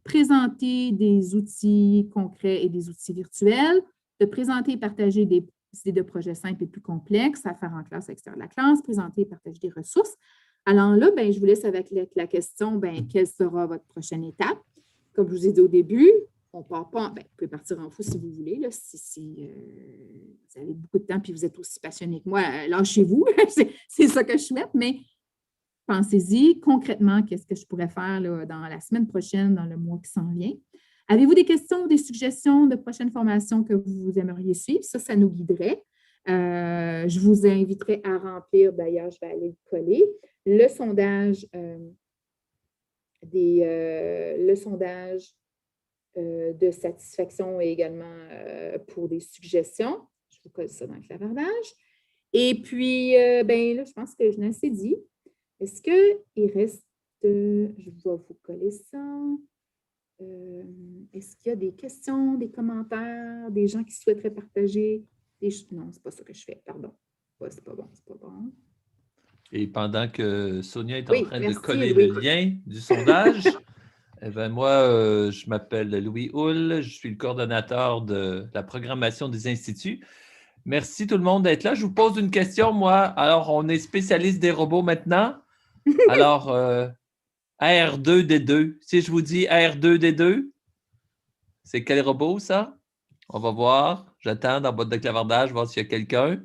présenter des outils concrets et des outils virtuels, de présenter et partager des idées de projets simples et plus complexes à faire en classe, à l'extérieur de la classe, présenter et partager des ressources. Alors là, je vous laisse avec la question, quelle sera votre prochaine étape? Comme je vous ai dit au début, on ne part pas, vous pouvez partir en fou si vous voulez, là, si vous avez beaucoup de temps et vous êtes aussi passionné que moi, lâchez-vous, c'est ça que je souhaite, mais pensez-y concrètement, qu'est-ce que je pourrais faire là, dans la semaine prochaine, dans le mois qui s'en vient. Avez-vous des questions ou des suggestions de prochaines formations que vous aimeriez suivre? Ça nous guiderait. Je vous inviterai à remplir, d'ailleurs, je vais aller le coller, le sondage de satisfaction et également pour des suggestions. Je vous colle ça dans le clavardage. Et puis, là, je pense que je l'ai assez dit. Est-ce qu'il reste, je vais vous coller ça. Est-ce qu'il y a des questions, des commentaires, des gens qui souhaiteraient partager des choses? Non, ce n'est pas ça que je fais, pardon. C'est pas bon. Et pendant que Sonia est en train de coller le lien du sondage, moi, je m'appelle Louis Houle, je suis le coordonnateur de la programmation des instituts. Merci tout le monde d'être là. Je vous pose une question, moi. Alors, on est spécialiste des robots maintenant. Alors, R2D2. Si je vous dis R2D2, c'est quel robot, ça? On va voir. J'attends dans la boîte de clavardage, voir s'il y a quelqu'un.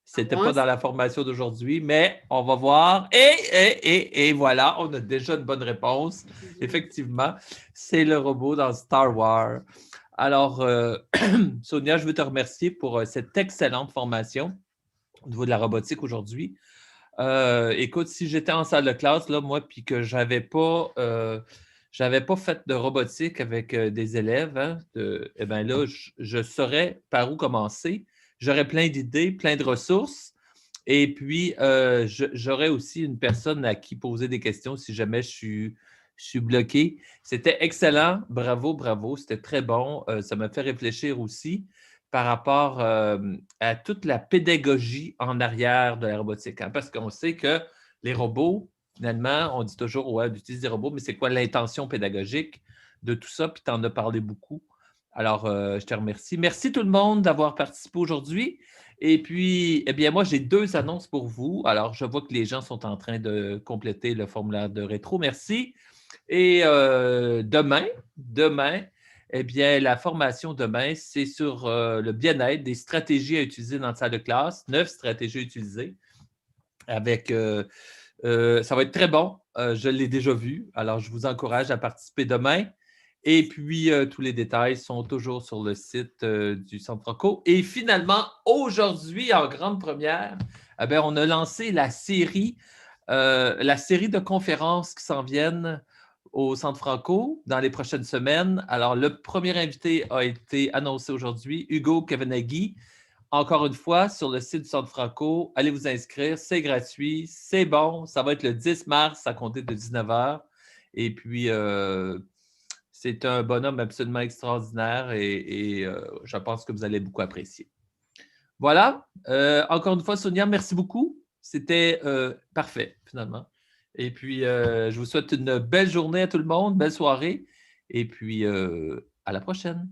Ce n'était pas dans la formation d'aujourd'hui, mais on va voir. Et voilà, on a déjà une bonne réponse. Effectivement, c'est le robot dans Star Wars. Alors, Sonia, je veux te remercier pour cette excellente formation au niveau de la robotique aujourd'hui. Écoute, si j'étais en salle de classe, là, moi, puis que je n'avais pas fait de robotique avec des élèves, là, je saurais par où commencer. J'aurais plein d'idées, plein de ressources. Et puis, j'aurais aussi une personne à qui poser des questions si jamais je suis bloqué. C'était excellent. Bravo, bravo. C'était très bon. Ça m'a fait réfléchir aussi par rapport à toute la pédagogie en arrière de la robotique. Hein, parce qu'on sait que les robots, finalement, on dit toujours, ouais, d'utiliser des robots, mais c'est quoi l'intention pédagogique de tout ça? Puis tu en as parlé beaucoup. Alors, je te remercie. Merci tout le monde d'avoir participé aujourd'hui. Et puis, moi, j'ai 2 annonces pour vous. Alors, je vois que les gens sont en train de compléter le formulaire de rétro. Merci. Et demain, la formation demain, c'est sur le bien-être, des stratégies à utiliser dans la salle de classe, 9 stratégies à utiliser. Ça va être très bon. Je l'ai déjà vu. Alors, je vous encourage à participer demain. Et puis, tous les détails sont toujours sur le site du Centre Franco. Et finalement, aujourd'hui, en grande première, on a lancé la série de conférences qui s'en viennent au Centre Franco dans les prochaines semaines. Alors, le premier invité a été annoncé aujourd'hui, Hugo Kavanaghi. Encore une fois, sur le site du Centre Franco, allez vous inscrire, c'est gratuit, c'est bon. Ça va être le 10 mars à compter de 19h. Et puis, c'est un bonhomme absolument extraordinaire et je pense que vous allez beaucoup apprécier. Voilà. Encore une fois, Sonia, merci beaucoup. C'était parfait, finalement. Et puis, je vous souhaite une belle journée à tout le monde, belle soirée. Et puis, à la prochaine.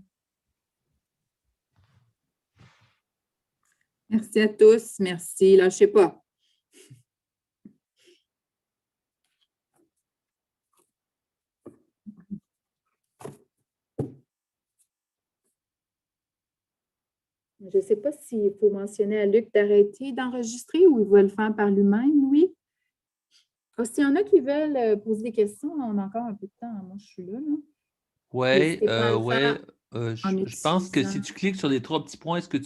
Merci à tous. Merci. Lâchez pas. Je ne sais pas s'il faut mentionner à Luc d'arrêter d'enregistrer ou il va le faire par lui-même, Louis. S'il y en a qui veulent poser des questions, on a encore un peu de temps. Moi, je suis là. Oui, je pense que si tu cliques sur les 3 petits points, est-ce que